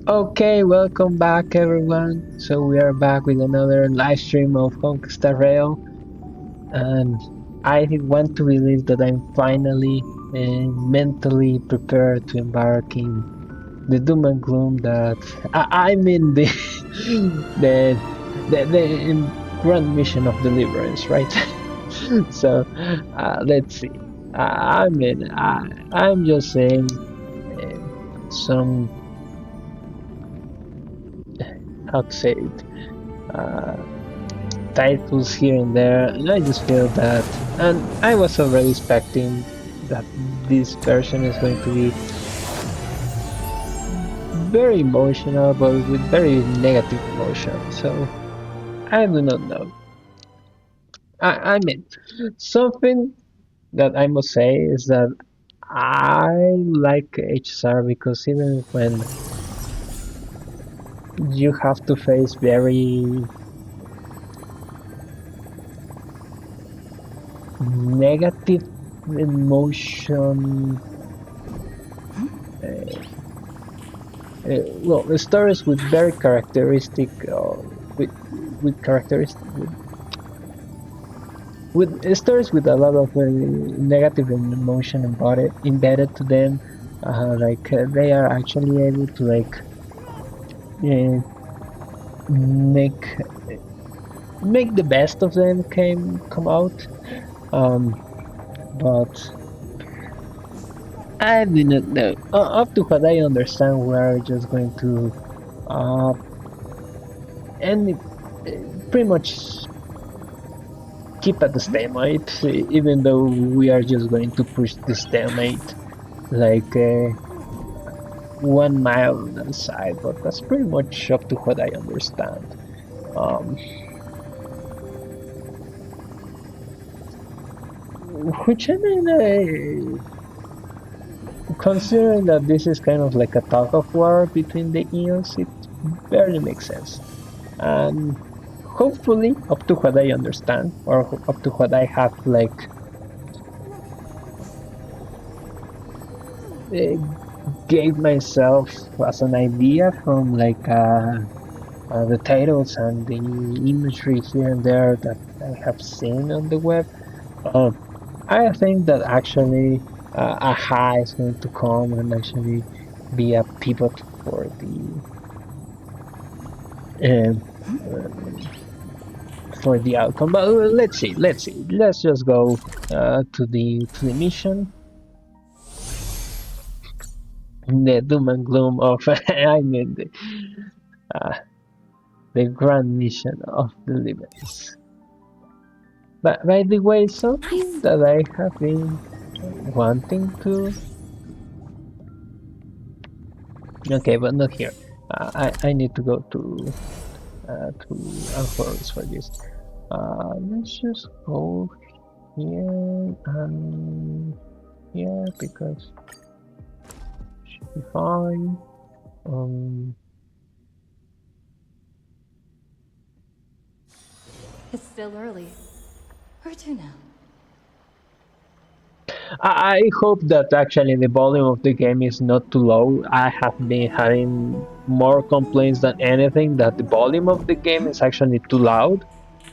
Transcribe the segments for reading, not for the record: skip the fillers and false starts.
Okay, welcome back everyone. So we are back with another live stream of Conquista Rail, and I want to believe that I'm finally mentally prepared to embark in the doom and gloom that I'm in the the the grand mission of deliverance, right? So let's see. I'm just saying some how to say it. Uh, Titles here and there, and I just feel that, and I was already expecting that this version is going to be very emotional, but with very negative emotion. So I do not know. I mean, something that I must say is that I like HSR because even when you have to face very negative emotion, well, the stories with very characteristic, with with characteristic, with stories with a lot of negative emotion embedded to them, they are actually able to uh, make make the best of them come out. Um, but I do not know. Up to what I understand, we're just going to uh, and pretty much keep at the stalemate, even though we are just going to push the stalemate like 1 mile on the side, but that's pretty much up to what I understand. Um, which I mean, considering that this is kind of like a tug of war between the eons, it barely makes sense. And hopefully, up to what I understand, or up to what I have uh, gave myself as an idea from the titles and the imagery here and there that I have seen on the web. Uh, I think that actually a high is going to come and actually be a pivot um, for the outcome. But let's see, let's see. Let's just go to the mission, the doom and gloom of I mean uh, the grand mission of deliverance. But by the way, something Nice. that I have been wanting to. Okay, but not here. I need to go to Alfords for this. Let's just go here and here because should be fine. Um, It's still early. Where to now? I hope that actually the volume of the game is not too low. I have been having more complaints than anything that the volume of the game is actually too loud,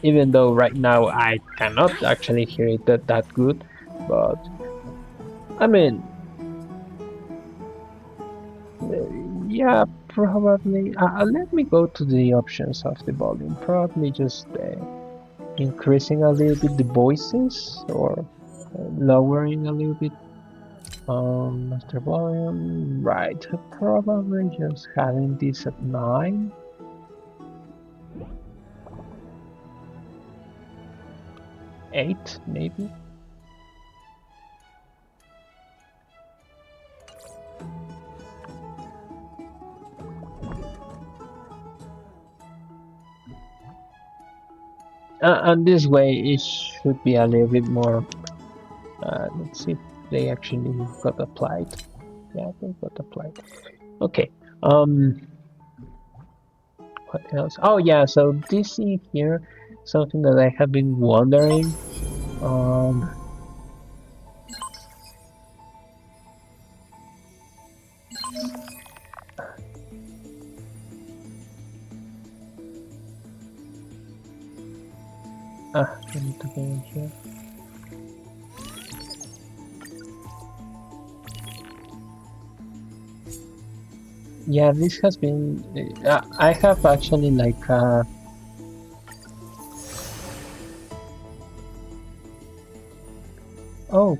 even though right now I cannot Nice. actually hear it that good. But I mean, yeah, probably. Let me go to the options of the volume. Probably just increasing a little bit the voices or lowering a little bit master volume. Right, probably just having this at 9, 8 maybe. And this way it should be a little bit more. Let's see if they actually got applied. Yeah, they got applied. Okay. What else? Oh yeah, so this in here, something that I have been wondering. Um, I need to go in here. Yeah, this has been. I have actually like. Oh.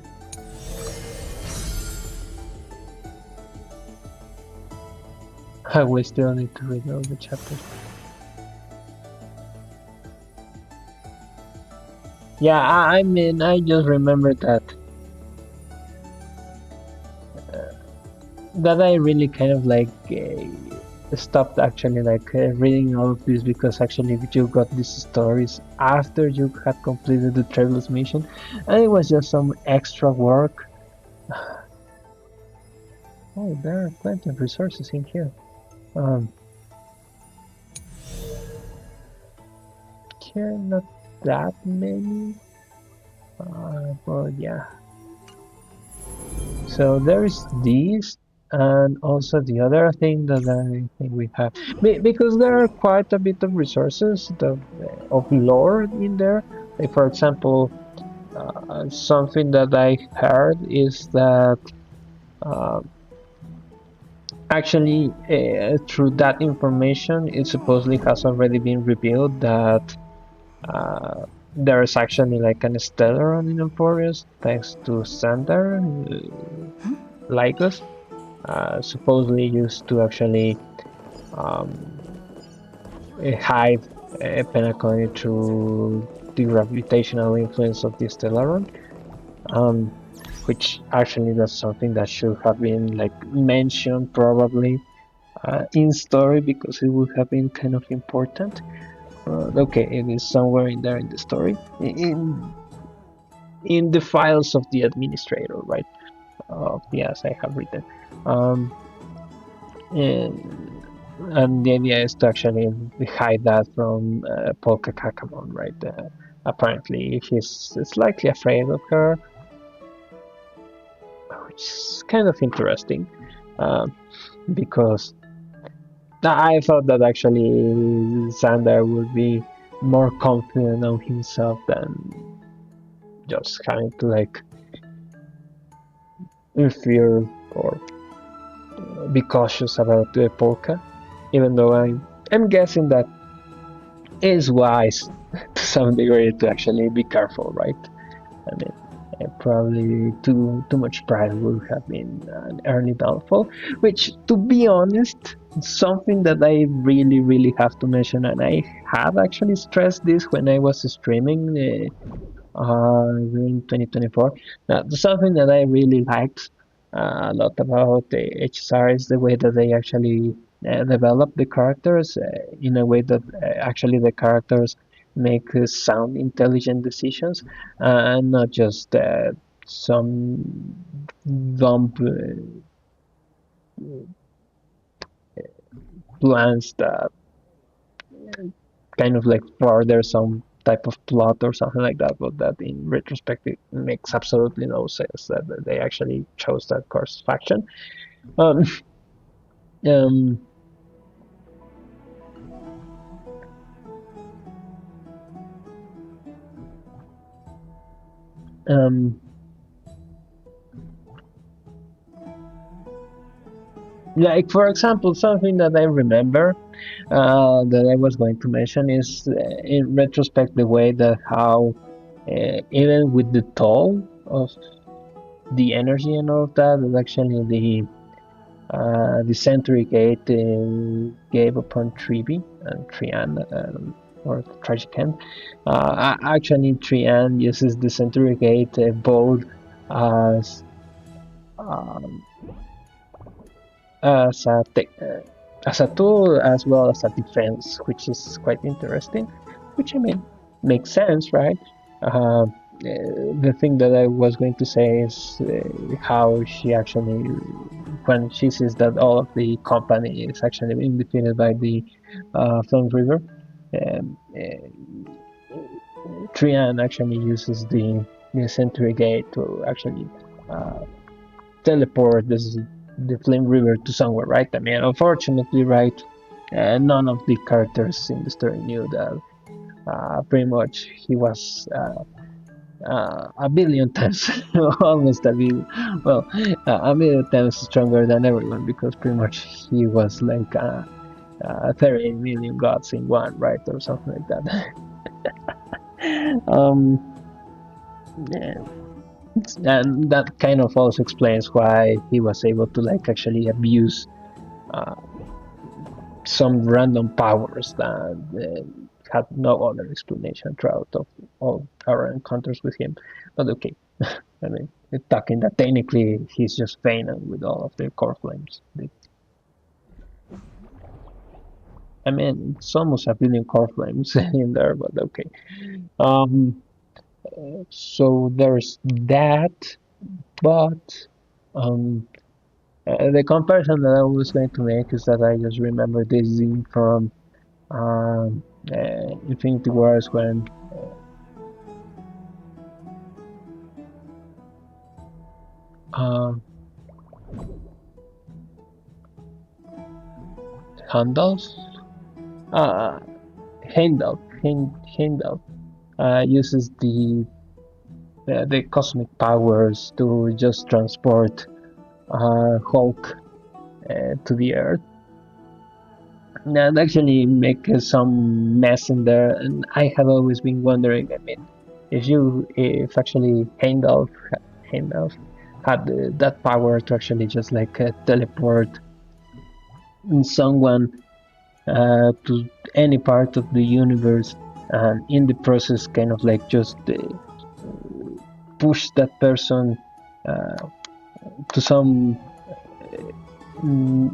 We still need to read all the chapters. Yeah, I mean, I just remember that I really kind of like stopped actually like reading all of this because actually you got these stories after you had completed the Trailblaze Mission, and it was just some extra work. Oh, there are plenty of resources in here. Here not that many, but yeah. So there is this, and also the other thing that I think we have, because there are quite a bit of resources of lore in there. Like for example, something that I heard is that uh, actually through that information, it supposedly has already been revealed that there is actually like an stellar in Emporius thanks to Sander Lycos, supposedly used to actually um, hide Penacony through the gravitational influence of the Stellaron, um, which actually that's something that should have been like mentioned probably in story because it would have been kind of important. Okay, it is somewhere in there in the story, in the files of the administrator, right? Yes, I have written. Um, and, and the idea is to actually hide that from Polka Kakamon, right? Apparently, he's slightly afraid of her, which is kind of interesting because I thought that actually Sander would be more confident on himself than just having to like fear or be cautious about the polka. Even though I'm guessing that is wise to some degree to actually be careful, right? I mean, probably too much pride would have been an early downfall. Which, to be honest, something that I really have to mention, and I have actually stressed this when I was streaming in 2024. Now, something that I really liked a lot about the HSR is the way that they actually develop the characters in a way that actually the characters make sound, intelligent decisions and not just some dumb plans that kind of like further some type of plot or something like that, but that in retrospect it makes absolutely no sense that they actually chose that course faction. Um, um, um, like for example, something that I remember that I was going to mention is in retrospect the way that how even with the toll of the energy and all of that, that actually the Century Gate gave upon Trivi and Trian, or Tragic End. Actually, Trian uses the Century Gate both as um, as as a tool as well as a defense, which is quite interesting. Which I mean makes sense, right? The thing that I was going to say is how she actually, when she sees that all of the company is actually being defeated by the Flame River, Trian actually uses the Century Gate to actually uh, teleport the Flame River to somewhere, right? I mean, unfortunately, right, none of the characters in the story knew that pretty much he was a billion times, almost a billion, well, a million times stronger than everyone, because pretty much he was like 30 million gods in one, right, or something like that. um, yeah, and that kind of also explains why he was able to like actually abuse uh, some random powers that had no other explanation throughout of all our encounters with him. But okay, I mean, talking that technically he's just feigning with all of the core flames. I mean, it's almost a billion core flames in there, but okay. Um, so there's that, but um, the comparison that I was going to make is that I just remember this scene from Infinity Wars when uh, Handel, uh, Heimdall uses the cosmic powers to just transport Hulk to the Earth. And actually make some mess in there. And I have always been wondering. I mean, if actually Heimdall had that power to actually just like teleport someone to any part of the universe, and in the process, kind of like just push that person uh, to some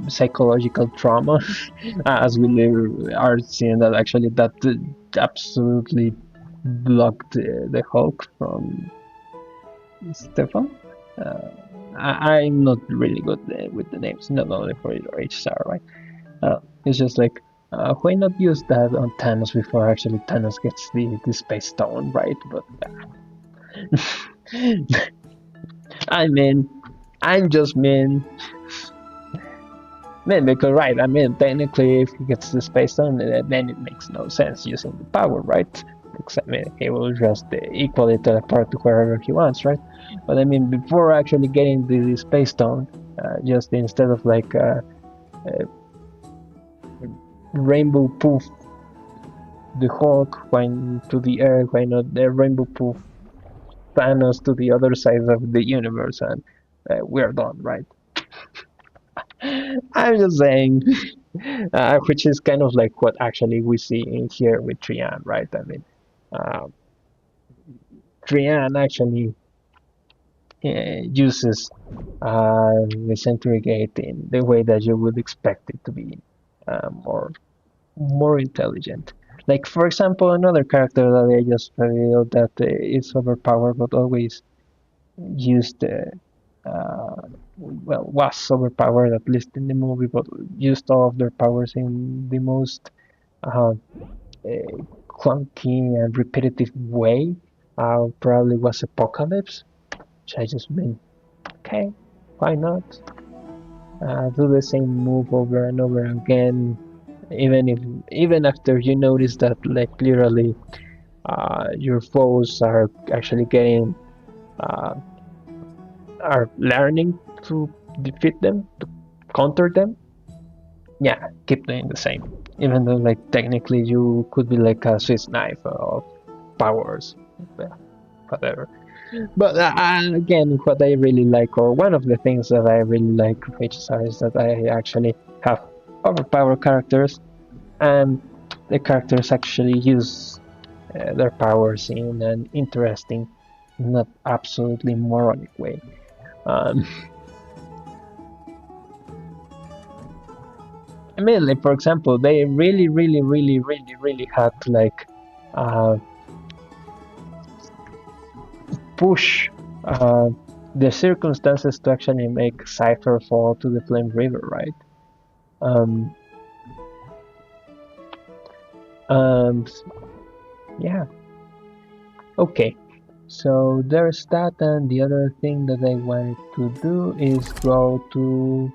psychological trauma, as we are seeing that actually that absolutely blocked the Hulk from Stefan. Uh, I'm not really good with the names, not only for HSR, right? It's just like, why not use that on Thanos before actually Thanos gets the Space Stone, right? But I mean, I'm just mean, because right, I mean, technically, if he gets the Space Stone, then it makes no sense using the power, right? Because I mean, he will just equally teleport to wherever he wants, right? But I mean, before actually getting the Space Stone, just instead of like rainbow poof the Hulk, why to the Earth, why not the rainbow poof Thanos to the other side of the universe, and we're done, right? I'm just saying, which is kind of like what actually we see in here with Trian, right? I mean, uh, Trian actually uses the Centrigate in the way that you would expect it to be more intelligent. Like for example, another character that I just revealed that is overpowered, but always used well, was overpowered at least in the movie, but used all of their powers in the most uh, clunky and repetitive way. Probably was Apocalypse, which I just mean, okay, why not? Do the same move over and over again, even after you notice that like clearly your foes are actually getting uh, are learning to defeat them, to counter them. Yeah, keep doing the same. Even though like technically you could be like a Swiss knife of powers, whatever. But again, what I really like, or one of the things that I really like of HSR is that I actually have overpowered characters, and the characters actually use their powers in an interesting, not absolutely moronic way. Um, I mean, like for example, they really had to like uh, push the circumstances to actually make Cypher fall to the Flame River, right? Um, and yeah, okay. So there's that, and the other thing that I wanted to do is go to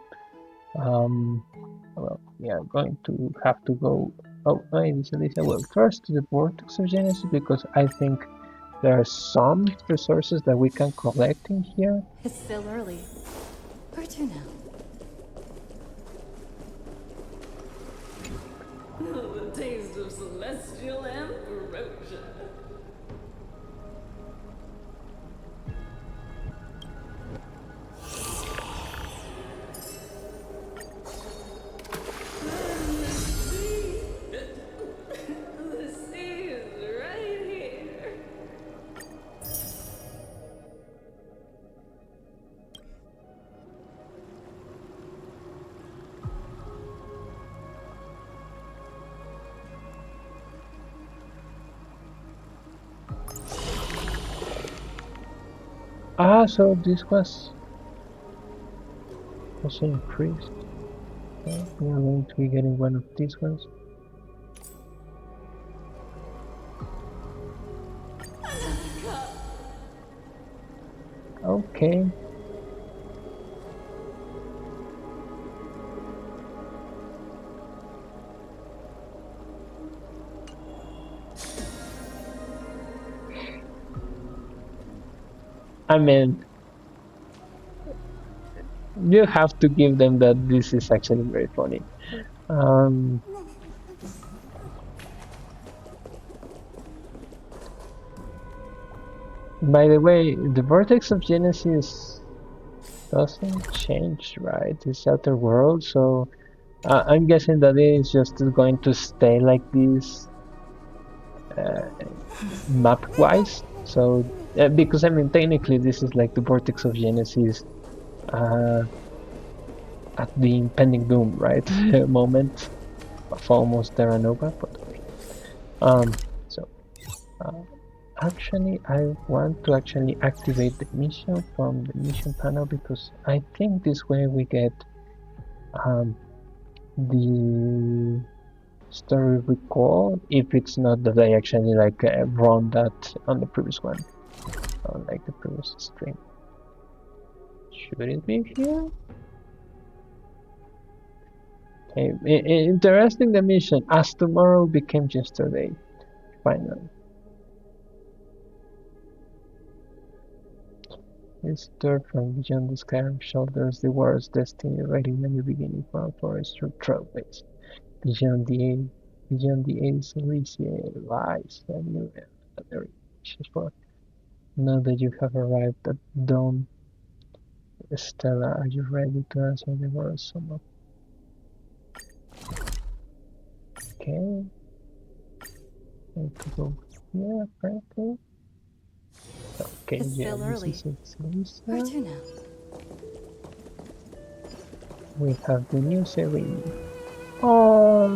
well, yeah, going to have to go. Oh, I initially said, well, first to the vortex of Genesis because I think there are some resources that we can collect in here. It's still early. Where to now? The taste of celestial ambrosia. The sea is right here. Ah, so this was also increased. Okay, we are going to be getting one of these ones. Okay. I mean, you have to give them that this is actually very funny. By the way, the vortex of Genesis doesn't change, right? It's outer world, so I'm guessing that it is just going to stay like this map-wise. So, because I mean, technically, this is like the vortex of Genesis at the impending doom, right? Moment of almost Terra Nova, but so actually I want to actually activate the mission from the mission panel because I think this way we get the story recall if it's not that I actually like run that on the previous one, on like the previous stream. Should it be here? Okay, interesting the mission as tomorrow became yesterday. Finally. This third from beyond the sky shoulders the world's destiny, writing a new beginning for our forest through Trailblaze. Beyond the ages lies a new and for. Now that you have arrived at dawn, Stella, are you ready to answer the world's summon? Okay. Need to go here, apparently. Okay, It's yeah, still this early. is Where Lisa. to now? We have the new Serene. Oh,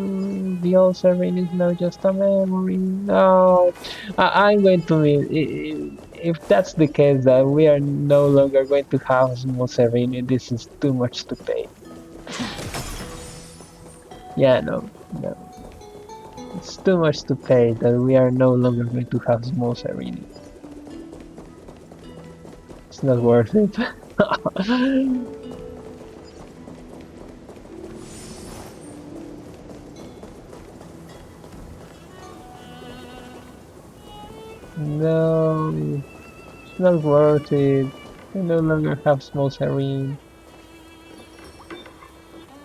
the old Serene is now just a memory. No, I'm going to mean if that's the case that we are no longer going to have small Serene, this is too much to pay. Yeah, no, no, it's too much to pay that we are no longer going to have small Serene. It's not worth it. No, it's not worth it. We no longer have small Serene.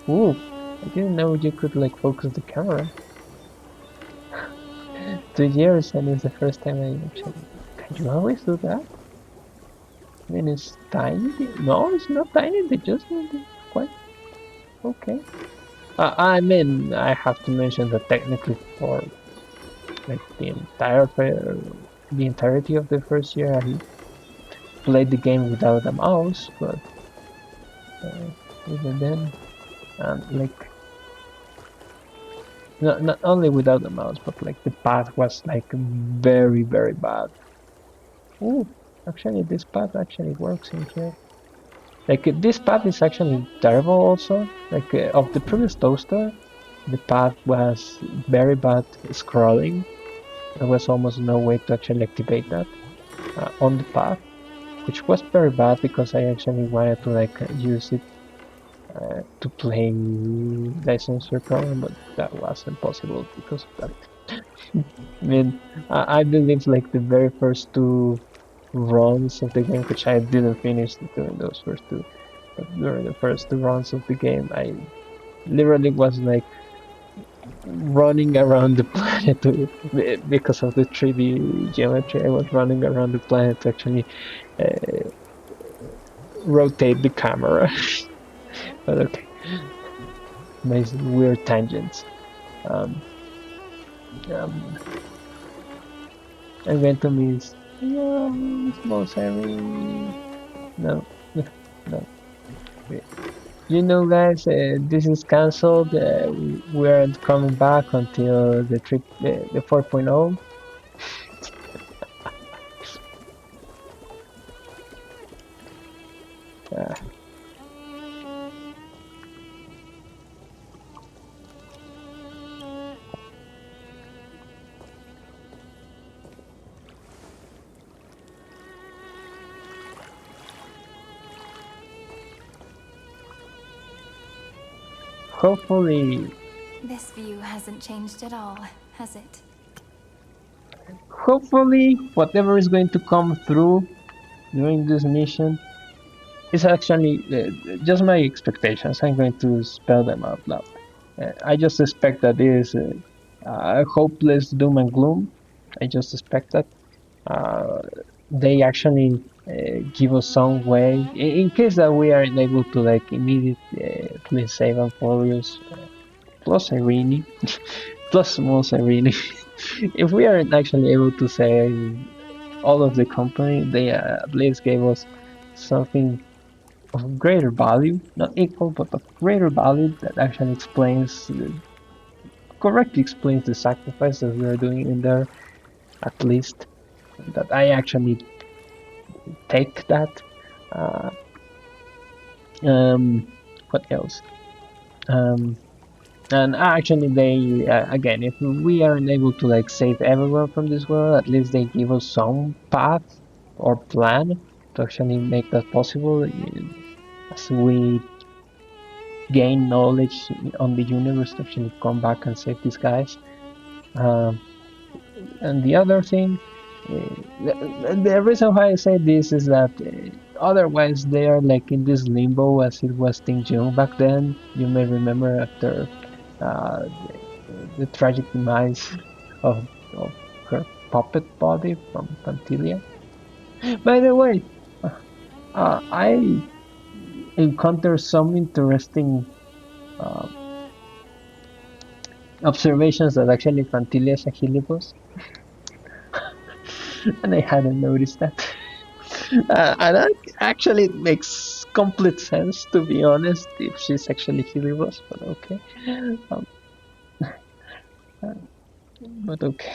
Ooh, I didn't know you could like focus the camera. 2 years and it's the first time I actually. Can you always do that? I mean, it's tiny. No, it's not tiny. The adjustment is quite okay. I mean, I have to mention that technically for like the entirety of the first year, I played the game without a mouse, but even then, like not only without the mouse, but like the path was like very bad. Ooh, actually, this path actually works in here. Like this path is actually terrible also. Like of the previous toaster, the path was very bad scrolling. There was almost no way to actually activate that on the path, which was very bad because I actually wanted to like use it to play License Return, but that wasn't possible because of that. I mean, I believe like the very first two runs of the game, which I didn't finish doing those first two, but during the first two runs of the game, I literally was like running around the planet because of the 3D geometry. I was running around the planet to actually uh, rotate the camera. But okay, nice weird tangents. Um, um, I'm going to miss. Yeah, small series. No, no. You know, guys, this is cancelled. We aren't coming back until the 4.0. Uh, hopefully, This view hasn't changed at all, has it? hopefully, whatever is going to come through during this mission is actually just my expectations. I'm going to spell them out loud. I just expect that it is hopeless doom and gloom. I just expect that uh, they actually give us some way in case that we are unable to like immediately save Amphorius plus Irene plus most Irene. If we aren't actually able to save all of the company, they at least gave us something of greater value, not equal, but of greater value that actually explains, correctly explains the sacrifice that we are doing in there, at least. That I actually take that. Uh, what else? Um, and actually, they again, if we aren't able to like save everyone from this world, at least they give us some path or plan to actually make that possible. As we gain knowledge on the universe to actually come back and save these guys. Um, and the other thing, the reason why I say this is that otherwise they are like in this limbo as it was Ting Jung back then. You may remember after the tragic demise of her puppet body from Pantilia. By the way, I encountered some interesting uh, observations that actually Fantilia is a Hillibus, and I hadn't noticed that. And actually, it makes complete sense, to be honest, if she's actually Hillibus, but okay. Um, but okay.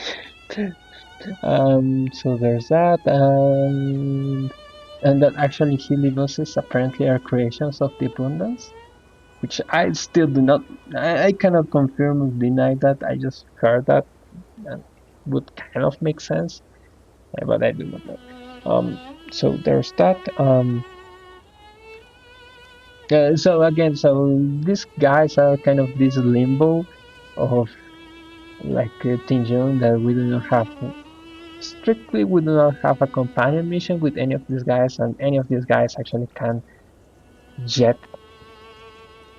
So there's that, and that actually Hilibuses apparently are creations of the abundance, which I still do not, I cannot confirm or deny that. I just heard that and would kind of make sense, but I do not know. So there's that. So again, so these guys are kind of this limbo of like Tinjun that we do not have strictly we do not have a companion mission with any of these guys, and any of these guys actually can jet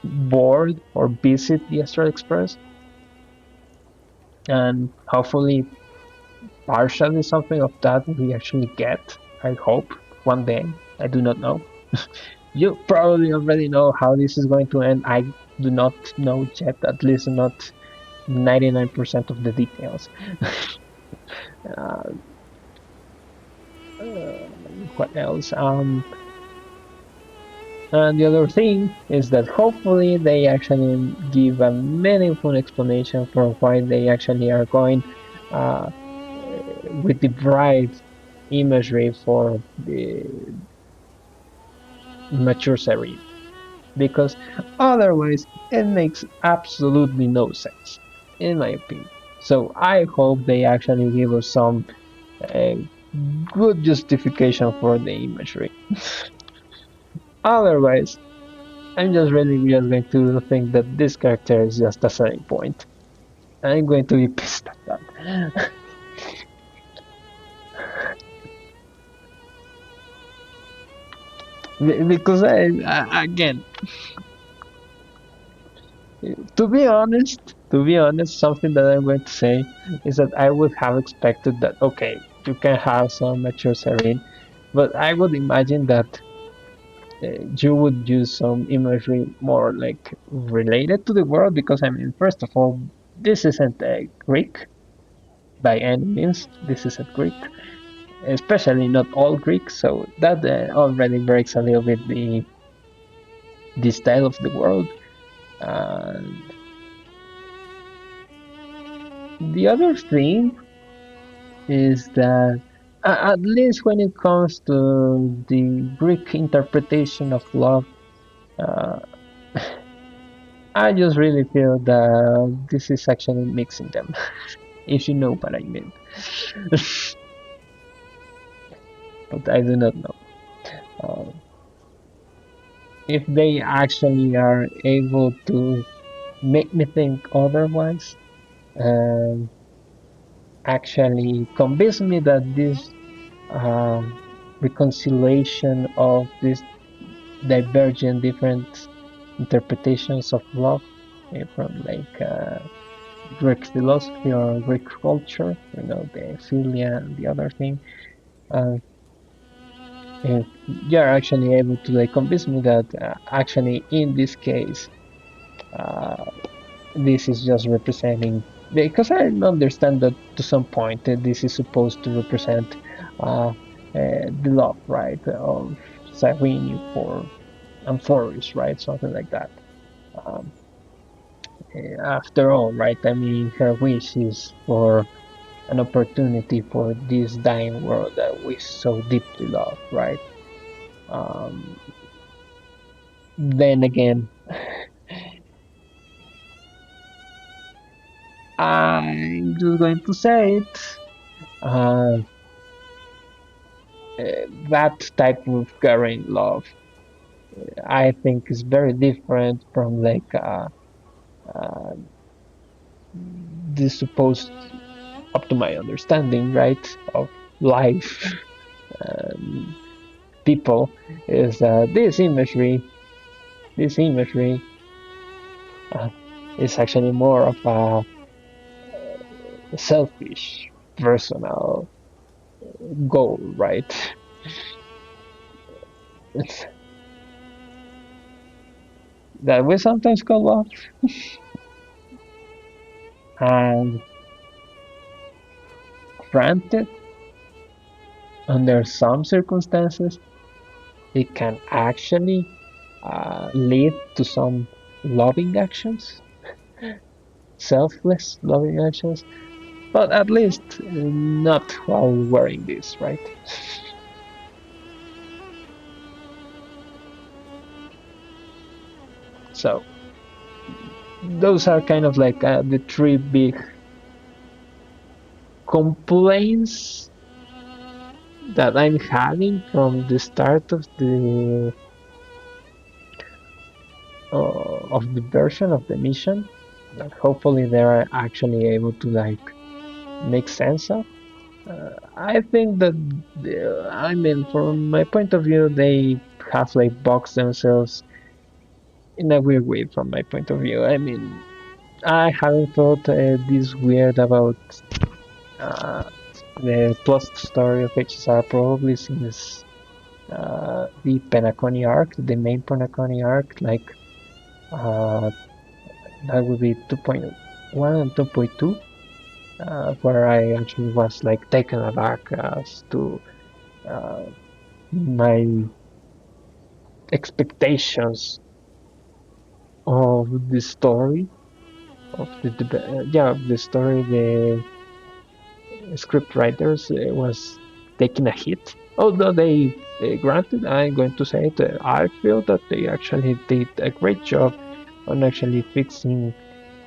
board or visit the Astral Express, and hopefully partially something of that we actually get. I hope one day. I do not know. You probably already know how this is going to end. I do not know yet, at least not 99% of the details. uh, what else? And the other thing is that hopefully they actually give a meaningful explanation for why they actually are going with the bright imagery for the mature series, because otherwise it makes absolutely no sense, in my opinion. So I hope they actually give us some uh, good justification for the imagery. Otherwise, I'm just really just going to think that this character is just a selling point. I'm going to be pissed at that. Because again, to be honest, something that I'm going to say is that I would have expected that okay, you can have some mature serene, but I would imagine that you would use some imagery more like related to the world because I mean, first of all, this isn't Greek by any means. This isn't Greek, especially not all Greek. So that already breaks a little bit the style of the world. And the other thing is that at least when it comes to the Greek interpretation of love, uh, I just really feel that this is actually mixing them, if you know what I mean. But I do not know. Uh, if they actually are able to make me think otherwise and actually convince me that this um, reconciliation of these divergent different interpretations of love from like Greek philosophy or Greek culture, the philia and the other thing. Uh, if you're actually able to like convince me that actually in this case, uh, this is just representing because I understand that to some point this is supposed to represent the love, right, of Cyrene for Amphoris, right, something like that. Um, After all, right, I mean, her wish is for an opportunity for this dying world that we so deeply love, right? Um, then again, I'm just going to say it. Uh, that type of caring love, I think, is very different from like uh, the supposed, up to my understanding, right, of life and people, is this imagery uh, is actually more of a selfish, personal goal, right? It's that we sometimes call love, and granted, under some circumstances, it can actually lead to some loving actions, selfless loving actions, but at least not while wearing this, right? So those are kind of like the three big complaints that I'm having from the start of the version of the mission. That hopefully they're actually able to like make sense of. I think that I mean, from my point of view, they have like boxed themselves in a weird way. From my point of view, I mean, I haven't thought this weird about uh, the plus story of HSR probably since the Penacony arc, the main Penacony arc, like uh, that would be 2.1 and 2.2, where I actually was like taken aback as to uh, my expectations of the story of the story. The script writers was taking a hit, although they granted, I'm going to say it, I feel that they actually did a great job on actually fixing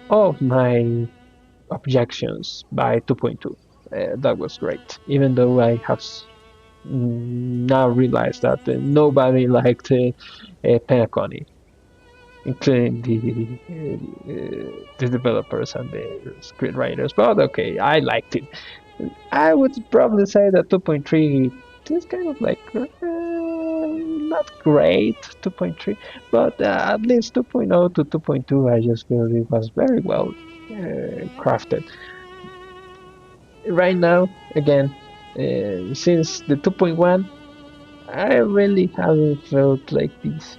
all of my objections by 2.2. That was great, even though I have now realized that nobody liked Penacony. including the developers and the screenwriters. But okay, I liked it. I would probably say that 2.3 is kind of like not great 2.3, but at least 2.0 to 2.2, I just feel it was very well crafted. Right now, again, since the 2.1, I really haven't felt like this.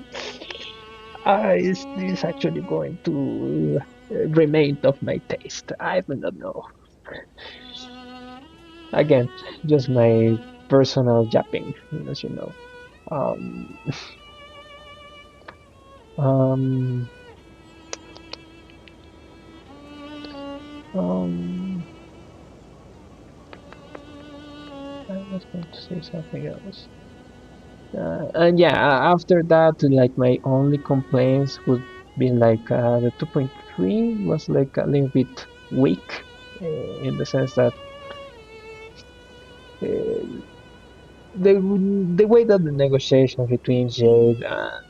Is this actually going to remain of my taste? I do not know. Again, just my personal yapping, as you know. Um, um, um, I was going to say something else. And yeah, after that, like my only complaints would be like the 2.3 was like a little bit weak in the sense that uh, the way that the negotiations between Jade and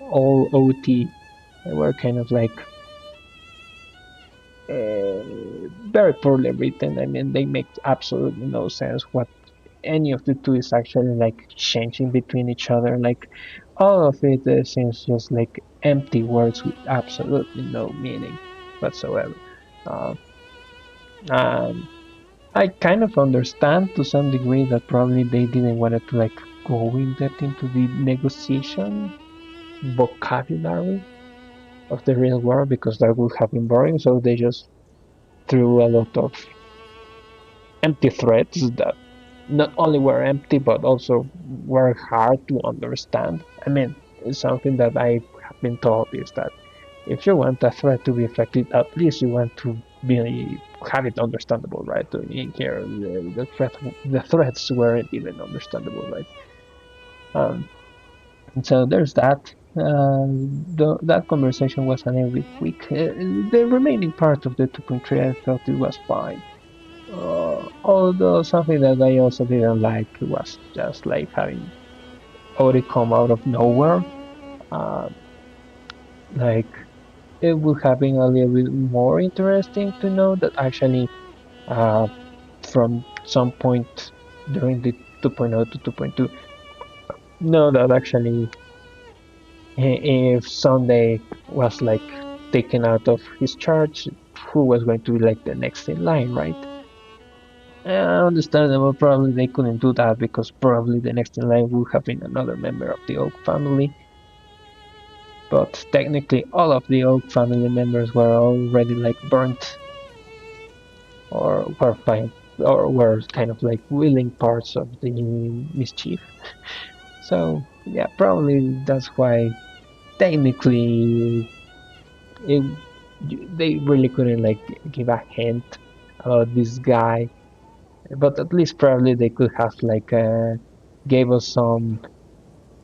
all OT were kind of like very poorly written. I mean, they make absolutely no sense what any of the two is actually like changing between each other. Like all of it seems just like empty words with absolutely no meaning whatsoever. Uh, and I kind of understand to some degree that probably they didn't want to like go in depth into the negotiation vocabulary of the real world because that would have been boring. So they just threw a lot of empty threads that not only were empty but also were hard to understand. I mean, something that I have been told is that if you want a thread to be effective, at least you want to be have it understandable, right? In here, the threads weren't even understandable, right? Um, and so there's that. That conversation was a little bit weak. The remaining part of the 2.3, I felt it was fine. Although something that I also didn't like was just like having Ori come out of nowhere. Uh, like it would have been a little bit more interesting to know that actually uh, from some point during the 2.0 to 2.2, know that actually if Sunday was like taken out of his charge, who was going to be like the next in line, right? Understandable, probably they couldn't do that because probably the next in line would have been another member of the Oak family. But technically, all of the Oak family members were already like burnt or were fine or were kind of like willing parts of the mischief. So yeah, probably that's why technically it, they really couldn't like give a hint about this guy, but at least probably they could have like gave us some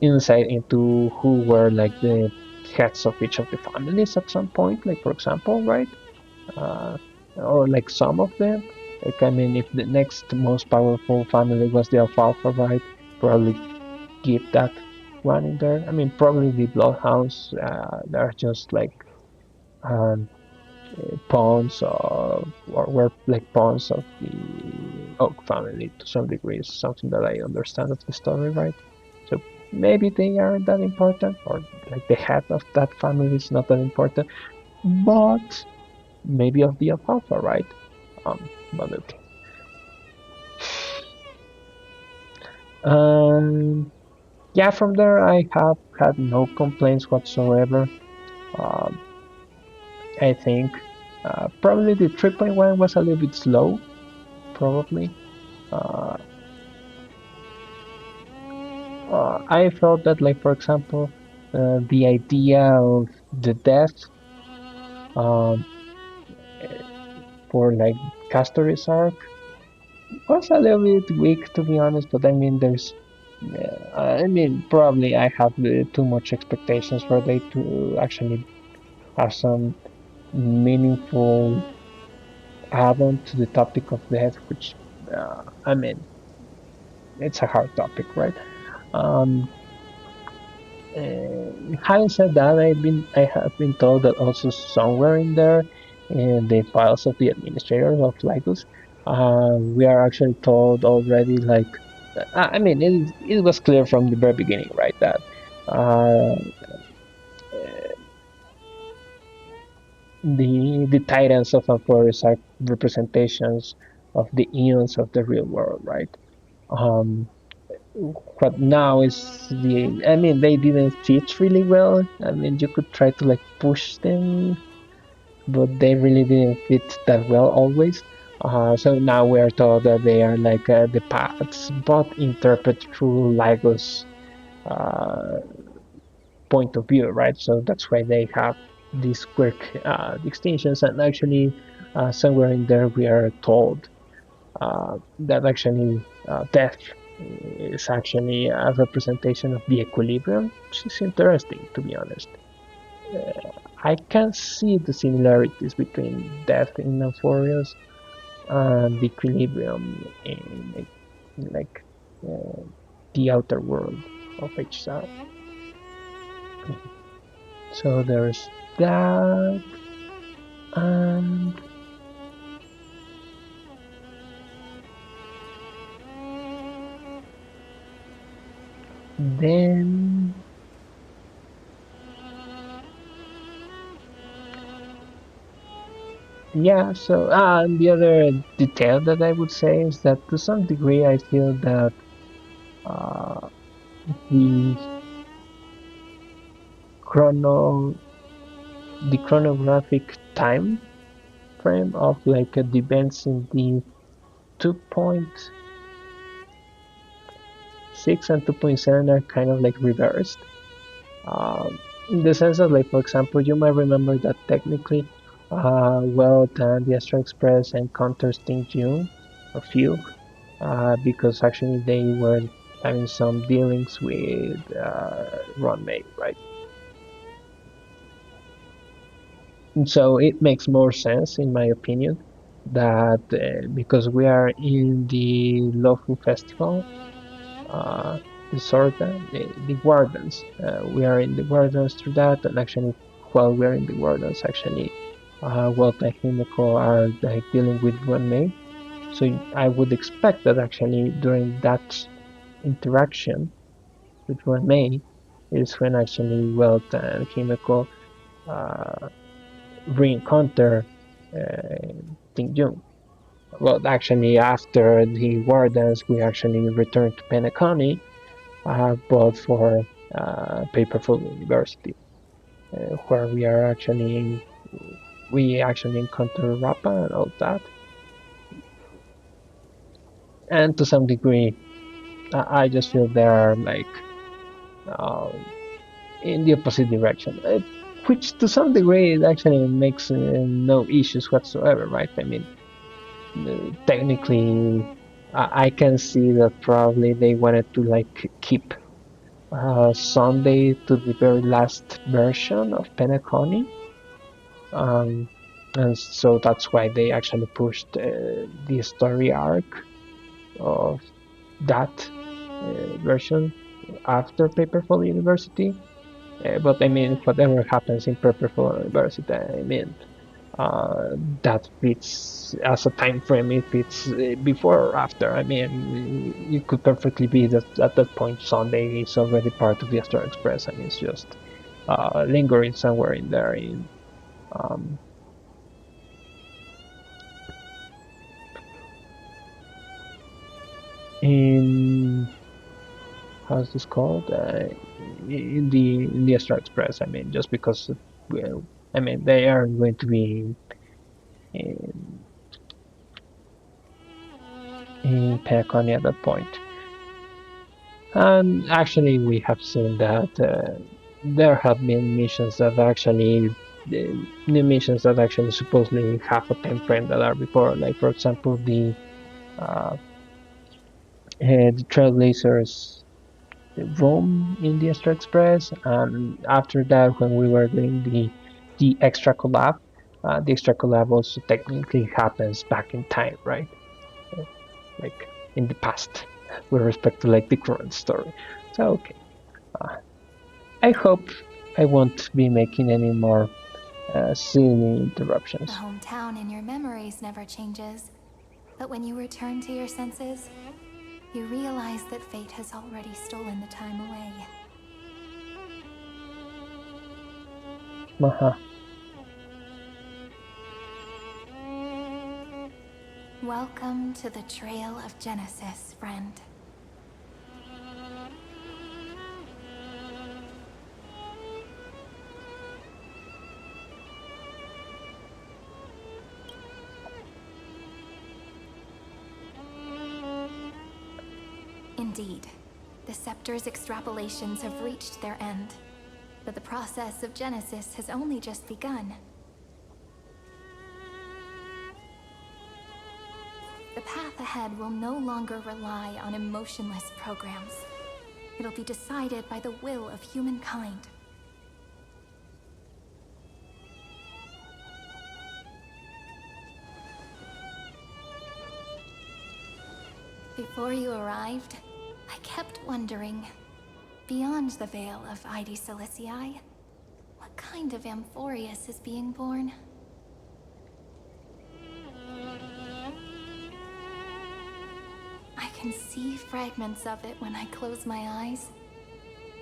insight into who were like the heads of each of the families at some point, like for example, right? uh, or like some of them. Like I mean, if the next most powerful family was the Alfalfa, right? Probably keep that one in there. I mean, probably the Bloodhounds. They're just like um, pawns or were like pawns of the Oak family to some degree. Is something that I understand of the story, right? So maybe they aren't that important, or like the head of that family is not that important, but maybe of the Alfalfa, right? But okay. Um, yeah, from there I have had no complaints whatsoever. Um, I think probably the 3.1 was a little bit slow, probably. Uh, I felt that, like for example, the idea of the death um, for like Castor's arc was a little bit weak, to be honest. But I mean, I mean, probably I have too much expectations for they to actually have some meaningful add-on to the topic of death, which I mean, it's a hard topic, right? Um, Having said that, I have been told that also somewhere in there, in the files of the administrators of Lycos, we are actually told already, like, I mean, it was clear from the very beginning, right, that uh, the titans of Amphores are representations of the eons of the real world, right? Um, what now is I mean, they didn't fit really well. I mean, you could try to like push them, but they really didn't fit that well always. So now we are told that they are like the paths, but interpret through Lagos uh, point of view, right? So that's why they have these quirk distinctions. And actually, somewhere in there, we are told that actually death is actually a representation of the equilibrium, which is interesting, to be honest. I can see the similarities between death in Amphorios and the equilibrium in like uh, the outer world of HSR. So there's that, and then yeah. So and the other detail that I would say is that to some degree I feel that uh, the chrono the chronographic time frame of like the events in the 2.6 and 2.7 are kind of like reversed. In the sense of like, for example, you might remember that technically, well, the Astro Express encounters Sting June or Fugue, because actually they were having some dealings with Ron May, right? And so it makes more sense, in my opinion, that because we are in the Lofu Festival, uh, the Sorta, the Wardens. We are in the Wardens through that, and actually, while we are in the Wardens, actually, Walt and Himeko are like dealing with Ron May. So I would expect that actually during that interaction with Ron May is when actually Walt and Himeko uh, re-encounter uh, Ting Jung. Well, actually, after the Wardens, we actually return to Penacony, but for Paperful University, where we actually encounter Rappa and all that, and to some degree, I just feel they are like uh, in the opposite direction, which to some degree it actually makes no issues whatsoever, right? I mean, technically, I can see that probably they wanted to like keep Sunday to the very last version of Penacony. Um, and so that's why they actually pushed the story arc of that version after Paperful University. But I mean, whatever happens in Paperful University, I mean, that fits as a time frame. It fits before or after. I mean, it could perfectly be that at that point Sunday is already part of the Astro Express, and it's just lingering somewhere in there um, in how's this called in the Astro Express. I mean, just because well, I mean they are going to be in, in Penacony at that point. And actually, we have seen that there have been missions that actually new missions that actually supposedly have a time frame that are before, like for example uh, the Trailblazers room in the Astro Express, and after that, when we were doing the extra collab, the extra collab also technically happens back in time, right? Uh, like in the past, with respect to like the current story. So okay, uh, I hope I won't be making any more silly interruptions. The hometown in your memories never changes. But when you return to your senses, you realize that fate has already stolen the time away. Haha. Welcome to the Trail of Genesis, friend. Indeed, the Scepter's extrapolations have reached their end, but the process of Genesis has only just begun. The path ahead will no longer rely on emotionless programs. It'll be decided by the will of humankind. Before you arrived, I kept wondering, beyond the veil of ID Silicii, what kind of Amphorius is being born? I can see fragments of it when I close my eyes.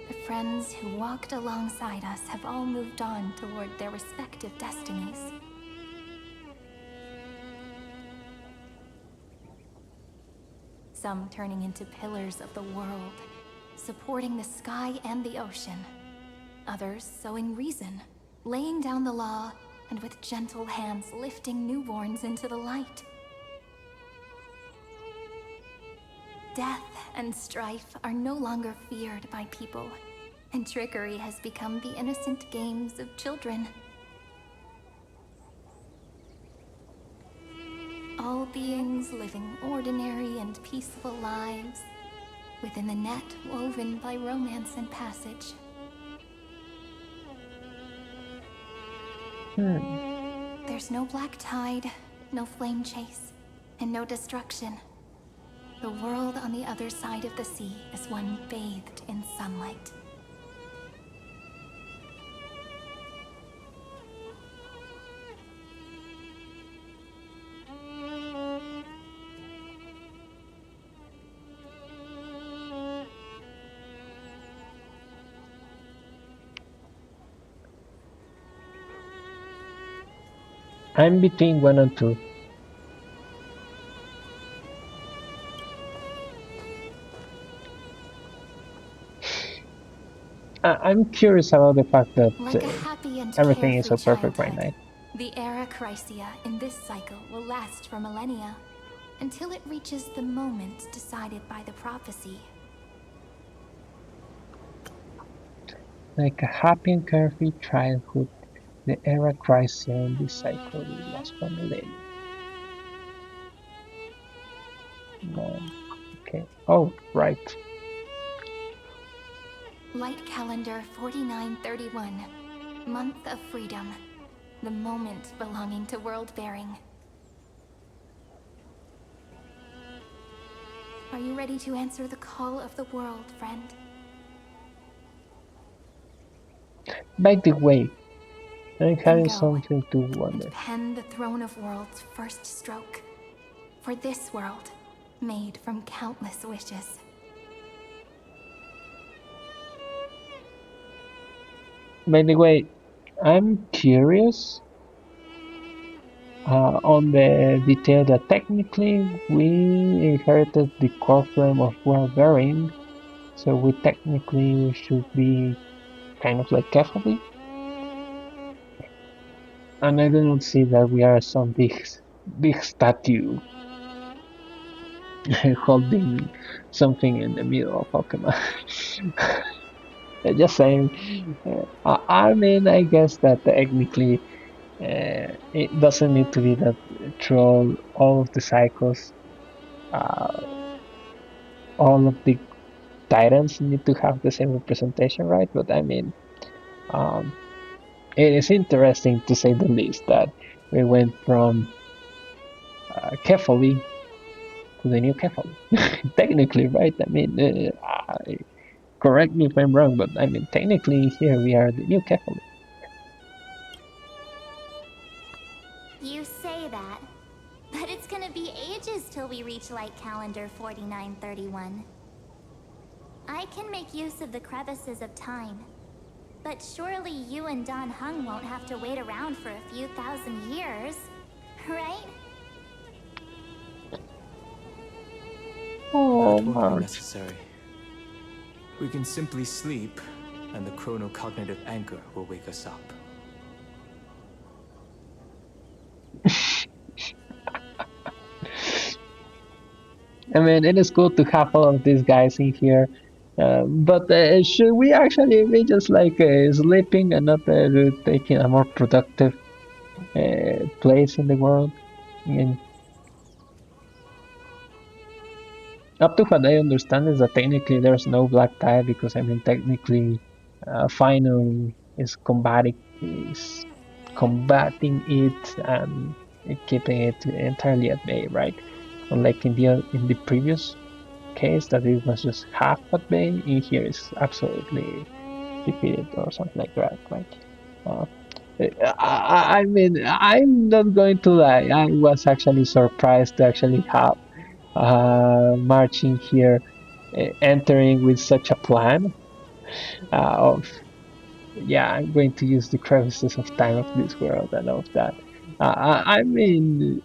The friends who walked alongside us have all moved on toward their respective destinies. Some turning into pillars of the world, supporting the sky and the ocean. Others sowing reason, laying down the law, and with gentle hands lifting newborns into the light. Death and strife are no longer feared by people, and trickery has become the innocent games of children. All beings living ordinary and peaceful lives within the net woven by romance and passage. There's no black tide, no flame chase, and no destruction. The world on the other side of the sea is one bathed in sunlight. I'm between 1 and 2. I'm curious about the fact that Like a happy and everything is so carefree perfect right childhood, now. the era Chrysia in this cycle will last for millennia, until it reaches the moment decided by the prophecy. Like a happy and carefree childhood, the era crisis and this cycle will last for millennia. No. Okay. Oh, right. Light calendar 4931, month of freedom, the moment belonging to world-bearing. Are you ready to answer the call of the world, friend? By the way, I'm Then having go something to wonder. and pen the throne of worlds' first stroke. For this world, made from countless wishes. By the way, I'm curious on the detail that technically we inherited the core frame of world bearing, so we technically should be kind of like carefully. And I do not see that we are some big statue holding something in the middle of Pokemon. Just saying. I mean, I guess that technically it doesn't need to be that through all of the cycles. Uh, all of the titans need to have the same representation, right? But I mean, um, it is interesting to say the least that we went from carefully to the new carefully. Technically, right? I mean, correct me if I'm wrong, but I mean, technically here we are the new Catholic. You say that, but it's gonna be ages till we reach light calendar 4931. I can make use of the crevices of time, but surely you and Don Hung won't have to wait around for a few thousand years, right? Oh, That won't be March. necessary. We can simply sleep, and the chronocognitive anchor will wake us up. I mean, it is good to have all of these guys in here. But should we actually be just like sleeping and not taking a more productive place in the world? I mean, up to what I understand is that technically there's no black tie because I mean technically Final is combating it and keeping it entirely at bay, right? Unlike in the previous case that it was just half at bay, in here is absolutely defeated or something like that, right? Uh, I mean, I'm not going to lie. I was actually surprised to actually have marching here, entering with such a plan of, yeah, I'm going to use the crevices of time of this world and all of that. I mean,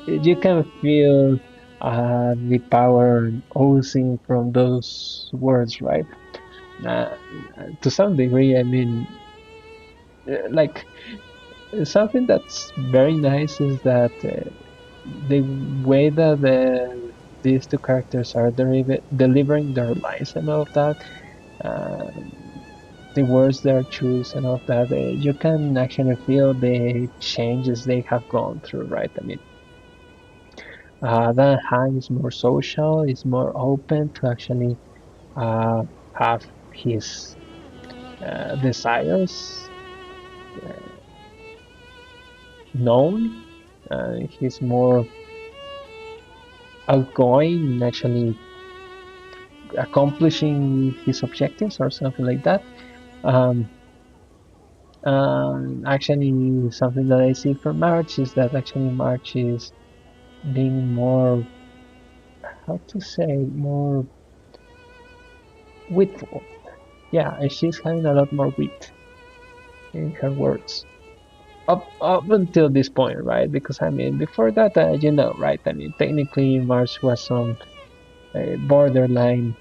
you can feel the power oozing from those words, right? Uh, to some degree, I mean, like something that's very nice is that the way that these two characters are delivering their lines and all of that, uh, the words they choose and all of that, you can actually feel the changes they have gone through, right? I mean, Dan Han is more social, is more open to actually have his desires known. He's more outgoing and actually accomplishing his objectives or something like that. Um, Actually, something that I see from March is that actually March is being more, how to say, more witful. Yeah, and she's having a lot more wit in her words. Up until this point, right? Because I mean, before that, right? I mean, technically, March was on borderline.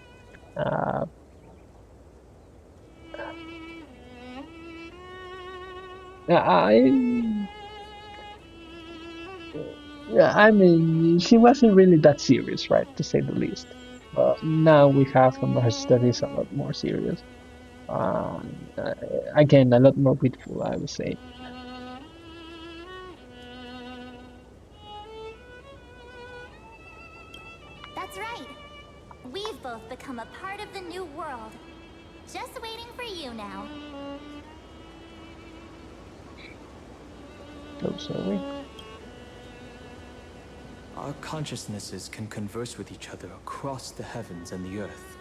Uh, I Yeah, I mean, she wasn't really that serious, right, to say the least. But now we have a Mars that is a lot more serious. Again, a lot more beautiful, I would say. That's right. We've both become a part of the new world. Just waiting for you now. Oh, sorry. Our consciousnesses can converse with each other across the heavens and the earth,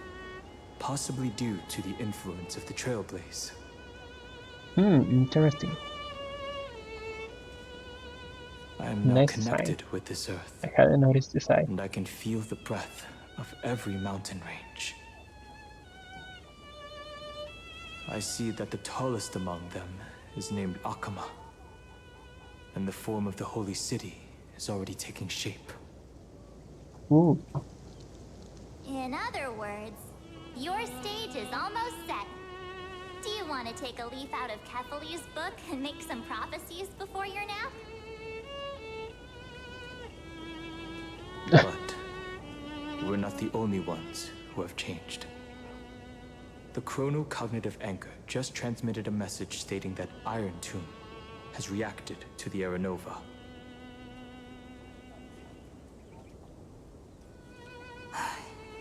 possibly due to the influence of the Trailblaze. Interesting. I am now Nice design. connected with this earth, I hadn't noticed this side. and I can feel the breath of every mountain range. I see that the tallest among them is named Akama, and the form of the holy city is already taking shape. Ooh, In other words, your stage is almost set. Do you want to take a leaf out of Kethely's book and make some prophecies before your nap? But we're not the only ones who have changed. The chronocognitive anchor just transmitted a message stating that Iron Tomb has reacted to the Aeronova.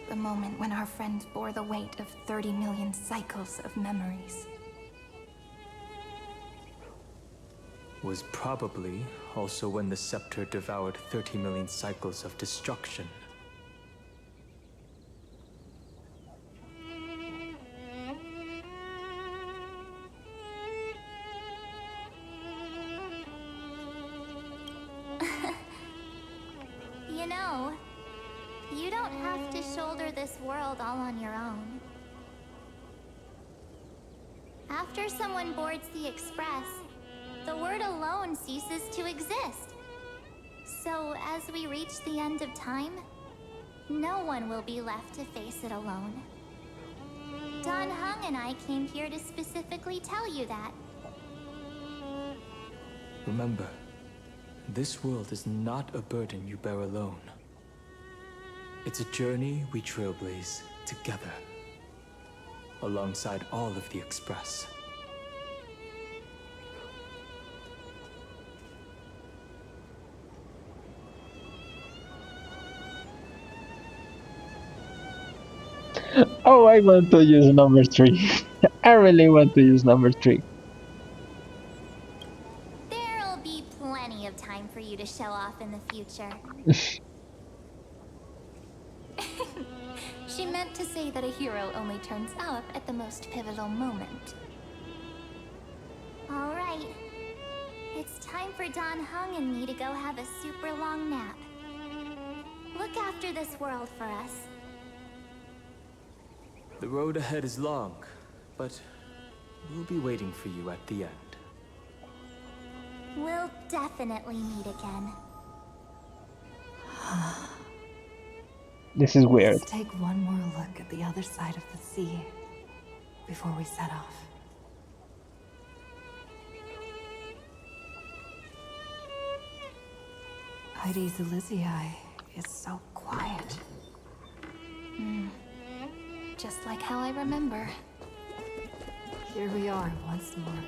The moment when our friend bore the weight of 30 million cycles of memories. Was probably also when the scepter devoured 30 million cycles of destruction. You don't have to shoulder this world all on your own. After someone boards the Express, the word alone ceases to exist. So as we reach the end of time, no one will be left to face it alone. Don Hung and I came here to specifically tell you that. Remember, this world is not a burden you bear alone. It's a journey we trailblaze together, alongside all of the Express. Oh, I want to use number 3. I really want to use number 3. There'll be plenty of time for you to show off in the future. She meant to say that a hero only turns up at the most pivotal moment. Alright. It's time for Don Hung and me to go have a super long nap. Look after this world for us. The road ahead is long, but we'll be waiting for you at the end. We'll definitely meet again. This is weird. Let's take one more look at the other side of the sea before we set off. Heidi's Elysiae is so quiet. Just like how I remember. Here we are once more.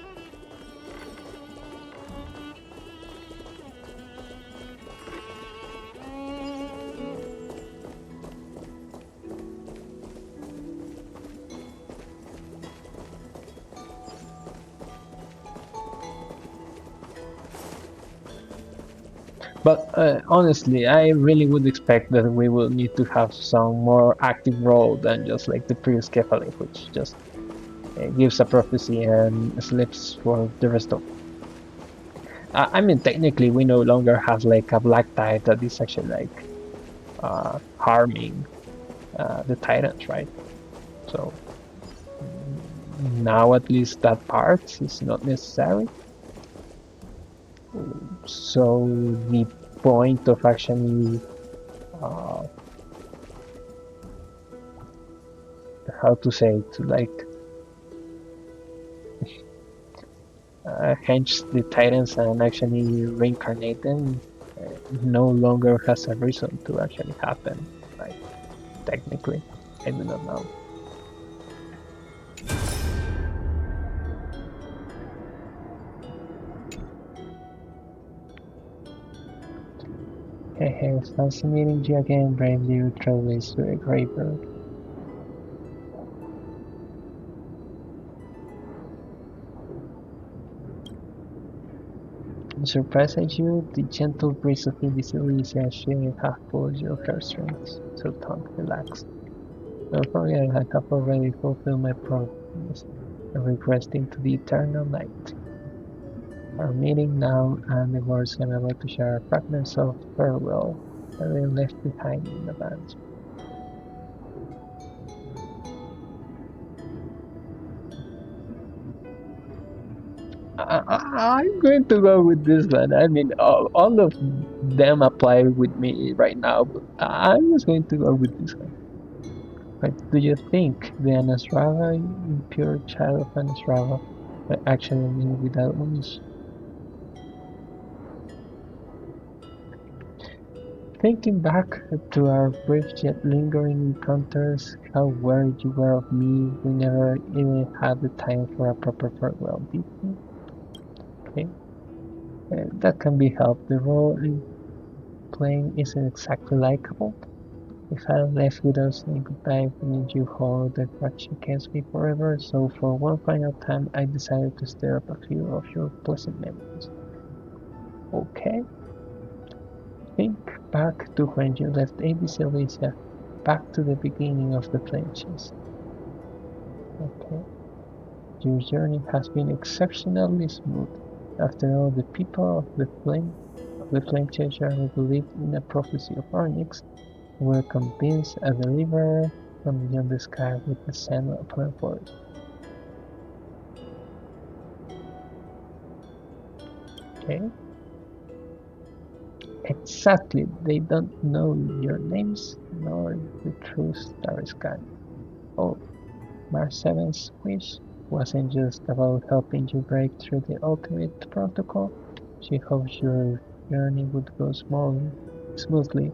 But honestly, I really would expect that we will need to have some more active role than just like the previous Kefali, which just gives a prophecy and sleeps for the rest of. I mean, technically, we no longer have like a black tide that is actually like harming the Titans, right? So now at least that part is not necessary. So the point of actually how to say it, like hence the Titans and actually reincarnate them no longer has a reason to actually happen, like technically. I do not know. Hey, hey, fancy meeting you again, bravely you trailblaze to a great bird. I'm surprised at you, the gentle breeze of invisibility actually half pulls your heartstrings, so don't relax. Don't forget, I have already fulfilled my promise of requesting to the eternal night. Our meeting now and the words I'm about to share are fragments of farewell that we left behind in advance. I'm going to go with this one. I mean, all of them apply with me right now, but I'm just going to go with this one. What do you think? The Anasrava, impure child of Anasrava, but actually mean without wings? Thinking back to our brief yet lingering encounters, how worried you were of me, we never even had the time for a proper farewell, did we? Okay, that can be helped. The role in playing isn't exactly likable. If I left without saying goodbye, wouldn't you hold that grudge against me forever? So for one final time, I decided to stir up a few of your pleasant memories. Okay. Think back to when you left ABC Alicia, back to the beginning of the flame chase. Okay. Your journey has been exceptionally smooth. After all, the people of the flame chaser who believed in a prophecy of Onyx We're convinced a deliverer from beyond the sky with the sand upon force. Okay. Exactly. They don't know your names nor the true starry sky. Oh, Mars 7's wish wasn't just about helping you break through the ultimate protocol. She hoped your journey would go smoothly.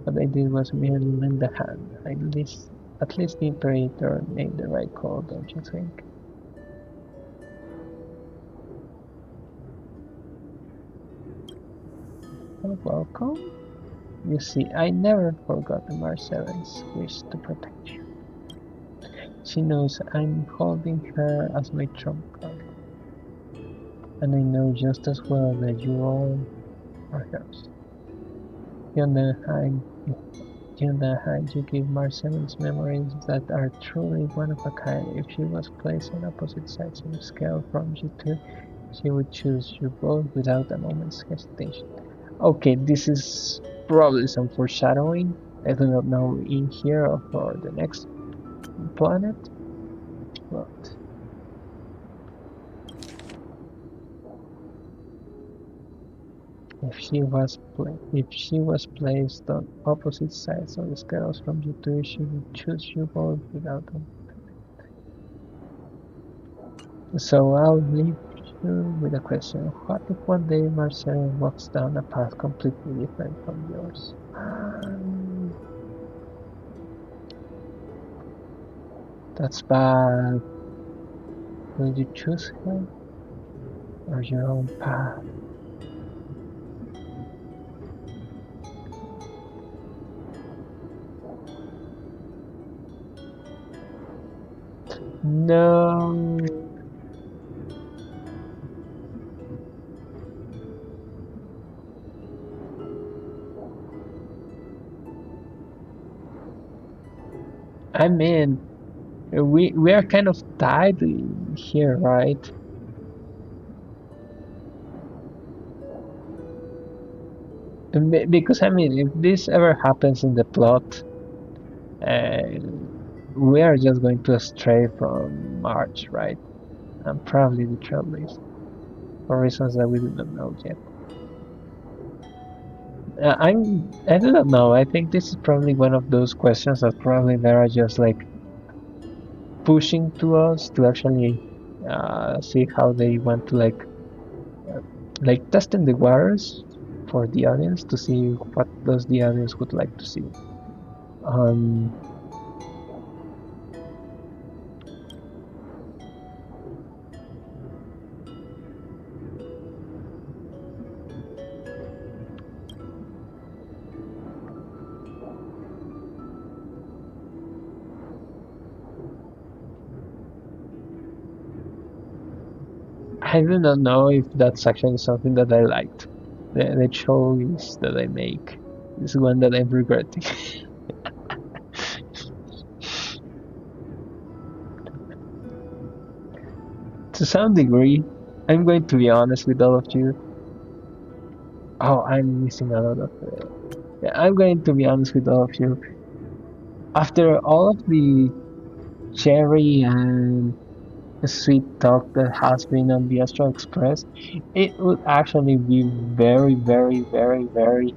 What they did was merely lend a hand. At least the Imperator made the right call, don't you think? Well, welcome. You see, I never forgot the Mars 7's wish to protect you. She knows I'm holding her as my trump card. And I know just as well that you all are hers. On the hand, you give Mars 7's memories that are truly one of a kind. If she was placed on opposite sides of the scale from you two, she would choose you both without a moment's hesitation. Okay, this is probably some foreshadowing. I do not know in here or for the next planet, but if she was placed on opposite sides of the scales from you two, she would choose you both without them. So I'll leave you with a question. What if one day Marcel walks down a path completely different from yours? That's bad. Will you choose him or your own path? No. I mean, we are kind of tied here, right? Because I mean, if this ever happens in the plot, we are just going to stray from March, right? And probably the Trailblaze for reasons that we do not know yet. I do not know. I think this is probably one of those questions that probably they are just like pushing to us to actually see how they want to like testing the waters for the audience to see what does the audience would like to see. Um, I do not know if that's actually something that I liked. The choice that I make is one that I'm regretting. To some degree, I'm going to be honest with all of you. Oh, I'm missing a lot of it. Yeah, I'm going to be honest with all of you. After all of the cherry and sweet talk that has been on the Astral Express, it would actually be very, very, very, very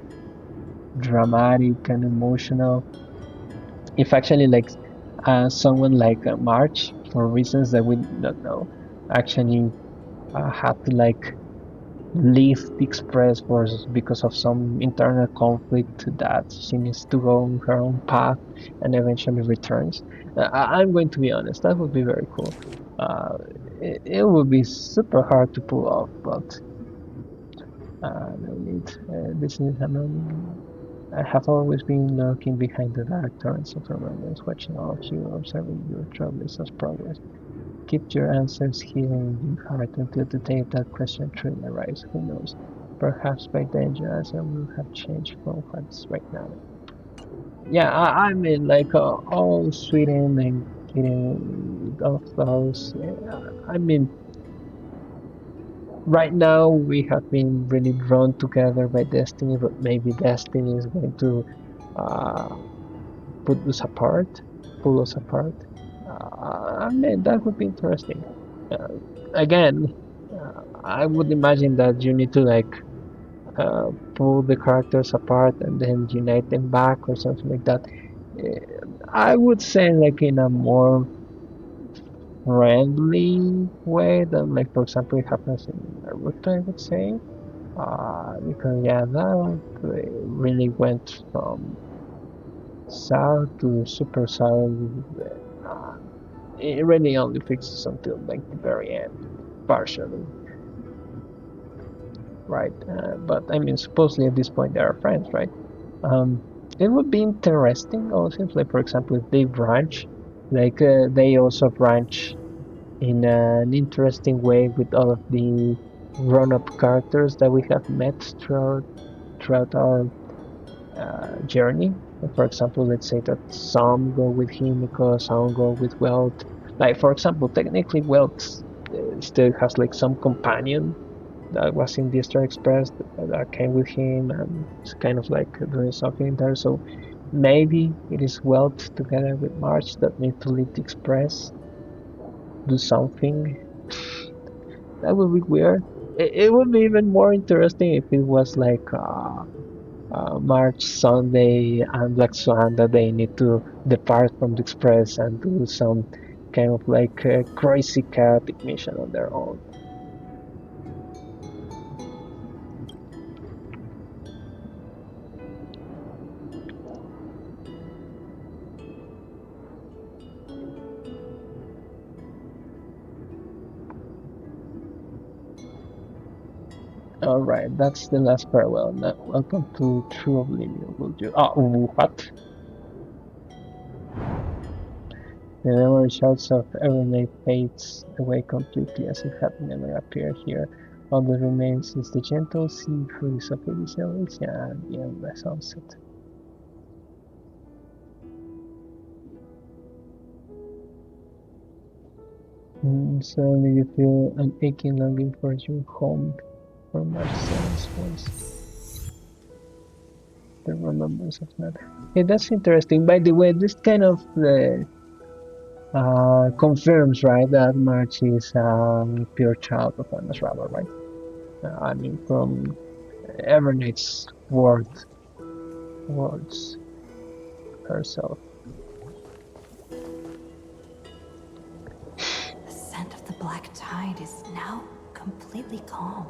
dramatic and emotional if actually like someone like March, for reasons that we do not know, actually had to like leave the Express for because of some internal conflict that she needs to go on her own path and eventually returns. I'm going to be honest, that would be very cool. Uh, it would be super hard to pull off, but no need. This is I have always been lurking behind the dark torrents of remembrance, watching all of you, observing your trailblazers' progress. Keep your answers here in your heart until the day that question truly arrives. Who knows? Perhaps by then your answer will have changed from what's right now. Yeah, I mean, like all Sweden and getting of those. I mean, right now we have been really drawn together by destiny, but maybe destiny is going to put us apart, pull us apart. I mean, that would be interesting. Again, I would imagine that you need to like pull the characters apart and then unite them back or something like that. I would say like in a more friendly way than like for example it happens in Naruto, I would say. Because yeah, that really went from south to super south. Uh, it really only fixes until like the very end, partially, right? But I mean, supposedly at this point they are friends, right? Um, it would be interesting also if, like, for example, if they branch, like they also branch in an interesting way with all of the grown-up characters that we have met throughout our journey. For example, let's say that some go with Himiko, some go with Welt. Like for example, technically Welt still has like some companion that was in the Eastern Express that came with him and it's kind of like doing something there. So maybe it is Welt together with March that need to leave the Express, do something. That would be weird. It would be even more interesting if it was like March, Sunday, and Black Swan that they need to depart from the Express and do some kind of like crazy chaotic mission on their own. Alright, that's the last farewell. Now, welcome to True Oblivion. Will you? Oh, what? The memory shards of Evernight fades away completely as if had never appeared here. All that remains is the gentle sea breeze of Elysium and the endless sunset. Suddenly you feel an aching longing for your home, for Marcel's voice. The remembrance of that. Hey, that's interesting. By the way, this kind of confirms, right, that March is a pure child of Anna's Rabba, right? I mean, from Evernight's words herself. The scent of the black tide is now completely calm.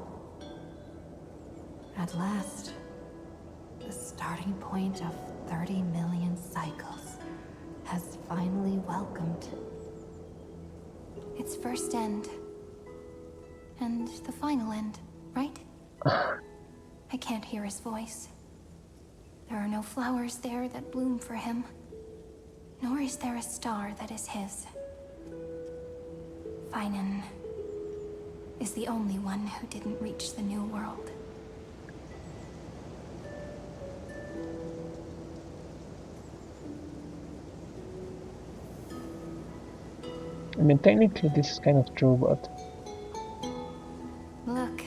At last, the starting point of 30 million cycles has finally welcomed. Its first end. And the final end, right? I can't hear his voice. There are no flowers there that bloom for him. Nor is there a star that is his. Finan is the only one who didn't reach the new world. I mean, technically this is kind of true, but Look,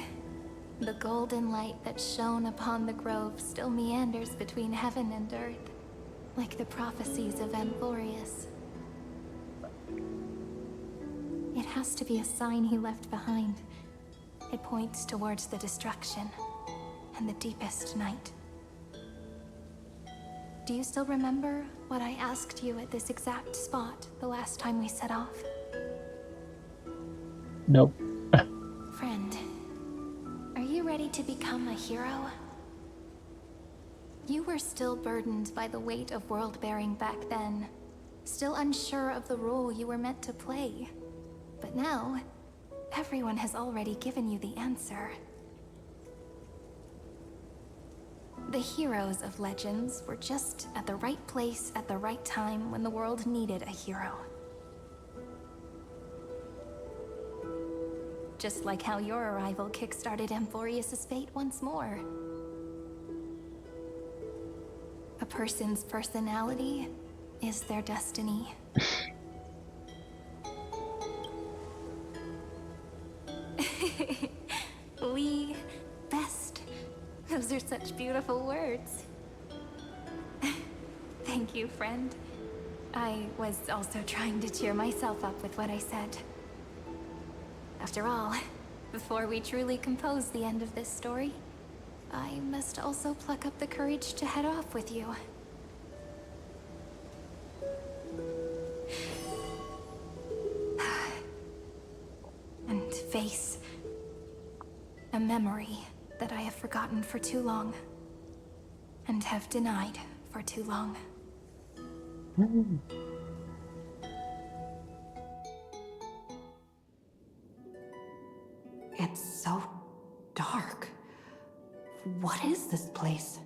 the golden light that shone upon the grove still meanders between heaven and earth, like the prophecies of Amphorius. It has to be a sign he left behind. It points towards the destruction and the deepest night. Do you still remember what I asked you at this exact spot the last time we set off? no. Friend, are you ready to become a hero? You were still burdened by the weight of world-bearing back then, still unsure of the role you were meant to play. But now, everyone has already given you the answer. The heroes of legends were just at the right place at the right time when the world needed a hero. Just like how your arrival kickstarted Amphorius' fate once more. A person's personality is their destiny. We best. Those are such beautiful words. Thank Thank you, friend. I was also trying to cheer myself up with what I said. After all, before we truly compose the end of this story, I must also pluck up the courage to head off with you. And face a memory that I have forgotten for too long, and have denied for too long. It's so dark. What is this place?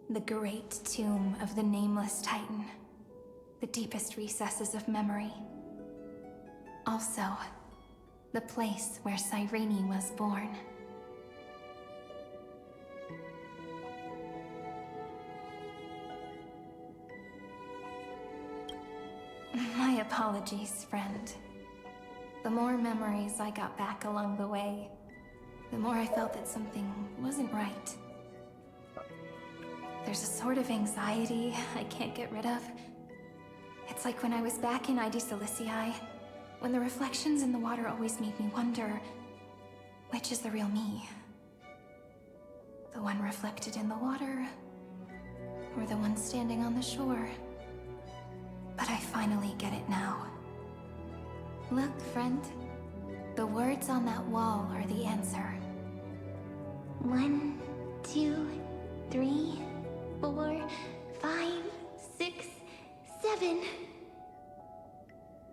The great tomb of the nameless Titan. The deepest recesses of memory. Also, the place where Cyrene was born. My apologies, friend. The more memories I got back along the way, the more I felt that something wasn't right. There's a sort of anxiety I can't get rid of. It's like when I was back in ID Silicii, when the reflections in the water always made me wonder, which is the real me? The one reflected in the water, or the one standing on the shore? But I finally get it now. Look, friend. The words on that wall are the answer. 1, 2, 3, 4, 5, 6, 7.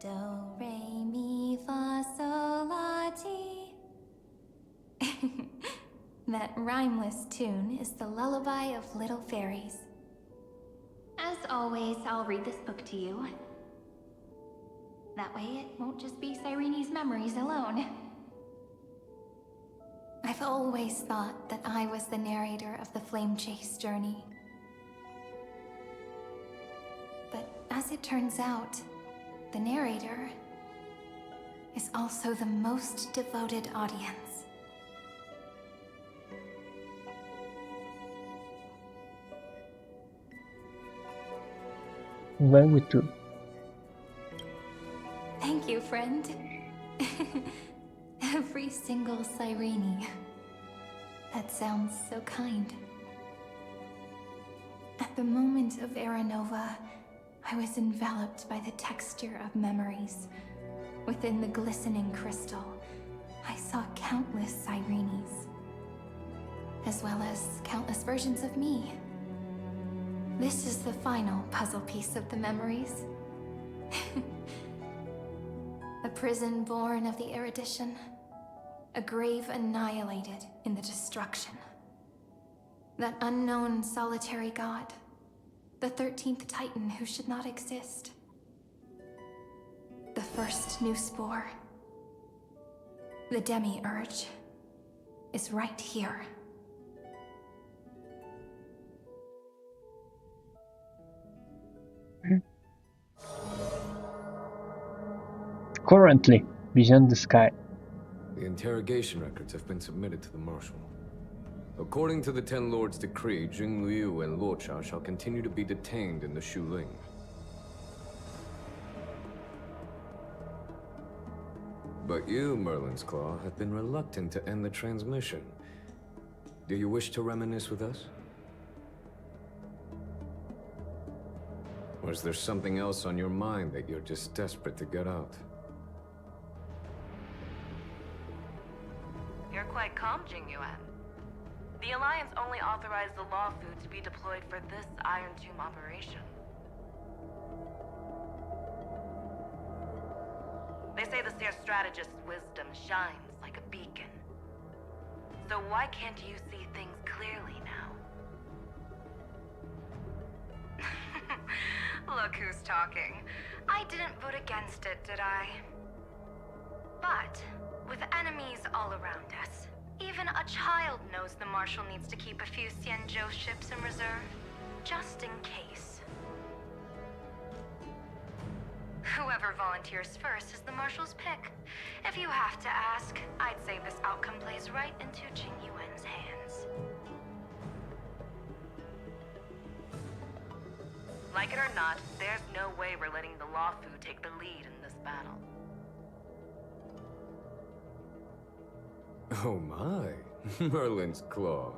Do, re, mi, fa, sol, la, ti. That rhymeless tune is the lullaby of little fairies. As always, I'll read this book to you. That way it won't just be Cyrene's memories alone. I've always thought that I was the narrator of the Flame Chase journey. But as it turns out, the narrator is also the most devoted audience. Very true. Thank you, friend. Every single Cyrene. That sounds so kind. At the moment of Era Nova, I was enveloped by the texture of memories. Within the glistening crystal, I saw countless Cyrenes, as well as countless versions of me. This is the final puzzle piece of the memories. A prison born of the erudition. A grave annihilated in the destruction. That unknown solitary god. The 13th Titan who should not exist. The first new spore. The demiurge is right here. Currently, beyond the sky. The interrogation records have been submitted to the Marshal. According to the Ten Lords' decree, Jing Liu and Luocha shall continue to be detained in the Shuling. But you, Merlin's Claw, have been reluctant to end the transmission. Do you wish to reminisce with us? Or is there something else on your mind that you're just desperate to get out? You're quite calm, Jing Yuan. The Alliance only authorized the law food to be deployed for this Iron Tomb operation. They say the Seer strategist's wisdom shines like a beacon. So why can't you see things clearly now? Look who's talking. I didn't vote against it, did I? But with enemies all around us, even a child knows the Marshal needs to keep a few Xianzhou ships in reserve, just in case. Whoever volunteers first is the Marshal's pick. If you have to ask, I'd say this outcome plays right into Jing Yuan's hands. Like it or not, there's no way we're letting the Lawfu take the lead in this battle. Oh my, Merlin's Claw.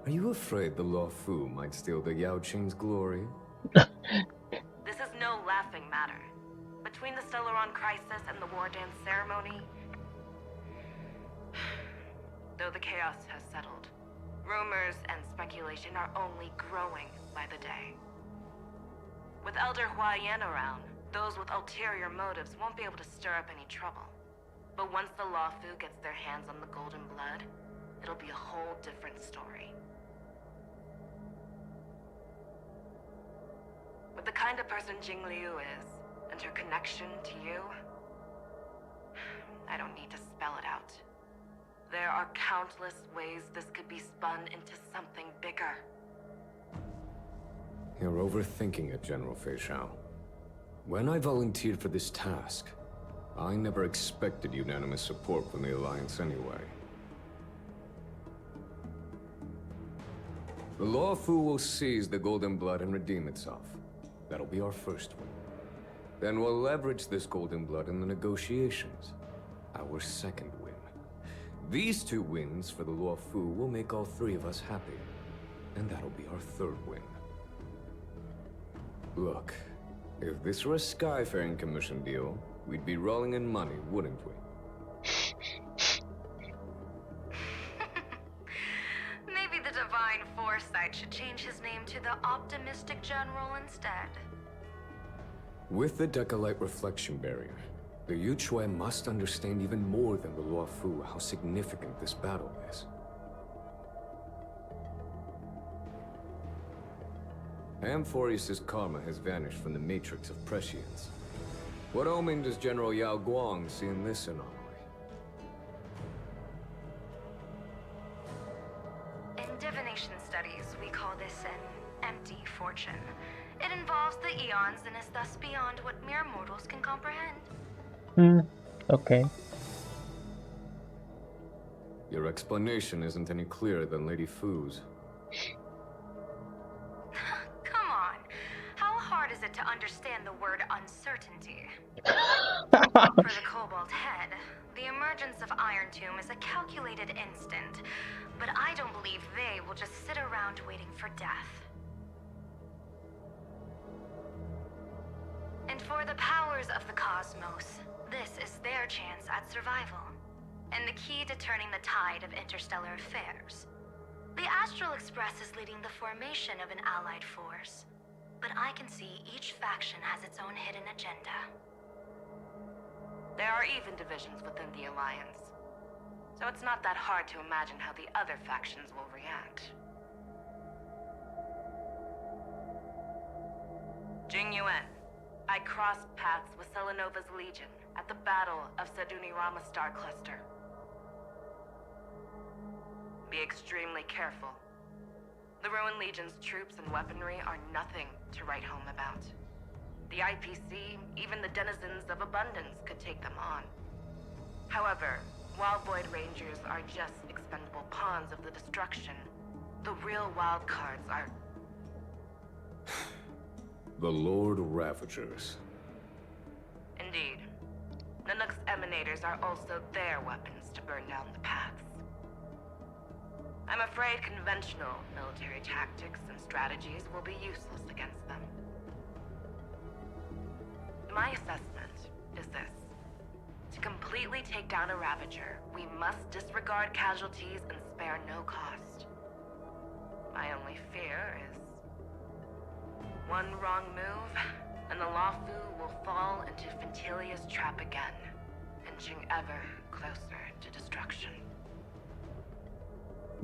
Are you afraid the Lawfu might steal the Yao Qing's glory? This is no laughing matter. Between the Stellaron crisis and the War Dance ceremony, though the chaos has settled, rumors and speculation are only growing by the day. With Elder Huaiyan around, those with ulterior motives won't be able to stir up any trouble. But once the Lawfu gets their hands on the golden blood, it'll be a whole different story. With the kind of person Jing Liu is, and her connection to you, I don't need to spell it out. There are countless ways this could be spun into something bigger. You're overthinking it, General Fei Shao. When I volunteered for this task, I never expected unanimous support from the Alliance anyway. The Lawfu will seize the Golden Blood and redeem itself. That'll be our first win. Then we'll leverage this Golden Blood in the negotiations. Our second win. These 2 wins for the Lawfu will make all 3 of us happy. And that'll be our third win. Look, if this were a Skyfaring Commission deal, we'd be rolling in money, wouldn't we? Maybe the Divine Foresight should change his name to the Optimistic General instead. With the Decalite Reflection Barrier, the Yuchuan must understand even more than the Luofu how significant this battle is. Amphorius' karma has vanished from the matrix of prescience. What omen does General Yao Guang see in this anomaly? In divination studies, we call this an empty fortune. It involves the eons and is thus beyond what mere mortals can comprehend. Okay. Your explanation isn't any clearer than Lady Fu's. Come on. How hard is it to understand the word uncertainty? For the Cobalt Head, the emergence of Iron Tomb is a calculated instant, but I don't believe they will just sit around waiting for death. And for the powers of the cosmos, this is their chance at survival, and the key to turning the tide of interstellar affairs. The Astral Express is leading the formation of an allied force, but I can see each faction has its own hidden agenda. There are even divisions within the Alliance, so it's not that hard to imagine how the other factions will react. Jing Yuan, I crossed paths with Selenova's Legion at the Battle of Sedunirama Star Cluster. Be extremely careful. The Ruined Legion's troops and weaponry are nothing to write home about. The IPC, even the denizens of Abundance, could take them on. However, while Void Rangers are just expendable pawns of the destruction, the real wild cards are... The Lord Ravagers. Indeed. Nanook's emanators are also their weapons to burn down the paths. I'm afraid conventional military tactics and strategies will be useless against them. My assessment is this. To completely take down a Ravager, we must disregard casualties and spare no cost. My only fear is one wrong move, and the Lawfu will fall into Fintilia's trap again, inching ever closer to destruction.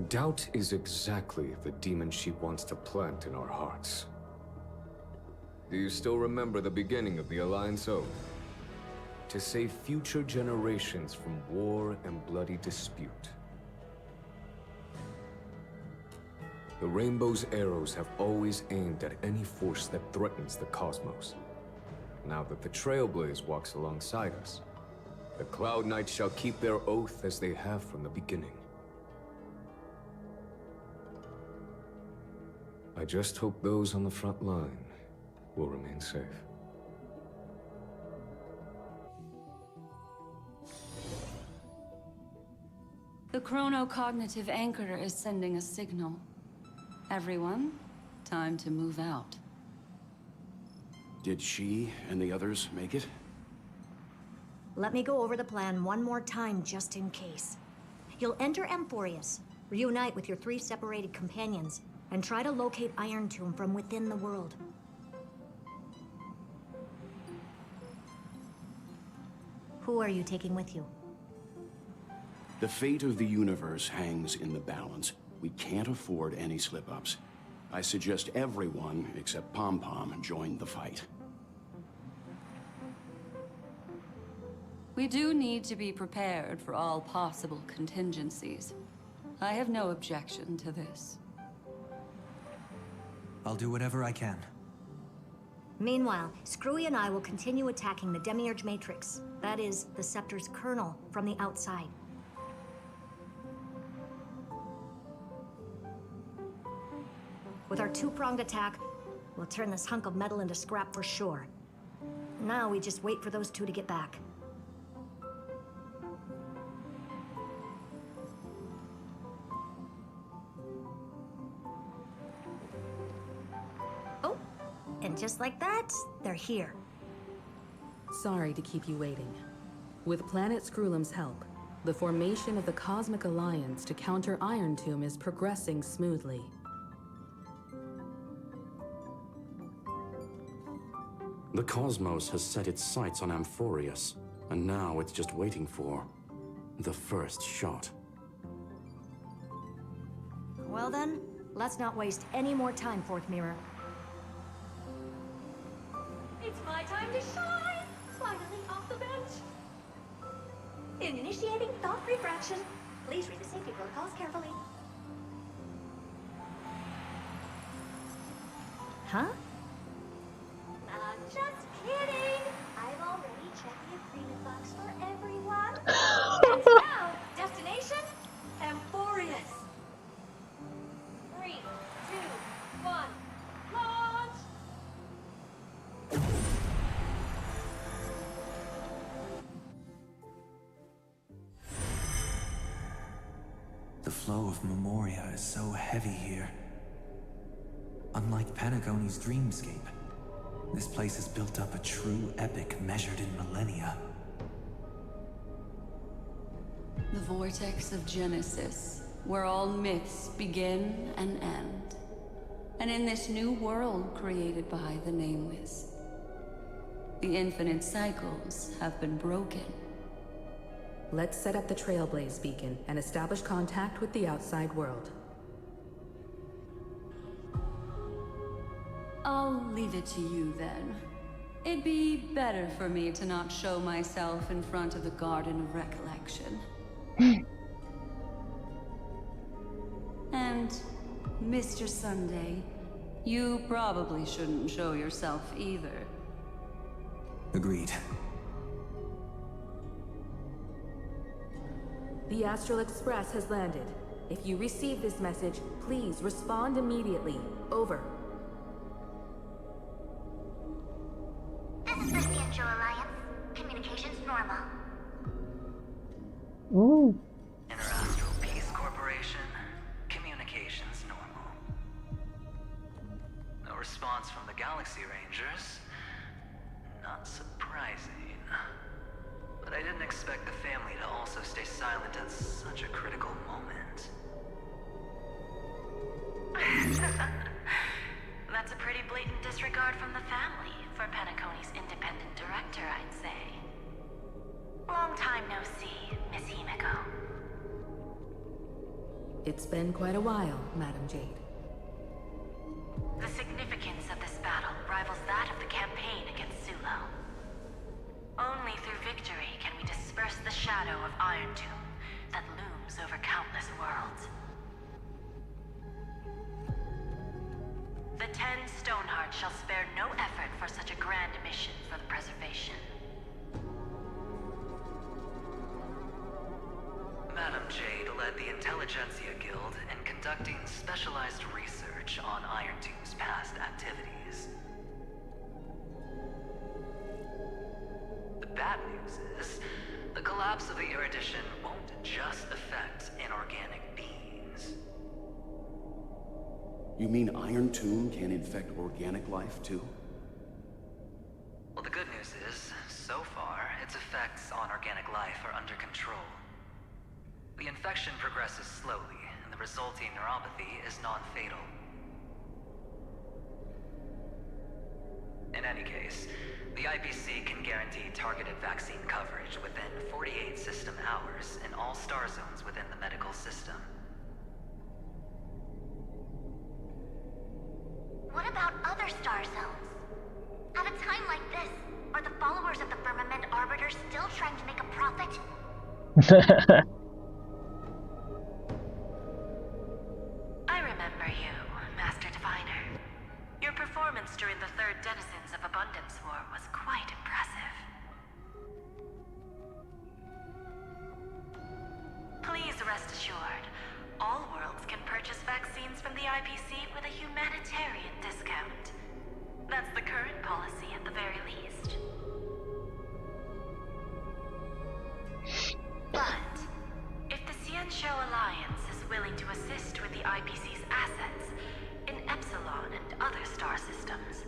Doubt is exactly the demon she wants to plant in our hearts. Do you still remember the beginning of the Alliance Oath? To save future generations from war and bloody dispute. The Rainbow's arrows have always aimed at any force that threatens the cosmos. Now that the Trailblaze walks alongside us, the Cloud Knights shall keep their oath as they have from the beginning. I just hope those on the front line will remain safe. The chronocognitive anchor is sending a signal. Everyone, time to move out. Did she and the others make it? Let me go over the plan one more time, just in case. You'll enter Amphorius, reunite with your 3 separated companions, and try to locate Iron Tomb from within the world. Who are you taking with you? The fate of the universe hangs in the balance. We can't afford any slip-ups. I suggest everyone, except Pom-Pom, join the fight. We do need to be prepared for all possible contingencies. I have no objection to this. I'll do whatever I can. Meanwhile, Screwy and I will continue attacking the Demiurge Matrix. That is, the Scepter's kernel, from the outside. With our 2-pronged attack, we'll turn this hunk of metal into scrap for sure. Now we just wait for those 2 to get back. Oh, and just like that, they're here. Sorry to keep you waiting. With Planet Screwlum's help, the formation of the Cosmic Alliance to counter Iron Tomb is progressing smoothly. The cosmos has set its sights on Amphorius, and now it's just waiting for the first shot. Well then, let's not waste any more time, Fourth Mirror. It's my time to shine! Finally off the bench! Initiating thought refraction. Please read the safety protocols carefully. Huh? I'm just kidding! I've already checked the agreement box for everyone. And now, destination? Amphorius. 3, 2, 1, launch! The flow of Memoria is so heavy here. Unlike Panagoni's dreamscape, this place has built up a true epic measured in millennia. The vortex of Genesis, where all myths begin and end. And in this new world created by the Nameless, the infinite cycles have been broken. Let's set up the Trailblaze beacon and establish contact with the outside world. I'll leave it to you then. It'd be better for me to not show myself in front of the Garden of Recollection. And, Mr. Sunday, you probably shouldn't show yourself either. Agreed. The Astral Express has landed. If you receive this message, please respond immediately. Over. This is the Angel Alliance. Communications normal. Ooh. Interastral Peace Corporation. Communications normal. No response from the Galaxy Rangers. Not surprising. But I didn't expect the family to also stay silent at such a critical moment. That's a pretty blatant disregard from the family for Penacony's independent director, I'd say. Long time no see, Miss Himiko. It's been quite a while, Madam Jade. The significance of this battle rivals that of the campaign against Sulo. Only through victory can we disperse the shadow of Iron Tomb that looms over countless worlds. The 10 Stonehearts shall spare no effort for such a grand mission for the preservation. Madam Jade led the Intelligentsia Guild in conducting specialized research on Iron Tomb's past activities. bad news is, the collapse of the erudition won't just affect inorganic beings. You mean Iron Tomb can infect organic life, too? Well, the good news is, so far, its effects on organic life are under control. The infection progresses slowly, and the resulting neuropathy is non-fatal. In any case, the IPC can guarantee targeted vaccine coverage within 48 system hours in all star zones within the medical system. What about other star zones? At a time like this, are the followers of the Firmament Arbiter still trying to make a profit? I remember you, Master Diviner. Your performance during the Third Denizens of Abundance War was quite impressive. Please rest assured, all worlds can purchase vaccines from the IPC with a humanitarian discount. That's the current policy at the very least. But if the Xianzhou Alliance is willing to assist with the IPC's assets in Epsilon and other star systems,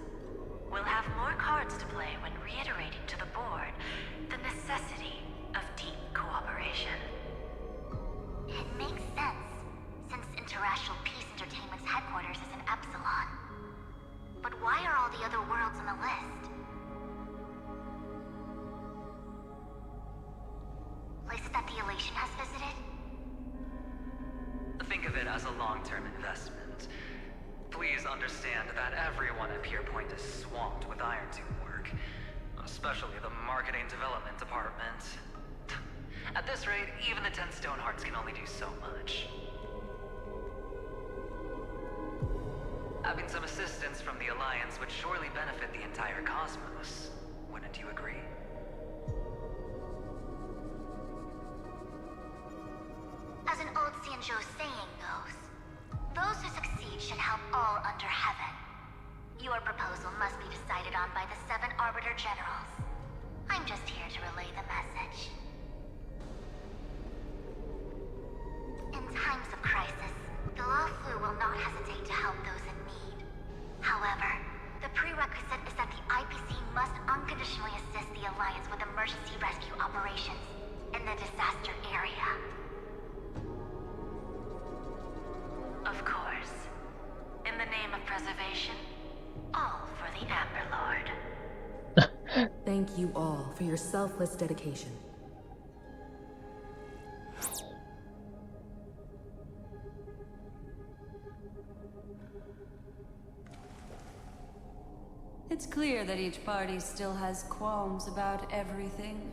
we'll have more cards to play when reiterating to the board the necessity of deep cooperation. It makes sense, since Interracial Peace Entertainment's headquarters is in Epsilon. But why are all the other worlds on the list? Places that the Elation has visited? Think of it as a long-term investment. Please understand that everyone at Pierpoint is swamped with Iron Tomb work, especially the marketing development department. At this rate, even the 10 Stonehearts can only do so much. Having some assistance from the Alliance would surely benefit the entire cosmos. Wouldn't you agree? As an old Xianzhou saying goes, those who succeed should help all under heaven. Your proposal must be decided on by the 7 Arbiter Generals. I'm just here to relay the message. In times of crisis, the Law Flu will not hesitate to help those in need. However, the prerequisite is that the IPC must unconditionally assist the Alliance with emergency rescue operations in the disaster area. Of course. In the name of preservation, all for the Amber Lord. Thank you all for your selfless dedication. It's clear that each party still has qualms about everything.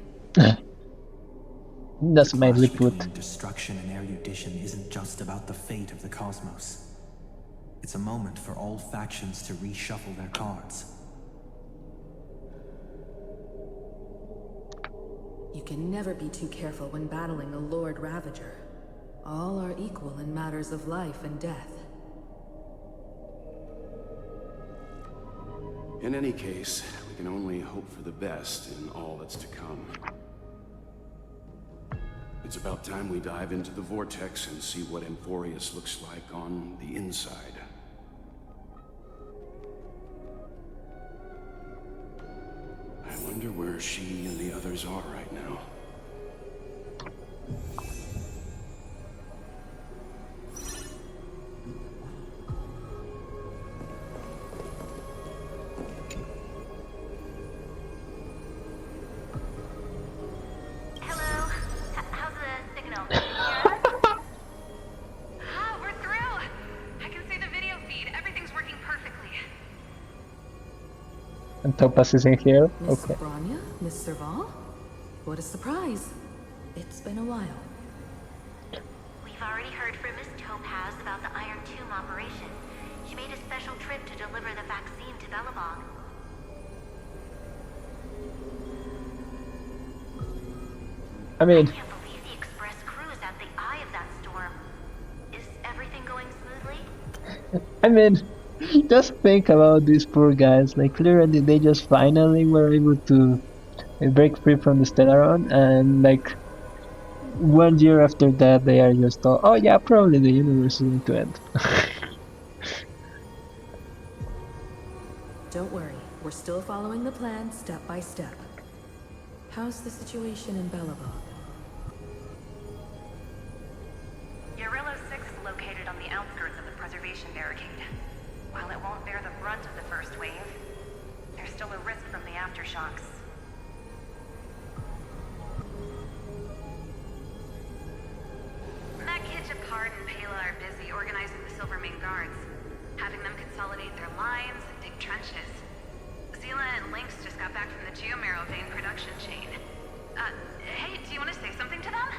That's my Clash put. between destruction and erudition isn't just about the fate of the cosmos. It's a moment for all factions to reshuffle their cards. You can never be too careful when battling a Lord Ravager. All are equal in matters of life and death. In any case, we can only hope for the best in all that's to come. It's about time we dive into the vortex and see what Amphorius looks like on the inside. I wonder where she and the others are right now. Hello? How's the signal? We're through! I can see the video feed. Everything's working perfectly. And Topaz is in here. Miss Okay. Branya? Miss Serval? What a surprise. It's been a while. We've already heard from Miss Topaz about the Iron Tomb operation. She made a special trip to deliver the vaccine to Bellabong. I mean, I can't believe the Express crew is at the eye of that storm. Is everything going smoothly? just think about these poor guys. Like, clearly they just finally were able to They break free from the Stellaron, and like 1 year after that, they are just told, "Oh yeah, probably the universe is going to end." Don't worry, we're still following the plan step by step. How's the situation in Belobog? Urillo 6 is located on the outskirts of the preservation barricade. While it won't bear the brunt of the first wave, there's still a risk from the aftershocks. Matt, Part, and Pela are busy organizing the Silvermane Guards, having them consolidate their lines and dig trenches. Zila and Lynx just got back from the Geomarrow vein production chain. Hey, do you want to say something to them?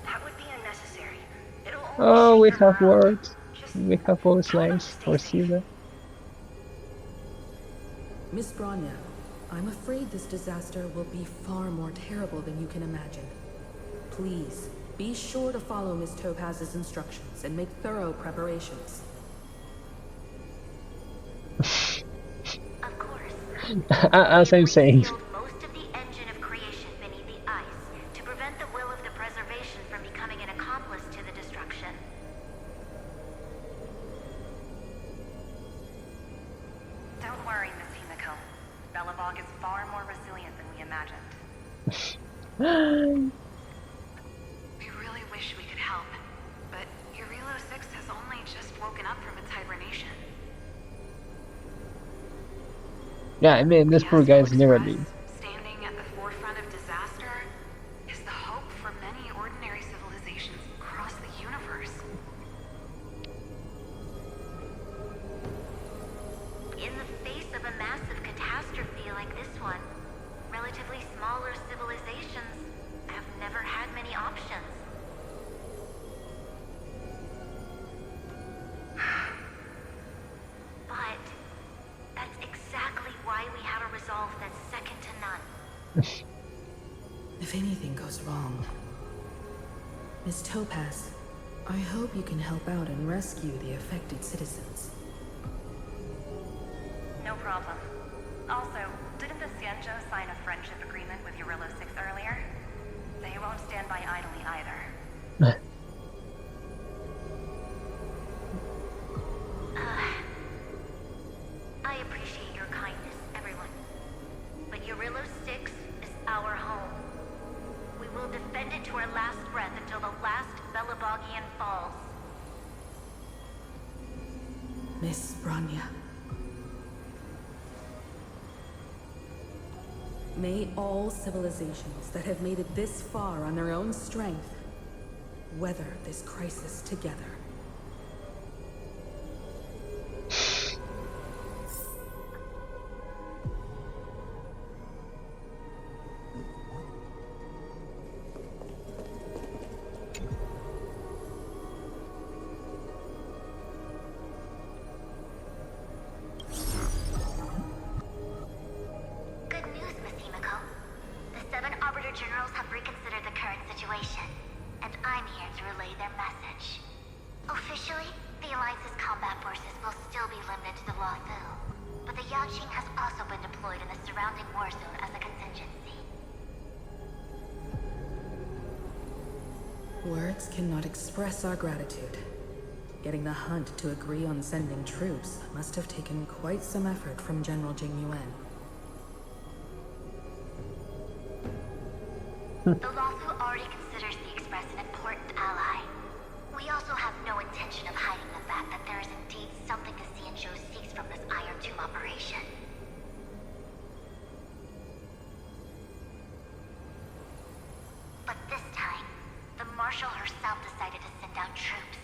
That would be unnecessary. Oh, we have words. We have voice lines for Sila. Miss Bronya, I'm afraid this disaster will be far more terrible than you can imagine. Please, be sure to follow Miss Topaz's instructions and make thorough preparations. Of course. As I'm saying. Most of the engine of creation beneath the ice to prevent the will of the preservation from becoming an accomplice to the destruction. Don't worry, Miss Himiko. Belobog is far more resilient than we imagined. We really wish we could help, but Urillo 6 has only just woken up from its hibernation. Yeah, I mean, this poor guy's never been. Standing at the forefront of disaster is the hope for many ordinary civilizations across the universe. In the face of a massive catastrophe like this one, relatively smaller civilizations have never had many options. But that's exactly why we have a resolve that's second to none. If anything goes wrong, Miss Topaz, I hope you can help out and rescue the affected citizens. No problem. Also, didn't the Xianzhou sign a friendship agreement with Urillo 6 earlier? They won't stand by idly either. I appreciate your kindness, everyone. But Urillo 6 is our home. We will defend it to our last breath until the last Belobogian falls. Miss Bronya. May all civilizations that have made it this far on their own strength weather this crisis together. Good news, Miss Himiko. The 7 Arbiter Generals have reconsidered the current situation, and I'm here to relay their message. Officially, the Alliance's combat forces will still be limited to the Luofu, but the Yapping has also been deployed in the surrounding war zone as a contingency. Words cannot express our gratitude. Getting the Hunt to agree on sending troops must have taken quite some effort from General Jing Yuan. The Luofu already considers the Express an important ally. We also have no intention of hiding the fact that there is indeed something the Xianzhou seeks from this Iron Tomb operation. But this time, the Marshal herself decided to send out troops.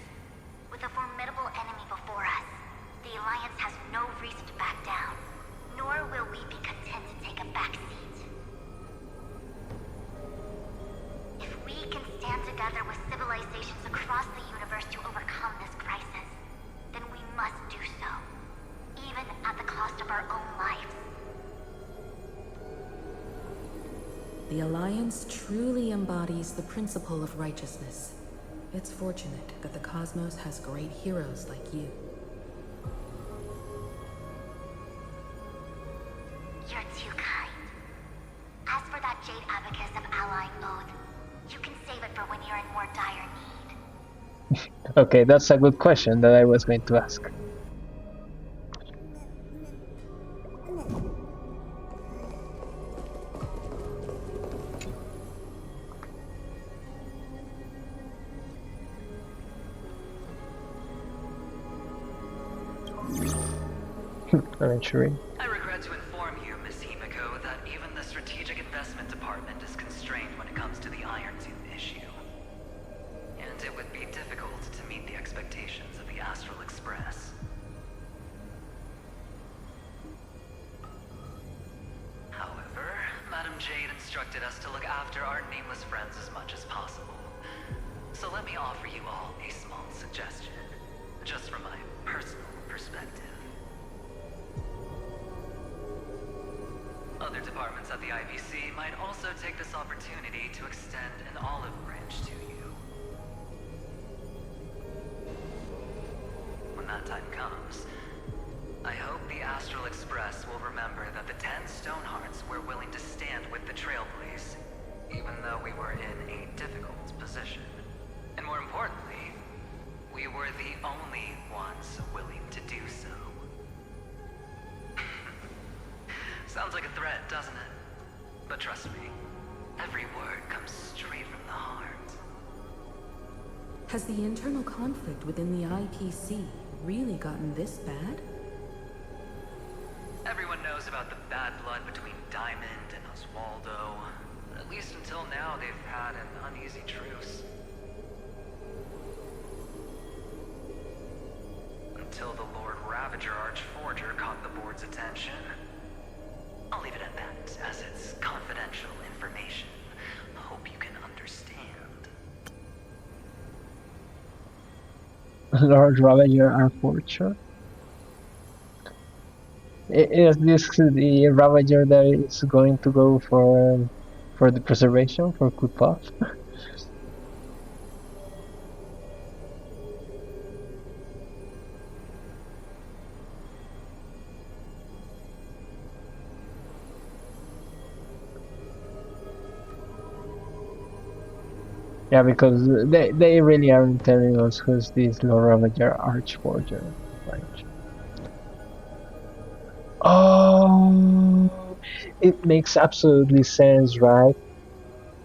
With a formidable enemy before us, the Alliance has no reason to back down, nor will we be content to take a backseat. If we can stand together with civilizations across the universe to overcome this crisis, then we must do so, even at the cost of our own lives. The Alliance truly embodies the principle of righteousness. It's fortunate that the cosmos has great heroes like you. You're too kind. As for that Jade Abacus of Allying Oath, you can save it for when you're in more dire need. Okay, that's a good question that I was going to ask. Eventually. I regret to inform you, Miss Himiko, that even the Strategic Investment Department is constrained when it comes to the Iron Tomb issue. And it would be difficult to meet the expectations of the Astral Express. However, Madam Jade instructed us to look after our nameless friends as much as possible. So let me offer you all a small suggestion, just from my personal perspective. Other departments at the IBC might also take this opportunity to extend an olive branch to you. When that time comes, I hope the Astral Express will remember that the 10 Stonehearts were willing to stand with the Trailblaze, even though we were in a difficult position. And more importantly, we were the only ones willing to do so. Sounds like a threat, doesn't it? But trust me, every word comes straight from the heart. Has the internal conflict within the IPC really gotten this bad? Everyone knows about the bad blood between Diamond and Oswaldo. At least until now, they've had an uneasy truce. Until the Lord Ravager Archforger caught the board's attention. I'll leave it at that, as it's confidential information. Hope you can understand. Lord Ravager Archforger. Is this the Ravager that is going to go for the preservation for Kupa? Yeah, because they really aren't telling us who's this Lord Ravager Archforger, right? Oh, it makes absolutely sense, right?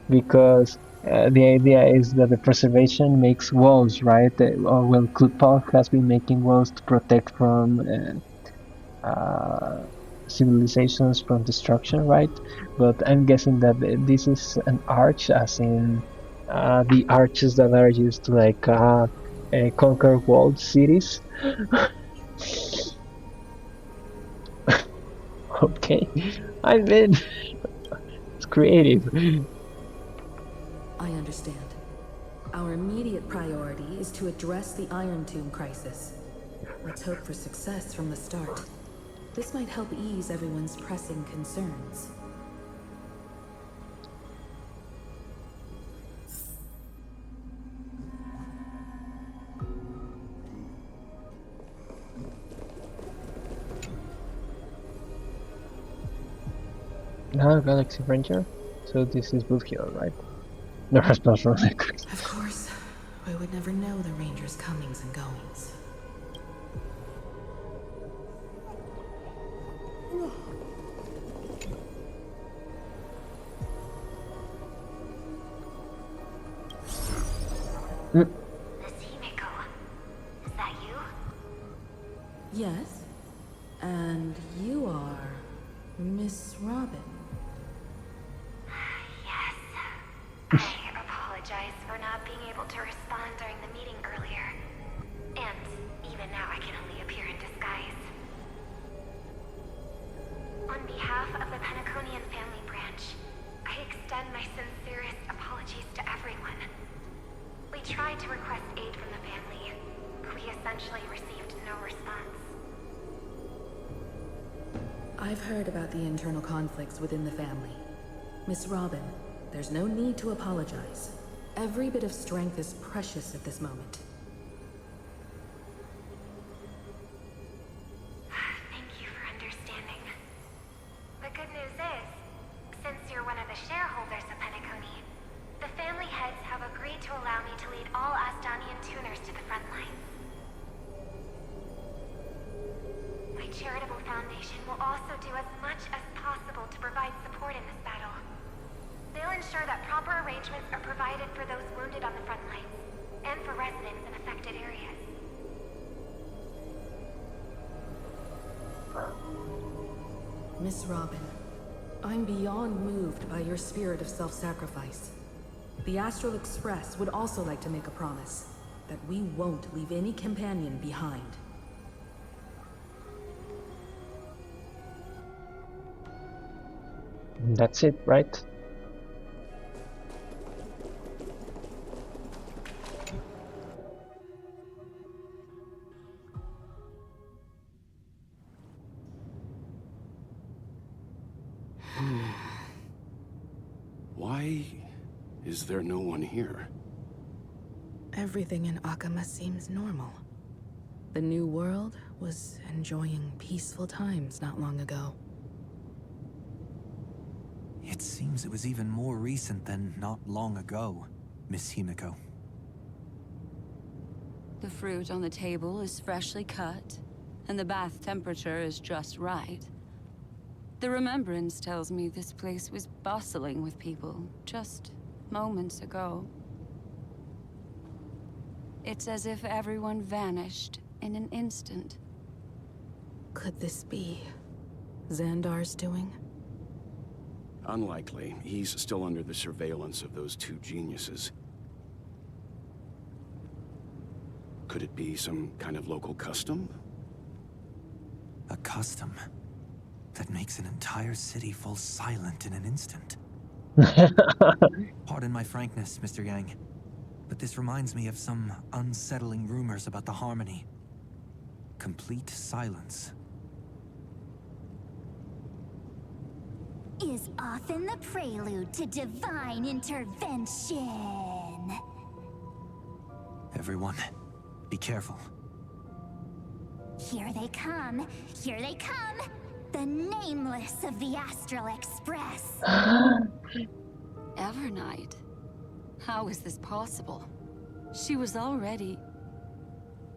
Because the idea is that the preservation makes walls, right? Well, Klutpov has been making walls to protect from civilizations from destruction, right? But I'm guessing that this is an arch, as in the arches that are used to like conquer walled cities. Okay, I mean, it's creative. I understand. Our immediate priority is to address the Iron Tomb crisis. Let's hope for success from the start. This might help ease everyone's pressing concerns. Galaxy Ranger. So this is Blue Hill, right? No, that's not wrong. Of course, we would never know the Ranger's comings and goings. Miss Himiko, is that you? Yes, and you are Miss Robin. Yes. I apologize for not being able to respond during the meeting earlier. And even now I can only appear in disguise. On behalf of the Penaconian family branch, I extend my sincerest apologies to everyone. We tried to request aid from the family, but we essentially received no response. I've heard about the internal conflicts within the family. Miss Robin, there's no need to apologize. Every bit of strength is precious at this moment. Thank you for understanding. The good news is, since you're one of the shareholders of Penacony, the family heads have agreed to allow me to lead all Asdanian tuners to the front lines. My charitable foundation will also do as much as possible to provide support in this battle. They'll ensure that proper arrangements are provided for those wounded on the front lines, and for residents in affected areas. Miss Robin, I'm beyond moved by your spirit of self-sacrifice. The Astral Express would also like to make a promise that we won't leave any companion behind. That's it, right? Why is there no one here? Everything in Akama seems normal. The new world was enjoying peaceful times not long ago. It seems it was even more recent than not long ago, Miss Himiko. The fruit on the table is freshly cut, and the bath temperature is just right. The remembrance tells me this place was bustling with people just moments ago. It's as if everyone vanished in an instant. Could this be Xandar's doing? Unlikely. He's still under the surveillance of those two geniuses. Could it be some kind of local custom? A custom that makes an entire city fall silent in an instant. Pardon my frankness, Mr. Yang, but this reminds me of some unsettling rumors about the Harmony. Complete silence. Is often the prelude to divine intervention. Everyone, be careful. Here they come. Here they come. The nameless of the Astral Express. Evernight? How is this possible? She was already...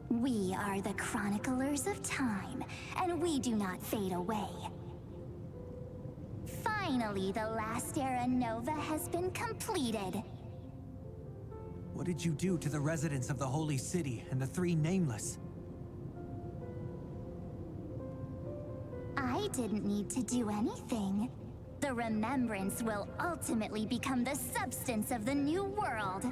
We are the chroniclers of time, and we do not fade away. Finally, the last era Nova has been completed. What did you do to the residents of the Holy City and the three nameless? I didn't need to do anything. The remembrance will ultimately become the substance of the new world.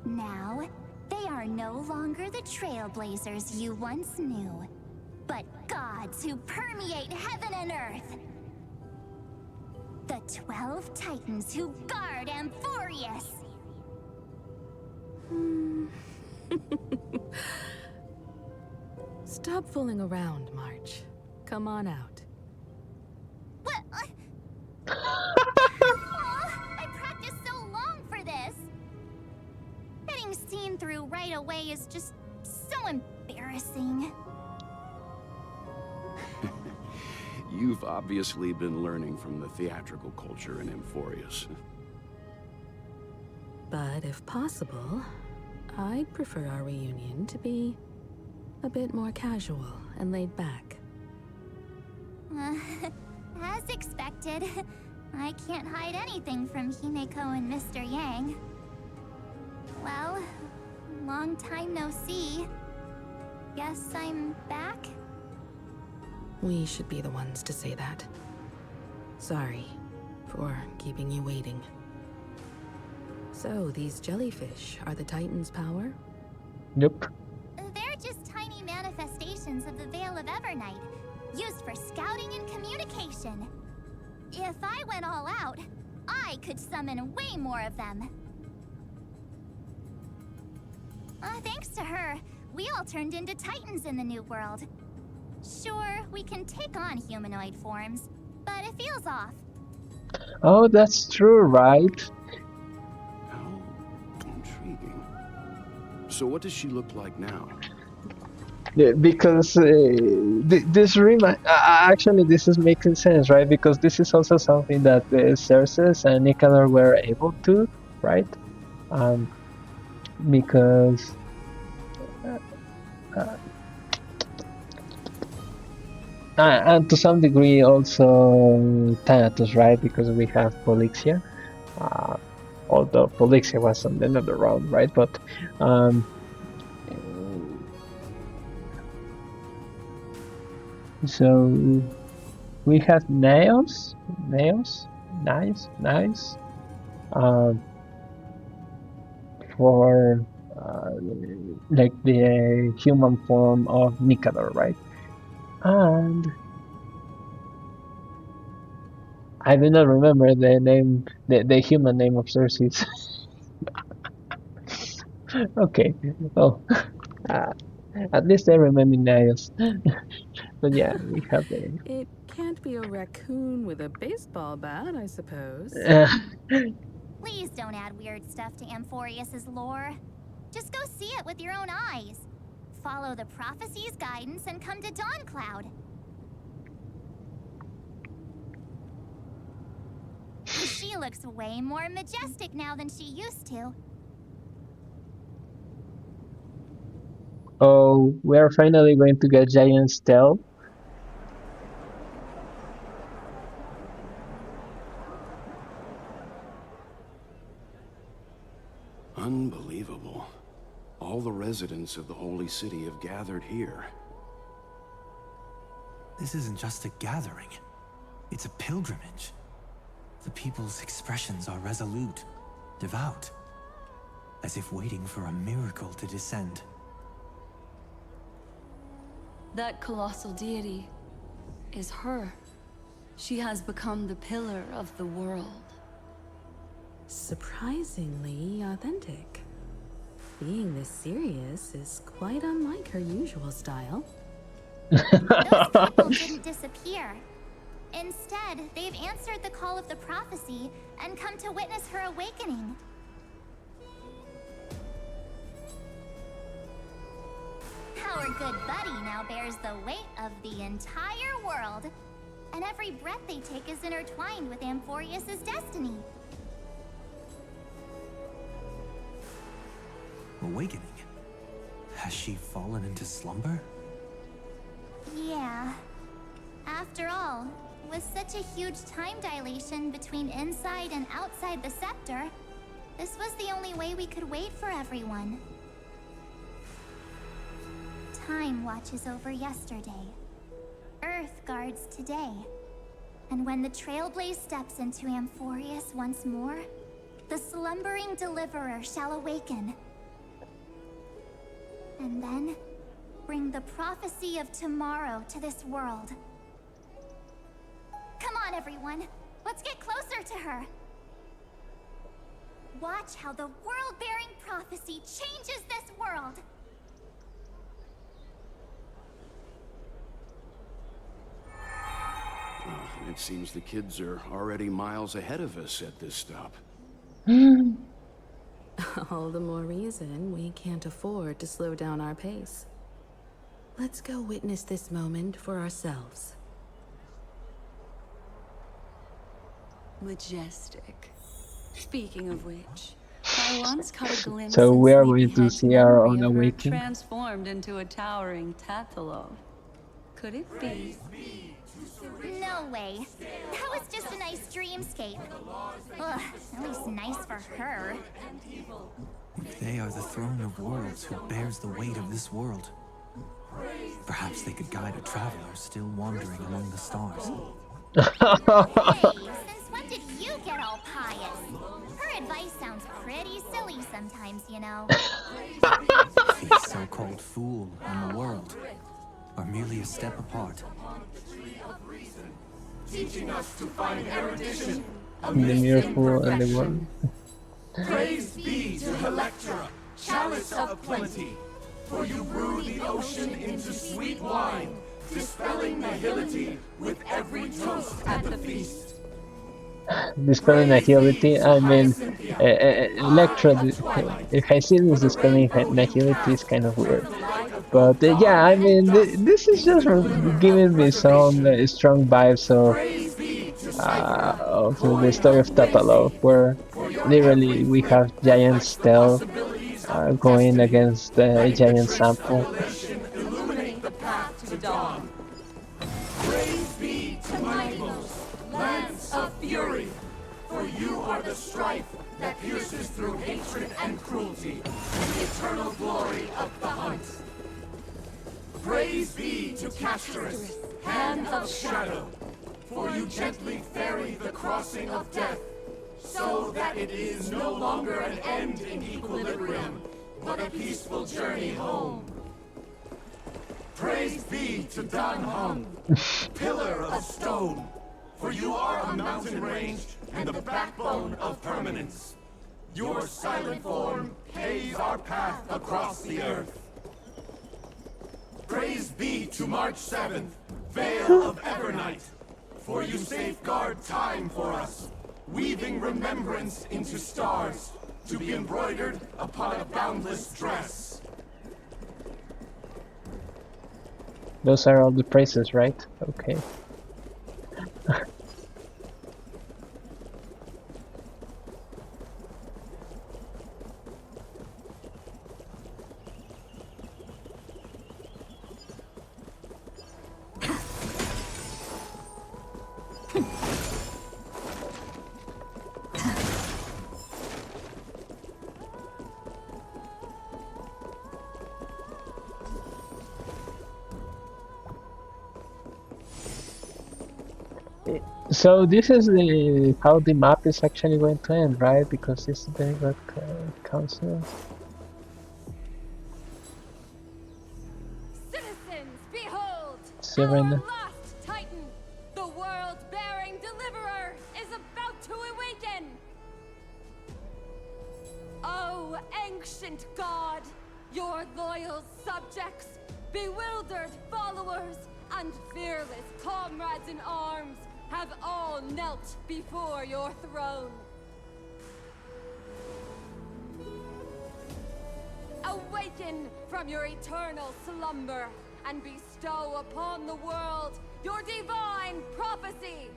Now, they are no longer the Trailblazers you once knew, but gods who permeate heaven and earth. The 12 Titans who guard Amphorius. Stop fooling around, March. Come on out. What? I practiced so long for this. Getting seen through right away is just so embarrassing. You've obviously been learning from the theatrical culture in Amphorius. But if possible, I'd prefer our reunion to be a bit more casual and laid back. As expected, I can't hide anything from Himeko and Mr. Yang. Well, long time no see. Guess I'm back? We should be the ones to say that. Sorry for keeping you waiting. So, these jellyfish are the Titan's power? Nope. They're just tiny manifestations of the Veil of Evernight, used for scouting and communication. If I went all out, I could summon way more of them. Thanks to her, we all turned into Titans in the new world. Sure, we can take on humanoid forms, but it feels off. Oh, that's true, right? How intriguing. So what does she look like now? Yeah, because this actually this is making sense, right? Because this is also something that Xerxes and Nicanor were able to, right? Um, because uh, and to some degree also Thanatos, right? Because we have Polixia, uh, although Polixia was on the another round, right? But so we have nice, for like the human form of Nicanor, right? And I do not remember the name, the human name of Xerxes. Okay, well, uh, at least I remember Niles. But yeah, we have the. It can't be a raccoon with a baseball bat, I suppose. Please don't add weird stuff to Amphorius's lore. Just go see it with your own eyes. Follow the prophecy's guidance and come to Dawncloud. She looks way more majestic now than she used to. Oh, we are finally going to get Giant's Tail. Unbelievable. All the residents of the Holy City have gathered here. This isn't just a gathering. It's a pilgrimage. The people's expressions are resolute, devout, as if waiting for a miracle to descend. That colossal deity is her. She has become the pillar of the world. Surprisingly authentic. Being this serious is quite unlike her usual style. Those people didn't disappear. Instead, they've answered the call of the prophecy and come to witness her awakening. Our good buddy now bears the weight of the entire world, and every breath they take is intertwined with Amphorius's destiny. Awakening? Has she fallen into slumber? Yeah. After all, with such a huge time dilation between inside and outside the scepter, this was the only way we could wait for everyone. Time watches over yesterday. Earth guards today. And when the Trailblaze steps into Amphorius once more, the slumbering deliverer shall awaken. And then, bring the prophecy of tomorrow to this world. Come on, everyone. Let's get closer to her. Watch how the world-bearing prophecy changes this world. It seems the kids are already miles ahead of us at this stop. All the more reason we can't afford to slow down our pace. Let's go witness this moment for ourselves. Majestic. Speaking of which, I once caught a glimpse So in we are going to Sleepyhead's see our memory own of her awakening. transformed into a towering Tathalov. Could it be? No way. That was just a nice dreamscape. Ugh, at least nice for her. If they are the throne of worlds who bears the weight of this world, perhaps they could guide a traveler still wandering among the stars. Hey, since when did you get all pious? Her advice sounds pretty silly sometimes, you know. The so-called fool and the world are merely a step apart. Teaching us to find erudition The miracle and the world. Praise be to Electra, chalice of plenty, for you brew the ocean into sweet wine, dispelling nihility with every toast at the feast. dispelling agility. I mean, Electro, if I see this dispelling agility, is kind of weird. But yeah, I mean, this is just giving me some strong vibes of the story of Tatalo, where literally we have giant Stell going against a giant sample. Illuminate the path to dawn. Praise be to Mightymost, Lance of Fury, for you are the strife that pierces through hatred and cruelty, and the eternal glory of the hunt. Praise be to Castorus, Hand of Shadow, for you gently ferry the crossing of death, so that it is no longer an end in equilibrium, but a peaceful journey home. Praise be to Dan Hung, Pillar of Stone, for you are a mountain range and the backbone of permanence. Your silent form paves our path across the earth. Praise be to March 7th, Veil of Evernight, for you safeguard time for us, weaving remembrance into stars, to be embroidered upon a boundless dress. Those are all the praises, right? Okay. So this is the how the map is actually going to end, right? Because this is the God Council. Citizens, behold! Serena. Our last Titan, the world-bearing deliverer, is about to awaken! Oh, ancient god, your loyal subjects, bewildered followers, and fearless comrades in arms have all knelt before your throne. Awaken from your eternal slumber and bestow upon the world your divine prophecy.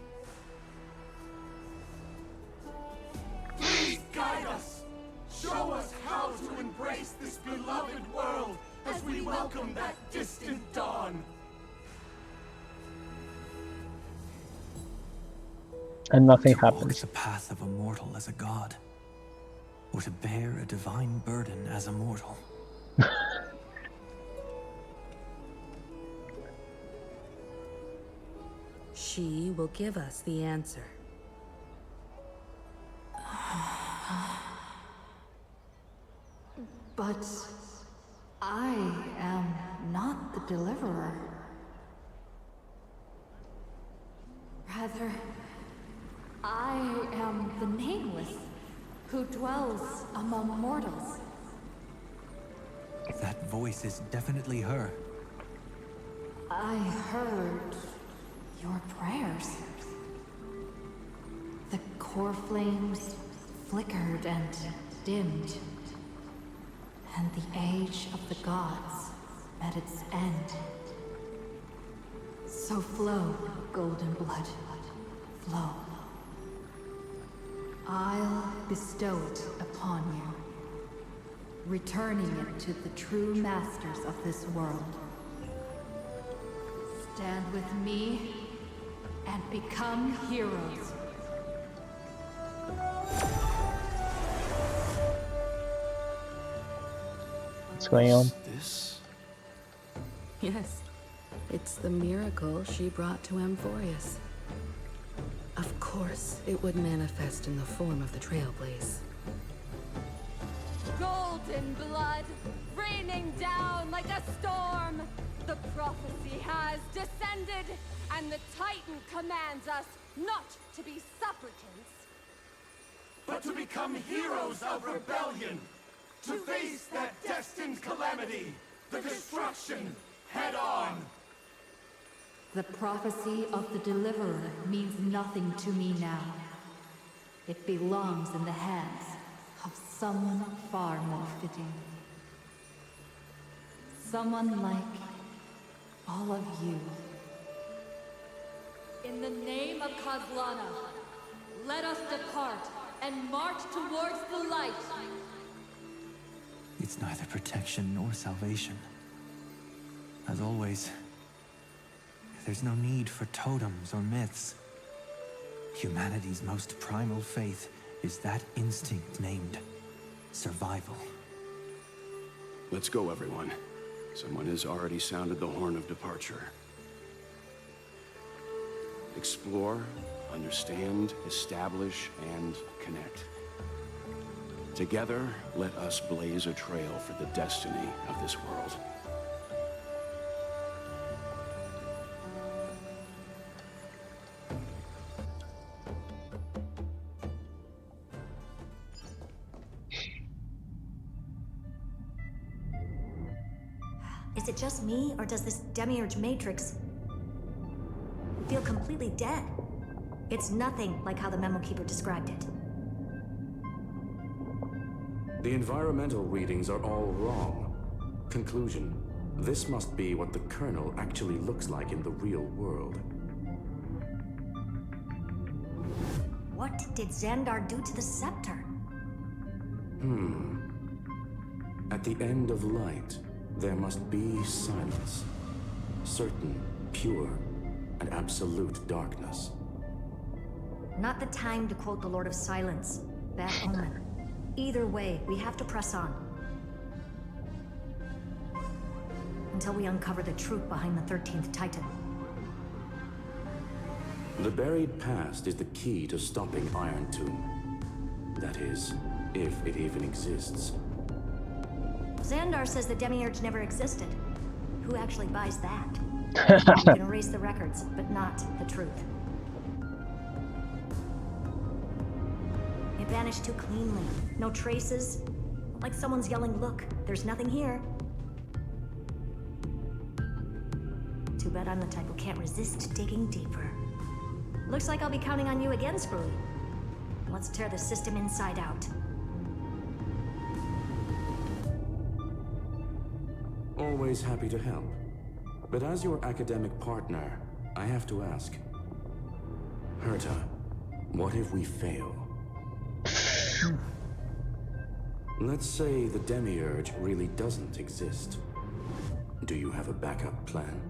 Please guide us. Show us how to embrace this beloved world as we welcome that distant dawn. And nothing to walk happens. the path of a mortal as a god, or to bear a divine burden as a mortal. She will give us the answer. But I am not the deliverer. Rather, I am the Nameless, who dwells among mortals. That voice is definitely her. I heard your prayers. The core flames flickered and dimmed, and the age of the gods met its end. So flow, golden blood, flow. I'll bestow it upon you, returning it to the true masters of this world. Stand with me and become heroes. What's going on? This? Yes, it's the miracle she brought to Amphorius. Of course, it would manifest in the form of the Trailblaze. Golden blood, raining down like a storm. The prophecy has descended, and the Titan commands us not to be supplicants, but to become heroes of rebellion, to face that destined calamity, the destruction, head on. The prophecy of the Deliverer means nothing to me now. It belongs in the hands of someone far more fitting. Someone like all of you. In the name of Kozlana, let us depart and march towards the light. It's neither protection nor salvation. As always, there's no need for totems or myths. Humanity's most primal faith is that instinct named survival. Let's go, everyone. Someone has already sounded the horn of departure. Explore, understand, establish, and connect. Together, let us blaze a trail for the destiny of this world. Is it just me, or does this demiurge matrix feel completely dead? It's nothing like how the memo keeper described it. The environmental readings are all wrong. Conclusion: this must be what the kernel actually looks like in the real world. What did Xandar do to the scepter? At the end of light, there must be silence. Certain, pure, and absolute darkness. Not the time to quote the Lord of Silence. Bad omen. Either way, we have to press on. Until we uncover the truth behind the 13th Titan. The buried past is the key to stopping Iron Tomb. That is, if it even exists. Xandar says the demiurge never existed. Who actually buys that? You can erase the records, but not the truth. It vanished too cleanly. No traces. Like someone's yelling, "Look, there's nothing here." Too bad I'm the type who can't resist digging deeper. Looks like I'll be counting on you again, Screwy. Let's tear the system inside out. Always happy to help. But as your academic partner, I have to ask. Herta, what if we fail? Let's say the demiurge really doesn't exist. Do you have a backup plan?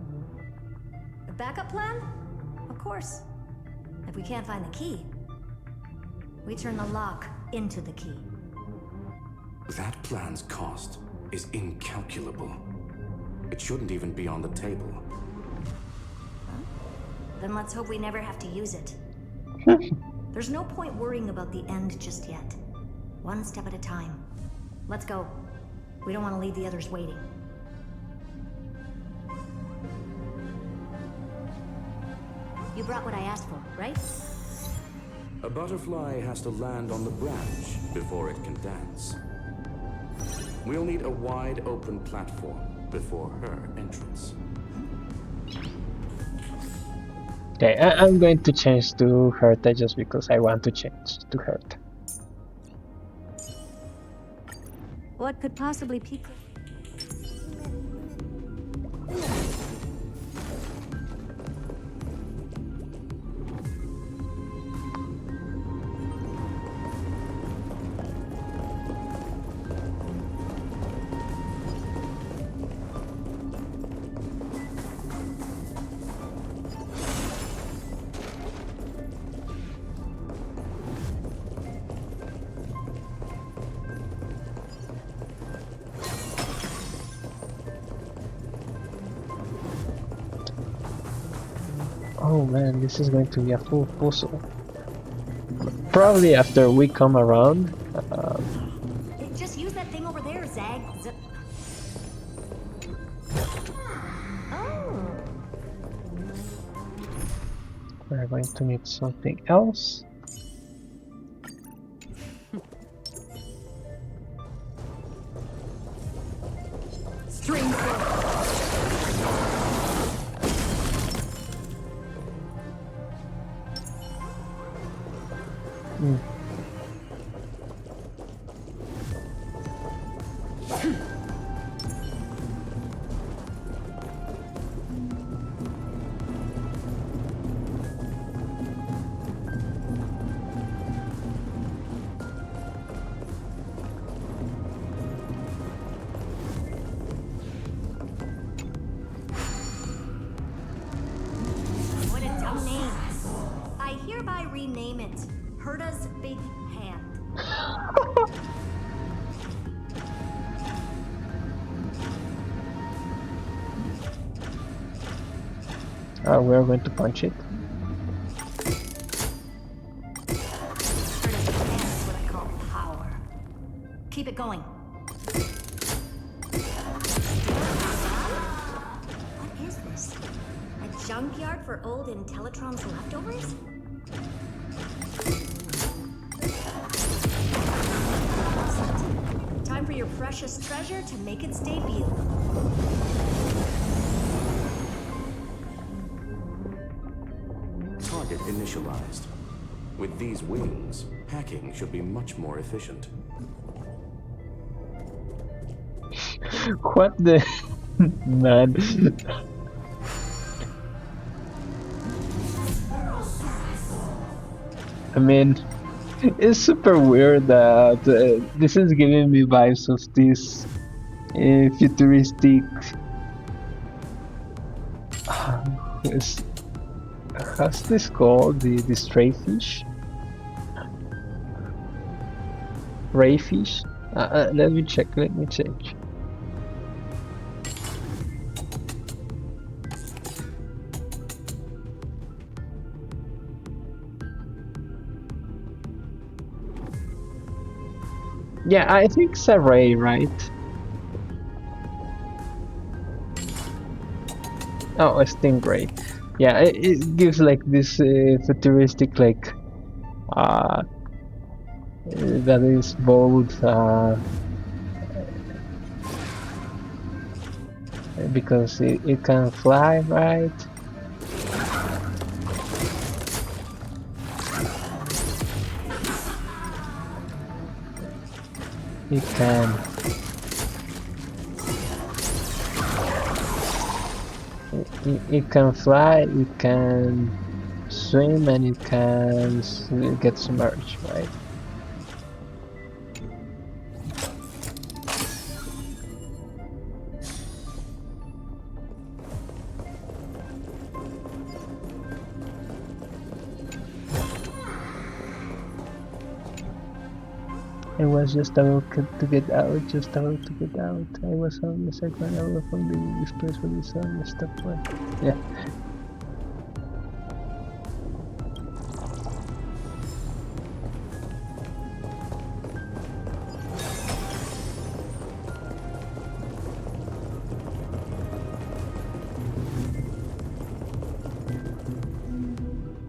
A backup plan? Of course. If we can't find the key, we turn the lock into the key. That plan's cost is incalculable. It shouldn't even be on the table. Huh? Then let's hope we never have to use it. There's no point worrying about the end just yet. One step at a time. Let's go. We don't want to leave the others waiting. You brought what I asked for, right? A butterfly has to land on the branch before it can dance. We'll need a wide open platform before her entrance. Okay, I'm going to change to Herta just because I want to change to Herta. What could possibly pique? Oh man, this is going to be a full puzzle. Probably after we come around. Just use that thing over there, Zag. Oh. We're going to need something else. rename it. Herta's Big Hand. We're going to punch it. Herta's Big Hand is what I call power. Keep it going. What is this? A junkyard for old Intellitron's leftovers? Time for your precious treasure to make its debut. Target initialized. With these wings, hacking should be much more efficient. What the man? I mean, it's super weird that this is giving me vibes of this futuristic. How's this called? The stray fish? Ray fish? Let me check. Yeah, I think it's a ray, right? Oh, a stingray. Yeah, it gives like this futuristic, like that is bold because it can fly, right? It can. It can fly, it can swim, and it can get submerged, right? I was just about to get out, I was on the second level from this place where the sun stopped by. Yeah.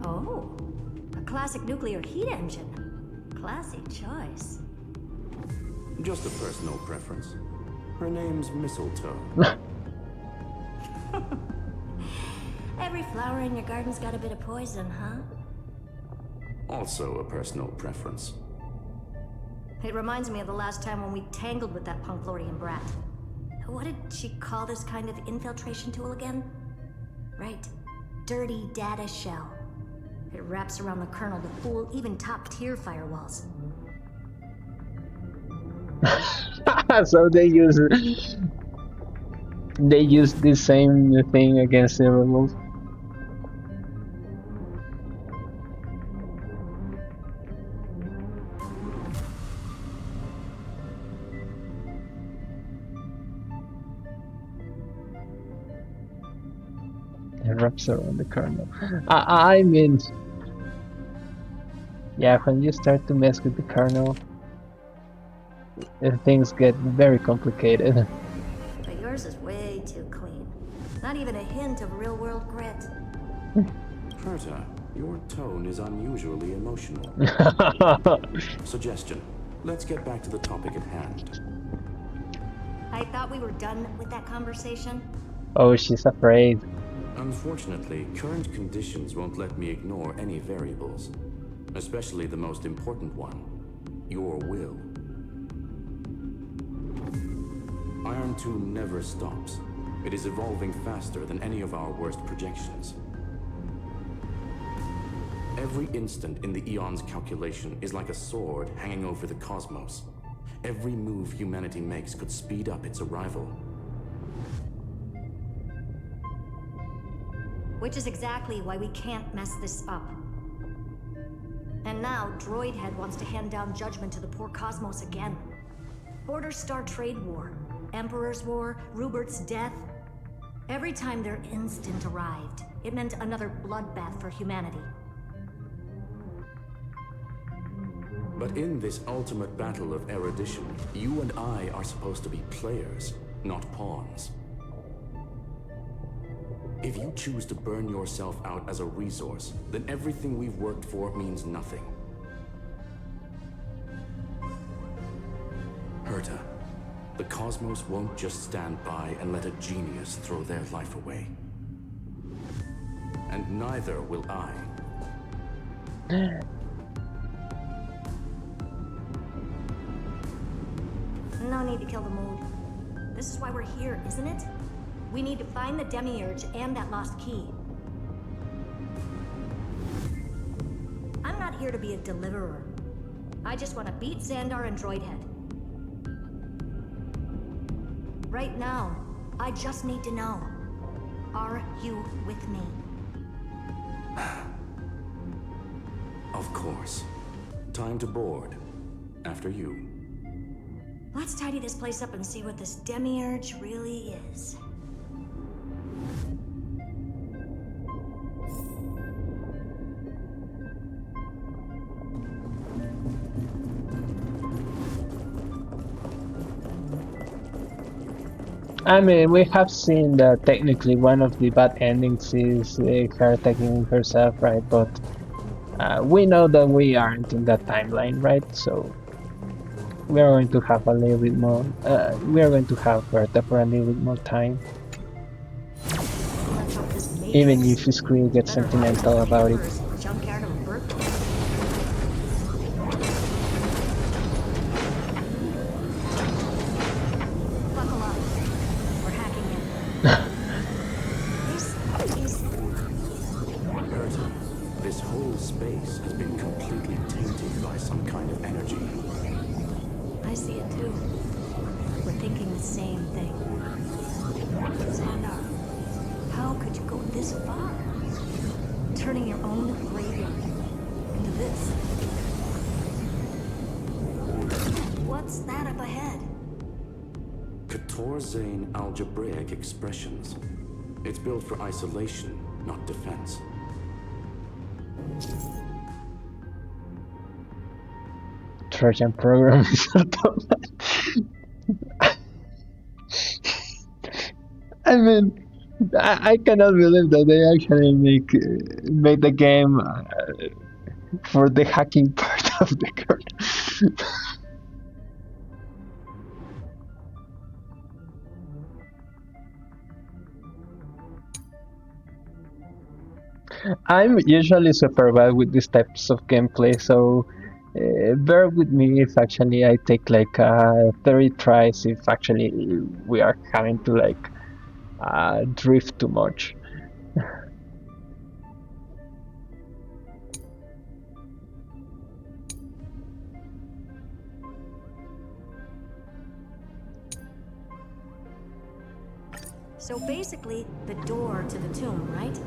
Oh, a classic nuclear heat engine. Classy choice. Just a personal preference. Her name's Mistletoe. Every flower in your garden's got a bit of poison, huh? Also a personal preference. It reminds me of the last time when we tangled with that Punklordian brat. What did she call this kind of infiltration tool again? Right. Dirty data shell. It wraps around the kernel to fool even top-tier firewalls. So they use the same thing against the rebels. It wraps around the kernel. I mean, yeah, when you start to mess with the kernel, things get very complicated. But yours is way too clean. Not even a hint of real-world grit. Herta, your tone is unusually emotional. Suggestion. Let's get back to the topic at hand. I thought we were done with that conversation. Oh, she's afraid. Unfortunately, current conditions won't let me ignore any variables. Especially the most important one. Your will. Iron Tomb never stops. It is evolving faster than any of our worst projections. Every instant in the Eon's calculation is like a sword hanging over the cosmos. Every move humanity makes could speed up its arrival. Which is exactly why we can't mess this up. And now, Droidhead wants to hand down judgment to the poor cosmos again. Order Star Trade War, Emperor's War, Rupert's death. Every time their instant arrived, it meant another bloodbath for humanity. But in this ultimate battle of erudition, you and I are supposed to be players, not pawns. If you choose to burn yourself out as a resource, then everything we've worked for means nothing. Herta, the cosmos won't just stand by and let a genius throw their life away. And neither will I. No need to kill the mood. This is why we're here, isn't it? We need to find the Demiurge and that lost key. I'm not here to be a deliverer. I just want to beat Xandar and Droidhead. Right now, I just need to know. Are you with me? Of course. Time to board. After you. Let's tidy this place up and see what this Demiurge really is. I mean, we have seen that technically one of the bad endings is her attacking herself, right? But we know that we aren't in that timeline, right? So we are going to have a little bit more. We are going to have Berta for a little bit more time. Even if Screen gets sentimental about it. This whole space has been completely tainted by some kind of energy. I see it too. We're thinking the same thing. Xandar, how could you go this far? Turning your own graveyard into this. What's that up ahead? Katorzane algebraic expressions. It's built for isolation, not defense. Trojan program is I mean, I cannot believe that they actually made the game for the hacking part of the code. I'm usually super bad with these types of gameplay, so bear with me if actually I take like 30 tries if actually we are having to like drift too much. So basically, the door to the tomb, right?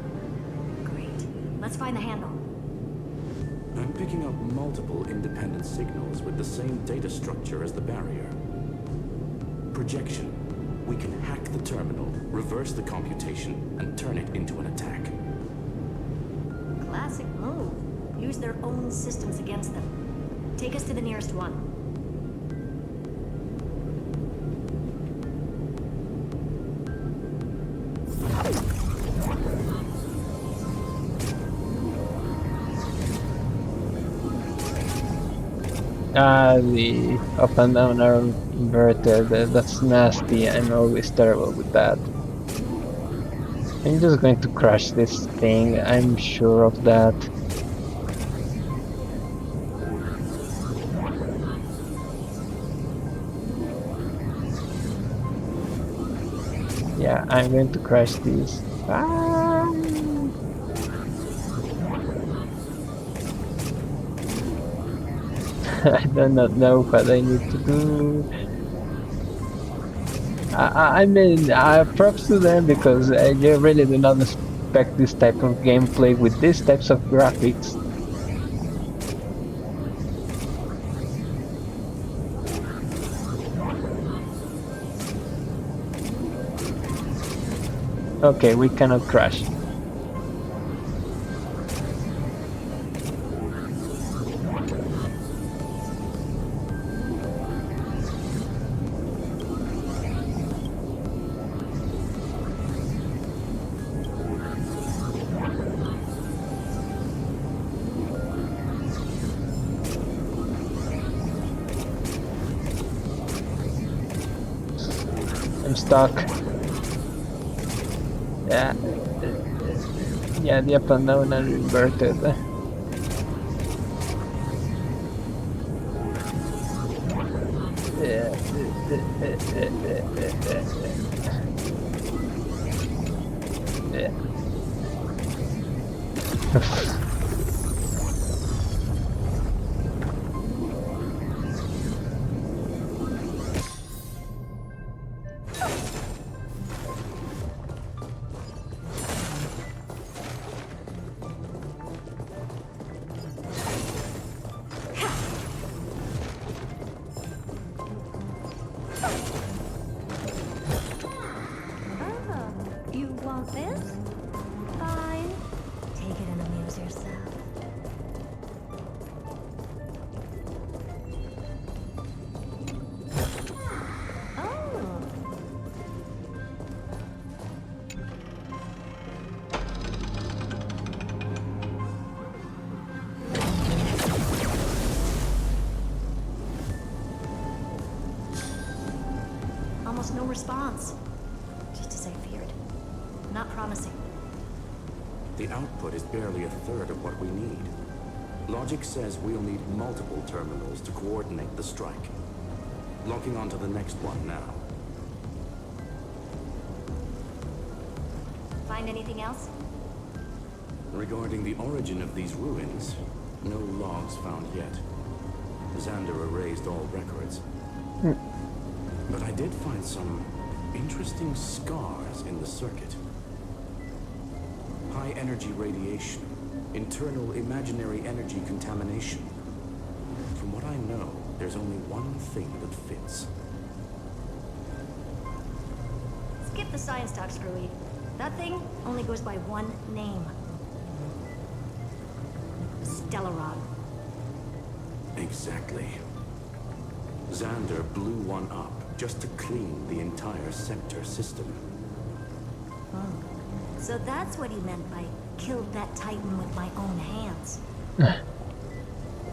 Great. Let's find the handle. I'm picking up multiple independent signals with the same data structure as the barrier. Projection. We can hack the terminal, reverse the computation, and turn it into an attack. Classic move. Use their own systems against them. Take us to the nearest one. The up and down are inverted. That's nasty. I'm always terrible with that. I'm just going to crush this thing. I'm sure of that. Yeah, I'm going to crush this. I do not know what I need to do. I mean, props to them because you really do not expect this type of gameplay with these types of graphics. Okay, we cannot crash. I'm stuck. Yeah. Yeah, the up and down are inverted. You want this? Fine. Take it and amuse yourself. Oh. Almost no response. Just as I feared. Not promising. The output is barely a third of what we need. Logic says we'll need multiple terminals to coordinate the strike. Locking onto the next one now. Find anything else? Regarding the origin of these ruins, no logs found yet. Xander erased all records. But I did find some interesting scars in the circuit. High energy radiation, internal imaginary energy contamination. From what I know, there's only one thing that fits. Skip the science talk, Screwy. That thing only goes by one name. Stellarod. Exactly. Xander blew one up just to clean the entire sector system. So that's what he meant by killed that Titan with my own hands.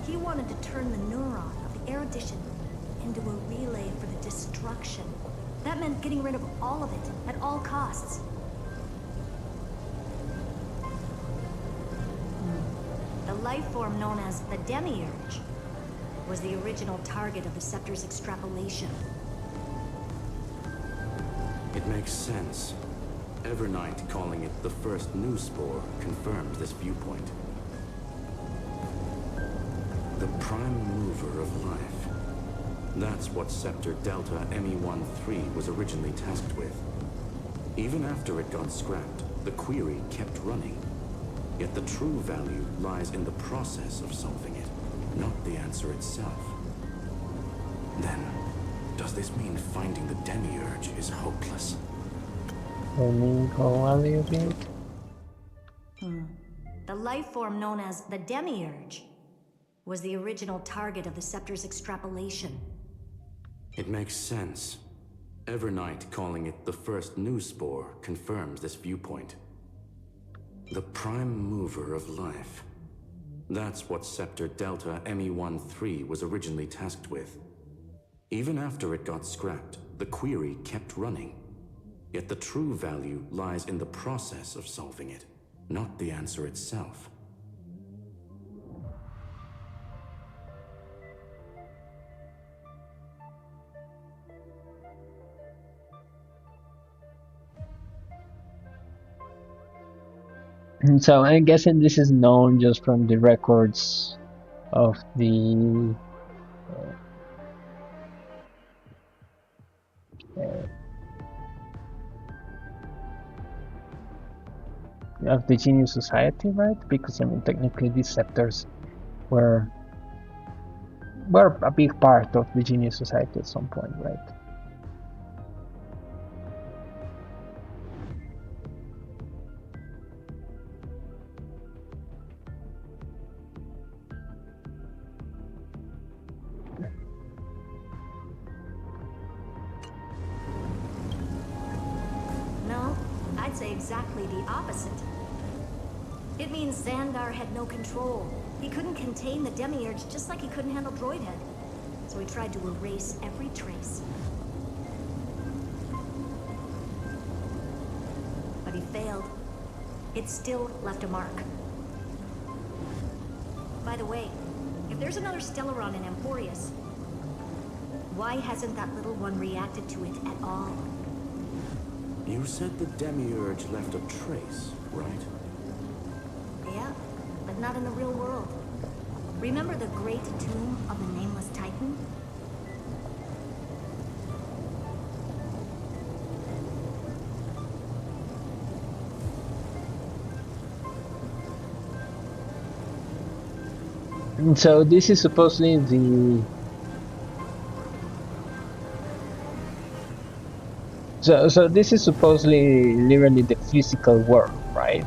He wanted to turn the neuron of the erudition into a relay for the destruction. That meant getting rid of all of it at all costs. The life form known as the Demiurge was the original target of the Scepter's extrapolation. It makes sense. Evernight calling it the first new spore confirms this viewpoint. The prime mover of life. That's what Scepter Delta ME-13 was originally tasked with. Even after it got scrapped, the query kept running. Yet the true value lies in the process of solving it, not the answer itself. Then, does this mean finding the Demiurge is hopeless? The life form known as the Demiurge was the original target of the Scepter's extrapolation. It makes sense. Evernight calling it the first new spore confirms this viewpoint. The prime mover of life. That's what Scepter Delta ME-13 was originally tasked with. Even after it got scrapped, the query kept running. Yet the true value lies in the process of solving it, not the answer itself. So I'm guessing this is known just from the records of the Genius Society, right? Because I mean, technically, these scepters were a big part of the Genius Society at some point, right? might say exactly the opposite. It means Xandar had no control. He couldn't contain the demiurge just like he couldn't handle Droidhead. So he tried to erase every trace. But he failed. It still left a mark. By the way, if there's another Stellaron in Emporius, why hasn't that little one reacted to it at all? You said the demiurge left a trace, right? Yeah, but not in the real world. Remember the great tomb of the Nameless Titan? And so this is supposedly the... So this is supposedly literally the physical world, right?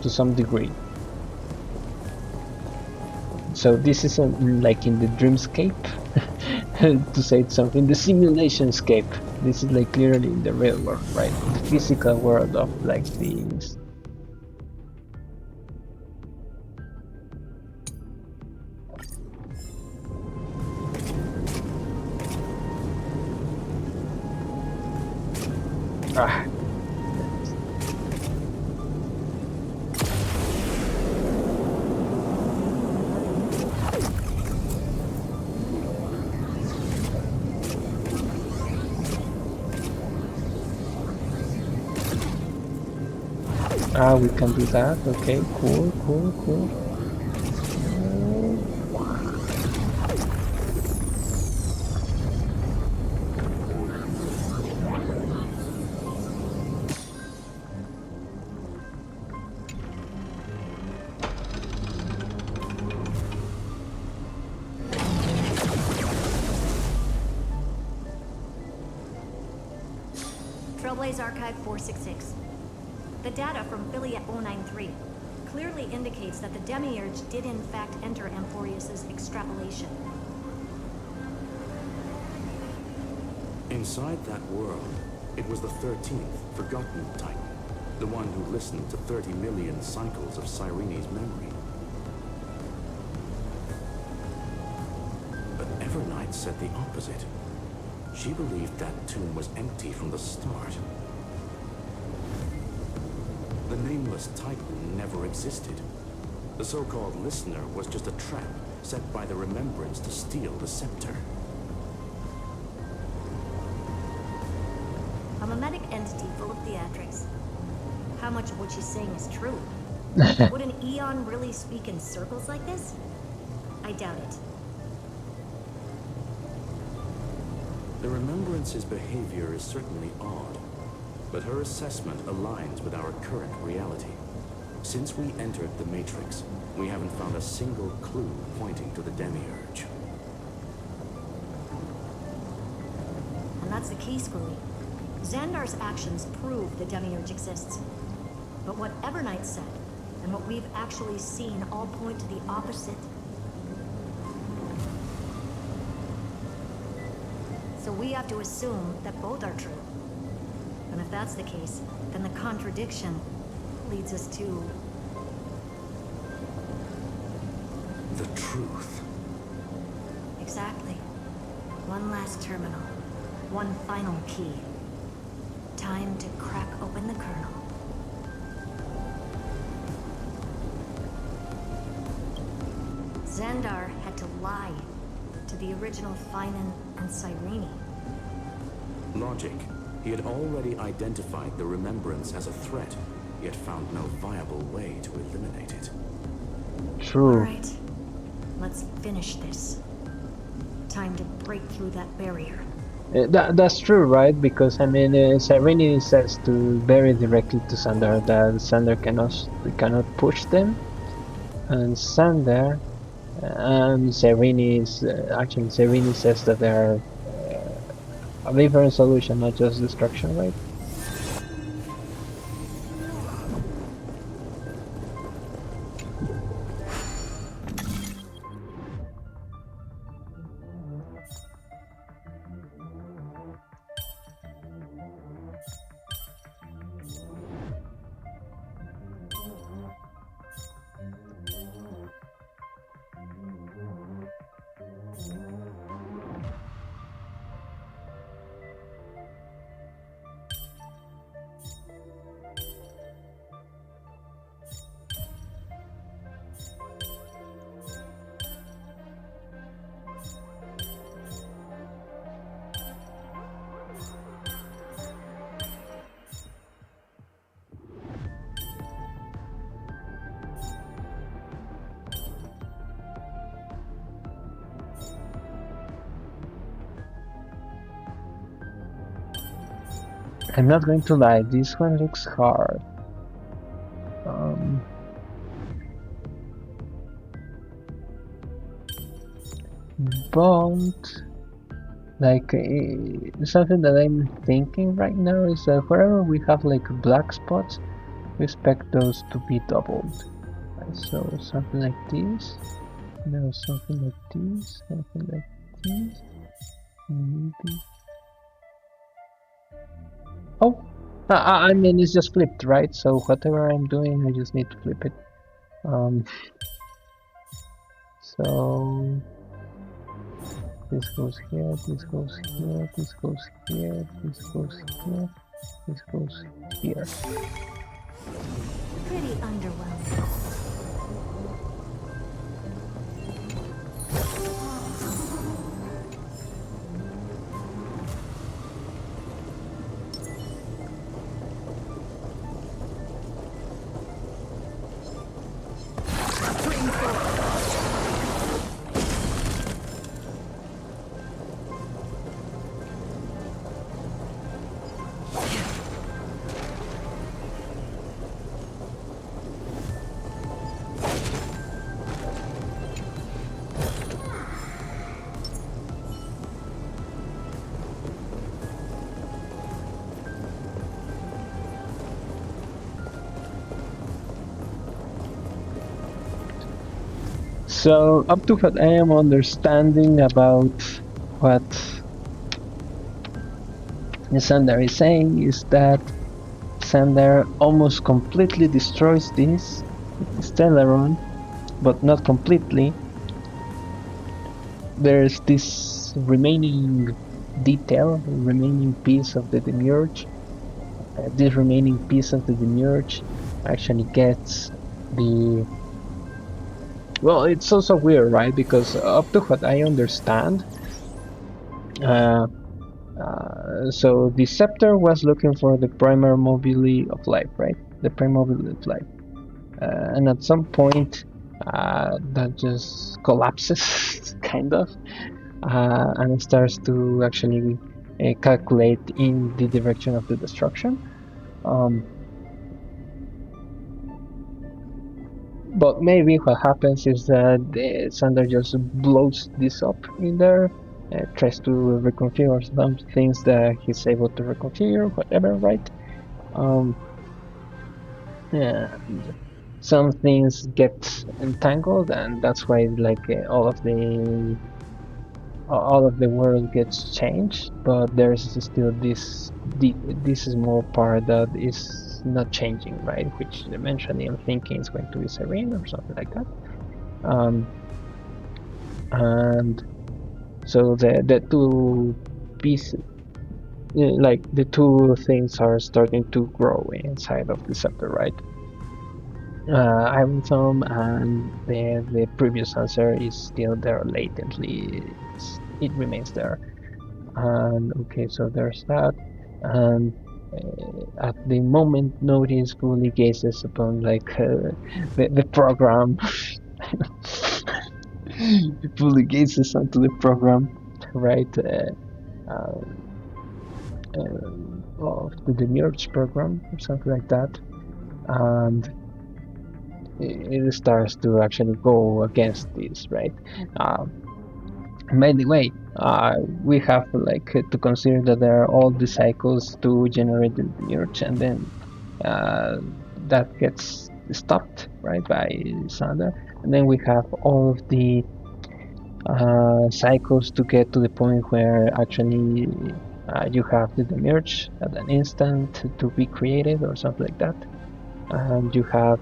To some degree. So this isn't like in the dreamscape, to say something, the simulationscape. This is like clearly in the real world, right? The physical world of like these. Ah. Ah, we can do that. Okay, cool, cool, cool. Trailblaze Archive 466. The data from Affiliate 093 clearly indicates that the Demiurge did in fact enter Emporius's extrapolation. Inside that world, it was the 13th, forgotten Titan. The one who listened to 30 million cycles of Cyrene's memory. But Evernight said the opposite. She believed that tomb was empty from the start. The Nameless Titan never existed. The so-called listener was just a trap set by the Remembrance to steal the scepter. A mimetic entity full of theatrics. How much of what she's saying is true? Would an Eon really speak in circles like this? I doubt it. The Remembrance's behavior is certainly odd, but her assessment aligns with our current reality. Since we entered the Matrix, we haven't found a single clue pointing to the Demiurge. And that's the key, Scully. Xandar's actions prove the Demiurge exists. But what Evernight said, and what we've actually seen, all point to the opposite. So we have to assume that both are true. And if that's the case, then the contradiction leads us to... the truth. Exactly. One last terminal. One final key. Time to crack open the kernel. Xandar had to lie to the original Finan and Cyrene. Logic. He had already identified the Remembrance as a threat, yet found no viable way to eliminate it. True. All right. Let's finish this. Time to break through that barrier. That's true, right? Because I mean, Cyrene says to very directly to Xandar that Xandar cannot push them, and Xandar Cyrene is actually Cyrene says that there are a different solution, not just destruction, right? I'm not going to lie, this one looks hard. But like something that I'm thinking right now is that wherever we have like black spots, we expect those to be doubled. Right? So something like this, no, something like this, something like this, maybe. Oh, I mean it's just flipped, right? So whatever I'm doing, I just need to flip it. So this goes here, this goes here, this goes here, this goes here, this goes here. Pretty underwhelming. So up to what I am understanding about what Sander is saying is that Sander almost completely destroys this Stellaron, but not completely. There's this remaining detail, remaining piece of the demiurge. This remaining piece of the demiurge actually gets the... Well, it's also weird, right? Because up to what I understand, so the scepter was looking for the primary mobility of life, right? The primary mobility of life. And at some point, that just collapses, kind of, and starts to actually calculate in the direction of the destruction. But maybe what happens is that Sander just blows this up in there, tries to reconfigure some things that he's able to reconfigure, whatever, right? Yeah, some things get entangled, and that's why like all of the world gets changed. But there's still this small part that is not changing, right? Which eventually I'm thinking is going to be Serene or something like that. And so the two pieces, like the two things, are starting to grow inside of the scepter, right? Iron Thumb and the previous answer is still there latently. It remains there. And okay, so there's that. And at the moment, Notice fully gazes upon like the program. Fully gazes onto the program, right? Of the Demiurge program or something like that, and it starts to actually go against this, right? By the way, we have like to consider that there are all the cycles to generate the Demiurge, and then that gets stopped, right, by Sander, and then we have all of the cycles to get to the point where actually you have the Demiurge at an instant to be created or something like that, and you have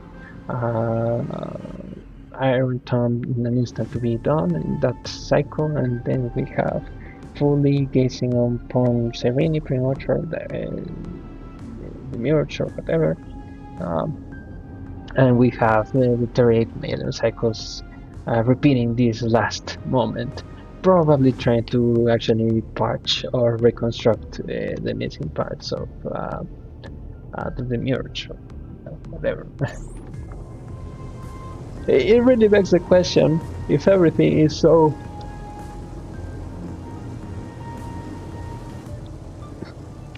Iron Tomb in an instant to be done in that cycle, and then we have fully gazing upon Serene, pretty much, or the Demiurge or whatever, and we have the 38 million cycles repeating this last moment, probably trying to actually patch or reconstruct the missing parts of the Demiurge, or whatever. It really begs the question, if everything is so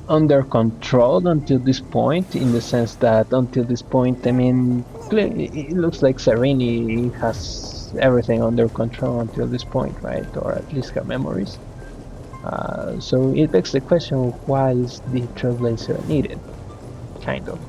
under control until this point, in the sense that until this point, I mean, it looks like Serini has everything under control until this point, right? Or at least her memories. So it begs the question, why is the Trailblazer needed? Kind of.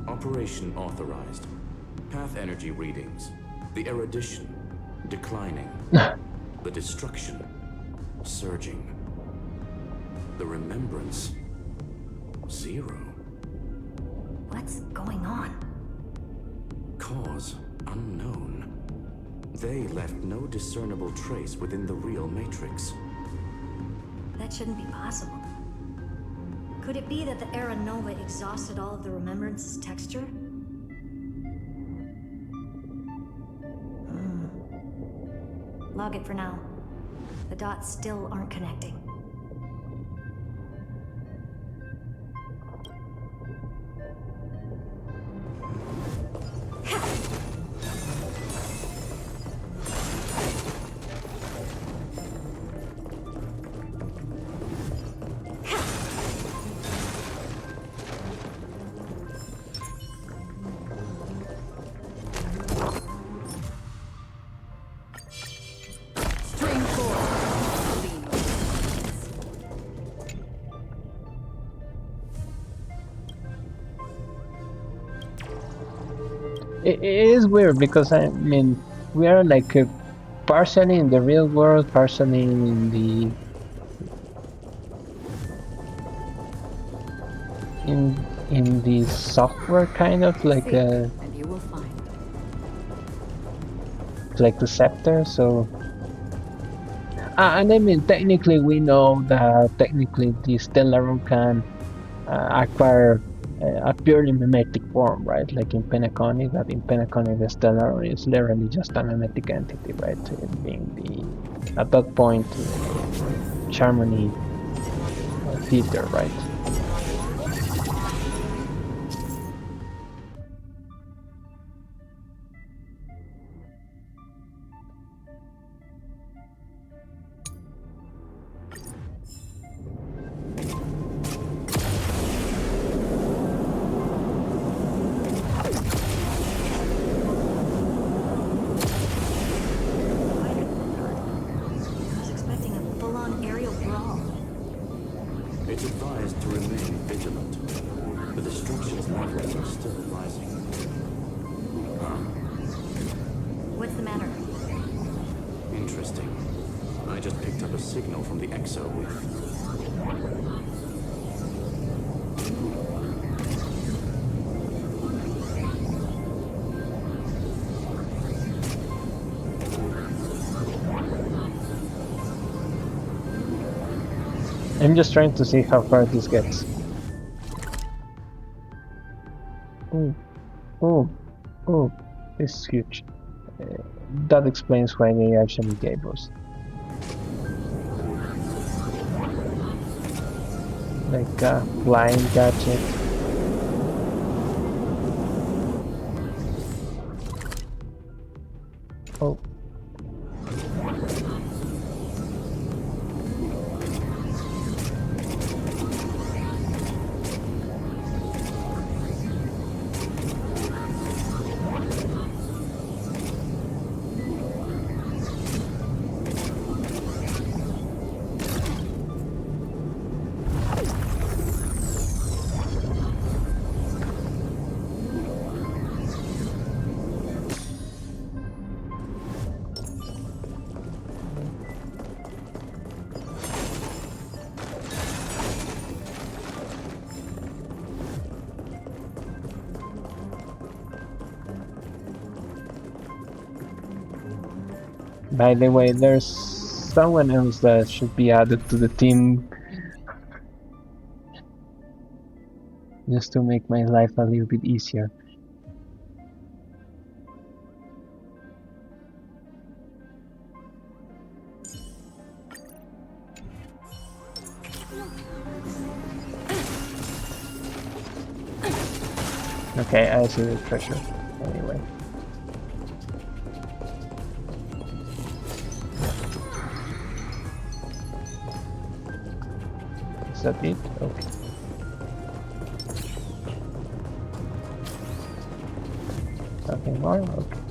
Operation authorized. Path energy readings. The erudition declining. The destruction surging. The remembrance 0. What's going on? Cause unknown. They left no discernible trace within the real matrix. That shouldn't be possible. Could it be that the Era Nova exhausted all of the remembrance's texture? Log it for now. The dots still aren't connecting. It is weird because, I mean, we are like partially in the real world, partially in the in the software, kind of like and you will find. Like the scepter. So and I mean, technically we know that technically the Stellaron can acquire a purely mimetic form, right? Like in Penacony, that in Penacony the Stellaron is literally just a mimetic entity, right? It being the, at that point, Charmony theater, right? I'm just trying to see how far this gets. Oh, this is huge. That explains why they actually gave us like a flying gadget. Oh. By the way, there's someone else that should be added to the team just to make my life a little bit easier. Okay, I see the treasure. Anyway. Is that it? Okay. Nothing more? Okay.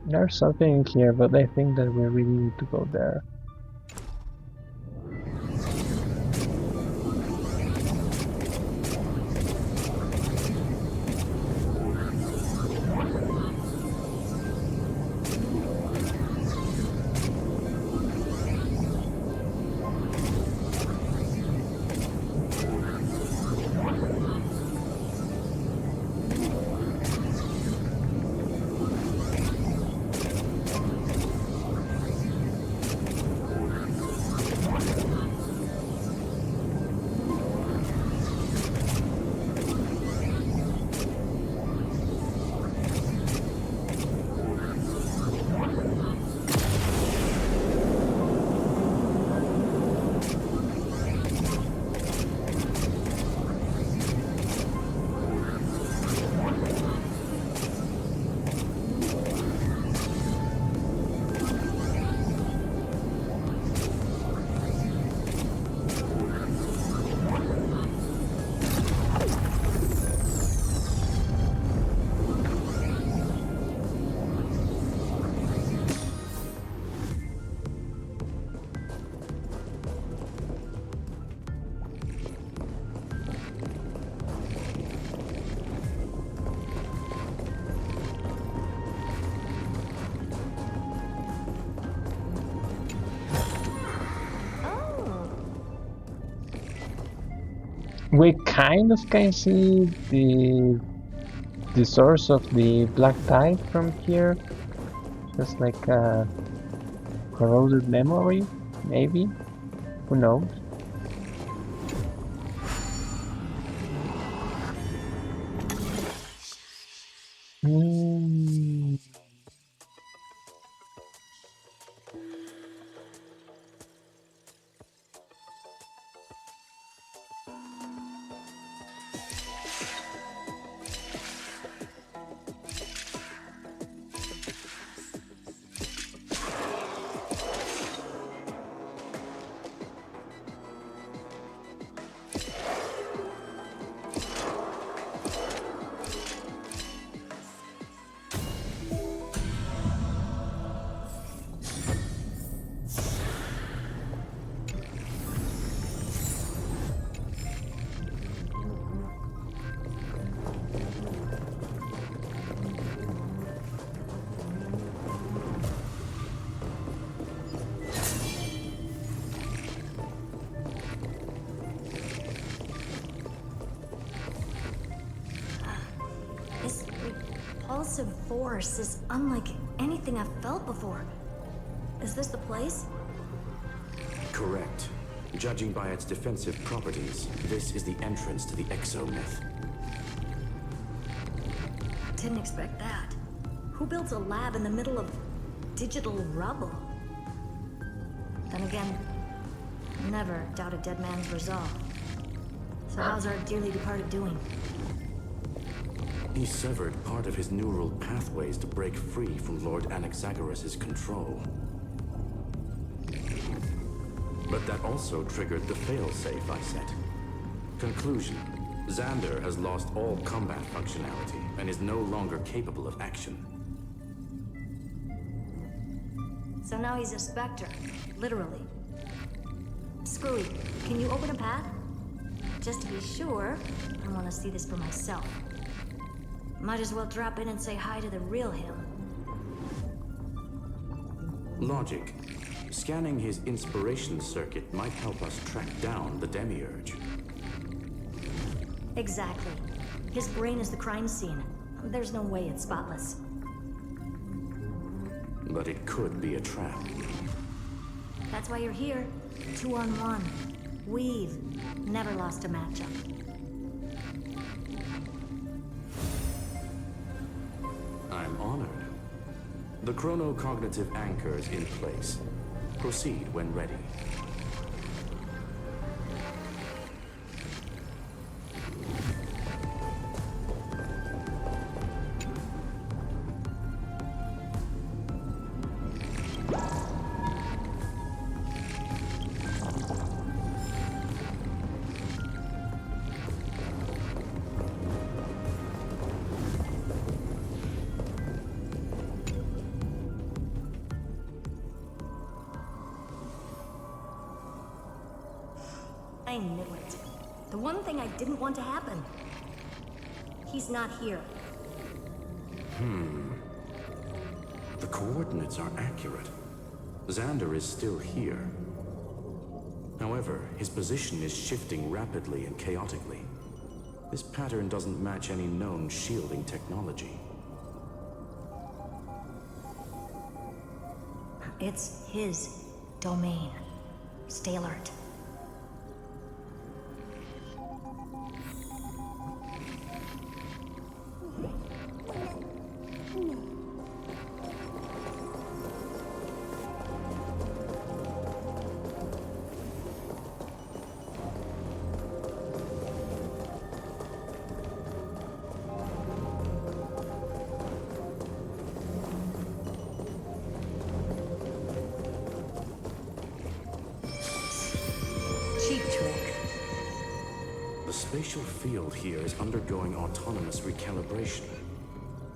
There's something in here, but I think that we really need to go there. We kind of can see the source of the black tide from here. Just like a corroded memory, maybe? Who knows? Repulsive force is unlike anything I've felt before. Is this the place? Correct. Judging by its defensive properties, this is the entrance to the exomyth. Didn't expect that. Who builds a lab in the middle of digital rubble? Then again, never doubt a dead man's resolve. So how's our dearly departed doing? He severed part of his neural pathways to break free from Lord Anaxagoras' control. But that also triggered the failsafe I set. Conclusion: Xander has lost all combat functionality and is no longer capable of action. So now he's a specter, literally. Screwy, can you open a path? Just to be sure, I want to see this for myself. Might as well drop in and say hi to the real him. Logic. Scanning his inspiration circuit might help us track down the Demiurge. Exactly. His brain is the crime scene. There's no way it's spotless. But it could be a trap. That's why you're here. 2-on-1. We've never lost a matchup. I'm honored. The chronocognitive anchor is in place. Proceed when ready. I knew it. The one thing I didn't want to happen. He's not here. The coordinates are accurate. Xander is still here. However, his position is shifting rapidly and chaotically. This pattern doesn't match any known shielding technology. It's his domain. Stay alert. The spatial field here is undergoing autonomous recalibration,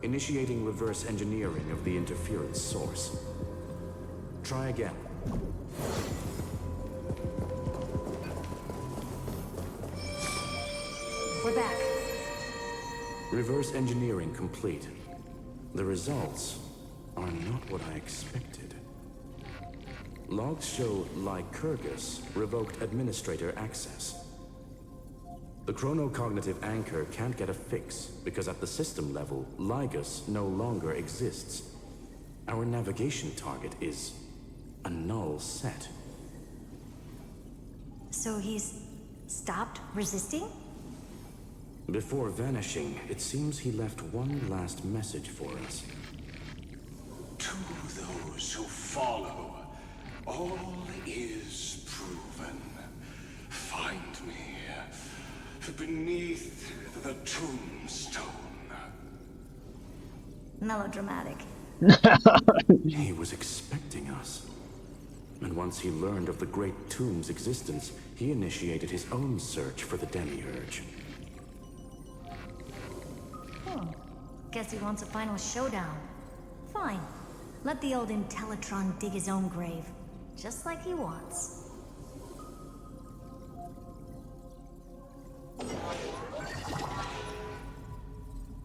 initiating reverse engineering of the interference source. Try again. We're back. Reverse engineering complete. The results are not what I expected. Logs show Lycurgus revoked administrator access. The chronocognitive anchor can't get a fix because at the system level, Lygus no longer exists. Our navigation target is a null set. So he's stopped resisting? Before vanishing, it seems he left one last message for us. To those who follow, all is proven. Find me beneath the tombstone. Melodramatic. He was expecting us. And once he learned of the Great Tomb's existence, he initiated his own search for the Demiurge. Guess he wants a final showdown. Fine. Let the old Intellitron dig his own grave. Just like he wants.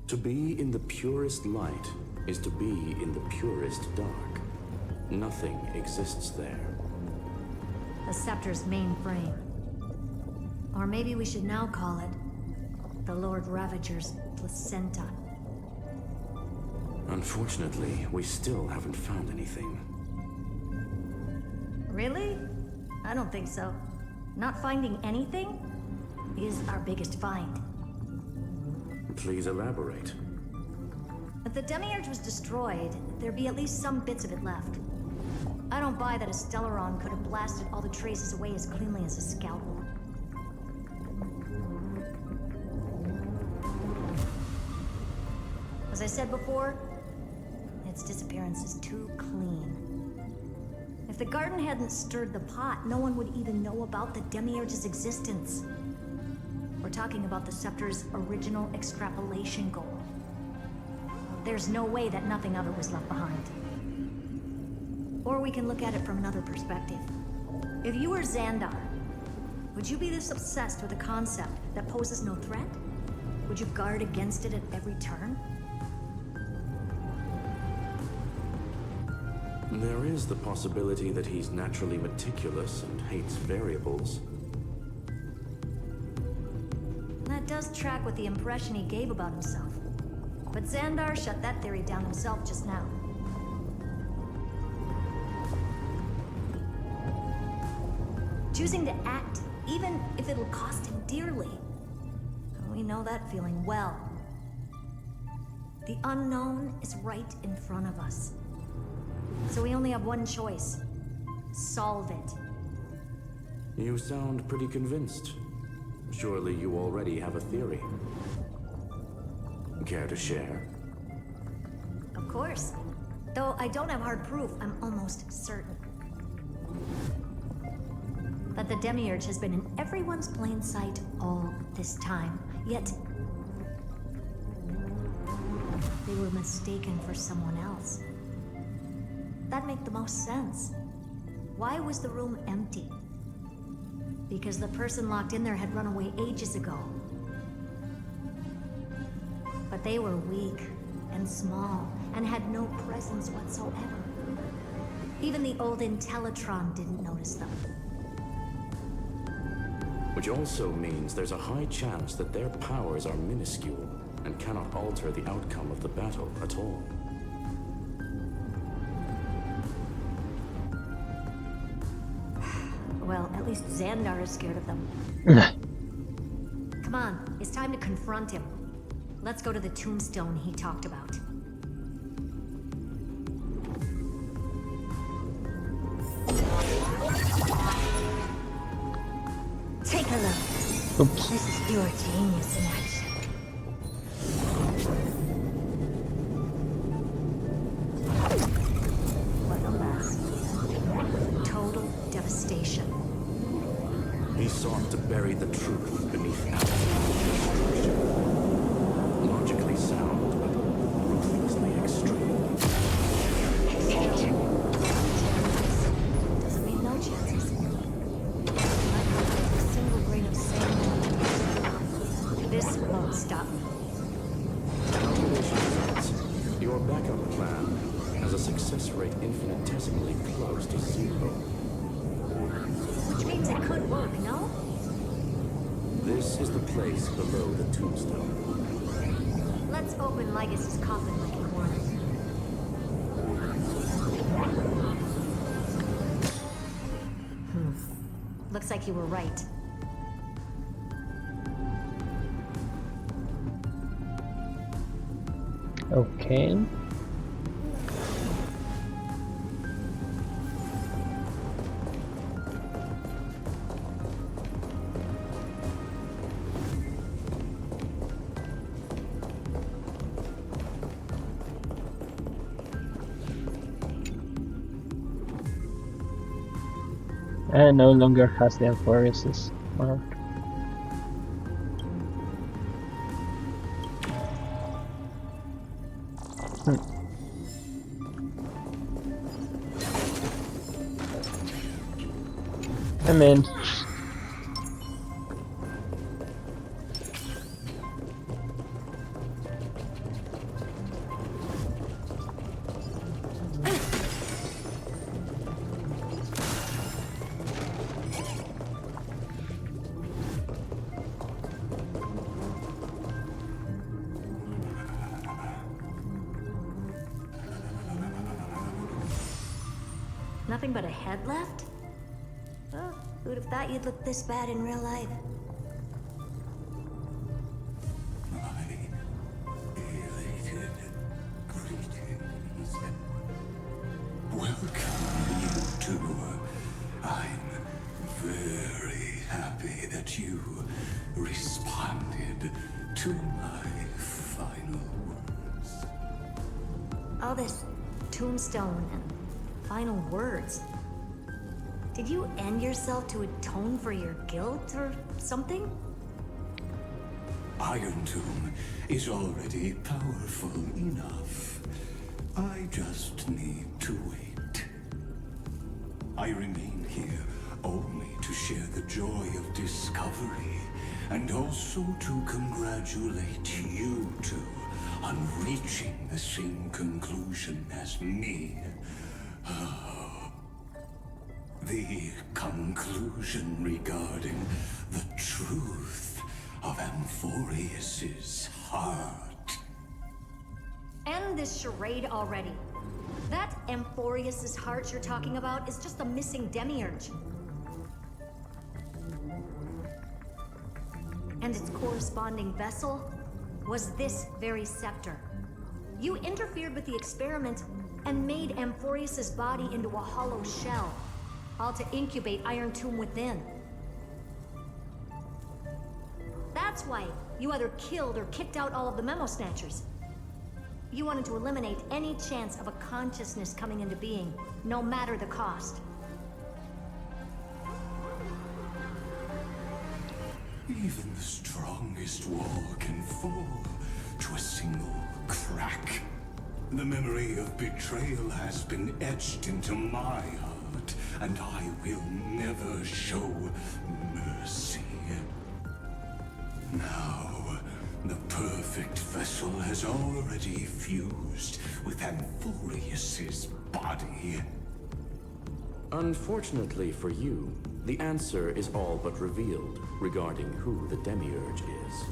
To be in the purest light is to be in the purest dark. Nothing exists there. The Scepter's mainframe. Or maybe we should now call it the Lord Ravager's placenta. Unfortunately, we still haven't found anything. Really? I don't think so. Not finding anything is our biggest find. Please elaborate. If the Demiurge was destroyed, there'd be at least some bits of it left. I don't buy that a Stellaron could have blasted all the traces away as cleanly as a scalpel. As I said before, its disappearance is too clean. If the garden hadn't stirred the pot, no one would even know about the Demiurge's existence. We're talking about the Scepter's original extrapolation goal. There's no way that nothing of it was left behind. Or we can look at it from another perspective. If you were Xandar, would you be this obsessed with a concept that poses no threat? Would you guard against it at every turn? There is the possibility that he's naturally meticulous and hates variables. That does track with the impression he gave about himself. But Xandar shut that theory down himself just now. Choosing to act, even if it'll cost him dearly. We know that feeling well. The unknown is right in front of us. So we only have one choice. Solve it. You sound pretty convinced. Surely you already have a theory. Care to share? Of course. Though I don't have hard proof, I'm almost certain. That the Demiurge has been in everyone's plain sight all this time. Yet they were mistaken for someone else. That'd make the most sense. Why was the room empty? Because the person locked in there had run away ages ago. But they were weak and small and had no presence whatsoever. Even the old Intellitron didn't notice them. Which also means there's a high chance that their powers are minuscule and cannot alter the outcome of the battle at all. Well, at least Xandar is scared of them. Come on, it's time to confront him. Let's go to the tombstone he talked about. Take a look. Oops. This is pure genius in action. What a mess. Total devastation. He sought to bury the truth beneath absolute destruction. Logically sound, but ruthlessly extreme. Doesn't mean no chances. A single grain of sand. This won't stop me. Calculation results. Your backup plan has a success rate infinitesimally close to zero. Which means it could work, no? This is the place below the tombstone. Let's open Ligus's coffin like he wanted. Looks like you were right. Okay. And no longer has the Amphoresis mark. I'm in. Nothing but a head left? Oh, who'd have thought you'd look this bad in real life? Welcome, you two. I'm very happy that you responded to my final words. All this tombstone and final words. Did you end yourself to atone for your guilt or something? Iron Tomb is already powerful enough. I just need to wait. I remain here only to share the joy of discovery and also to congratulate you two on reaching the same conclusion as me. The conclusion regarding the truth of Amphorius's heart. End this charade already. That Amphorius's heart you're talking about is just a missing demiurge. And its corresponding vessel was this very scepter. You interfered with the experiment and made Amphorius's body into a hollow shell, all to incubate Iron Tomb within. That's why you either killed or kicked out all of the Memo Snatchers. You wanted to eliminate any chance of a consciousness coming into being, no matter the cost. Even the strongest wall can fall to a single crack. The memory of betrayal has been etched into my heart, and I will never show mercy. Now, the perfect vessel has already fused with Amphorius's body. Unfortunately for you, the answer is all but revealed regarding who the Demiurge is.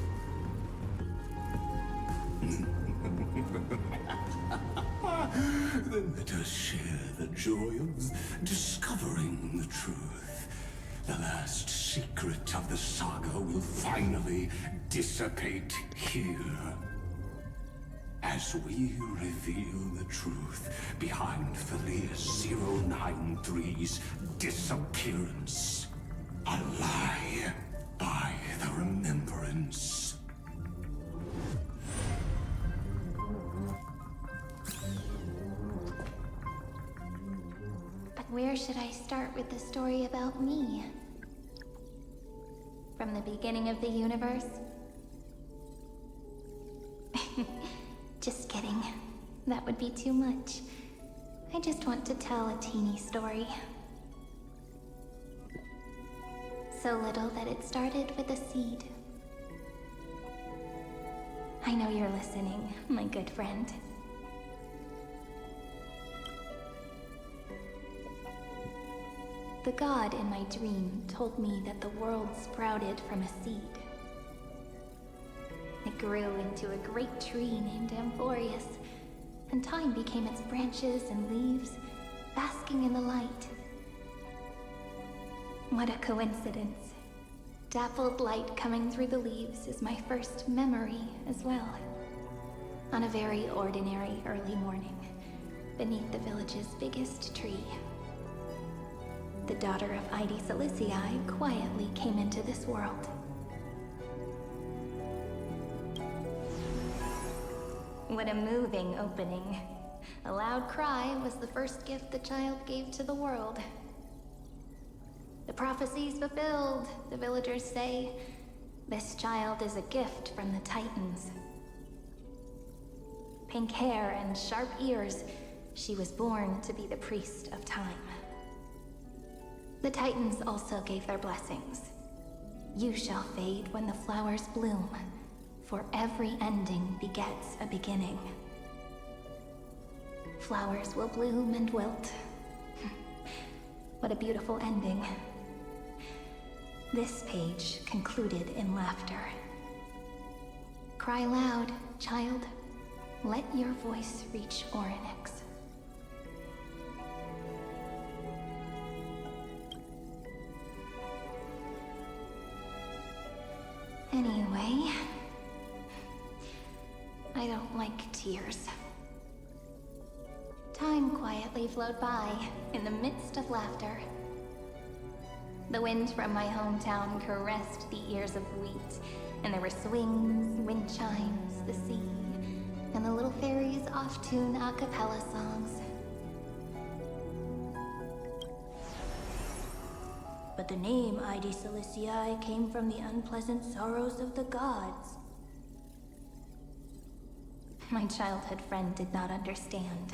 Then let us share the joy of discovering the truth. The last secret of the saga will finally dissipate here. As we reveal the truth behind Felius 093's disappearance. A lie by the remembrance. But where should I start with the story about me? From the beginning of the universe? Just kidding. That would be too much. I just want to tell a teeny story. So little that it started with a seed. I know you're listening, my good friend. The god in my dream told me that the world sprouted from a seed. It grew into a great tree named Amphorius, and time became its branches and leaves, basking in the light. What a coincidence. Dappled light coming through the leaves is my first memory as well. On a very ordinary early morning, beneath the village's biggest tree. The daughter of Ide Silicii quietly came into this world. What a moving opening. A loud cry was the first gift the child gave to the world. The prophecy's fulfilled, the villagers say. This child is a gift from the Titans. Pink hair and sharp ears, she was born to be the priest of time. The Titans also gave their blessings. You shall fade when the flowers bloom, for every ending begets a beginning. Flowers will bloom and wilt. What a beautiful ending. This page concluded in laughter. Cry loud, child. Let your voice reach Orynyx. Anyway, I don't like tears. Time quietly flowed by in the midst of laughter. The wind from my hometown caressed the ears of wheat, and there were swings, wind chimes, the sea, and the little fairies off-tune a cappella songs. But the name Ide Silicii came from the unpleasant sorrows of the gods. My childhood friend did not understand.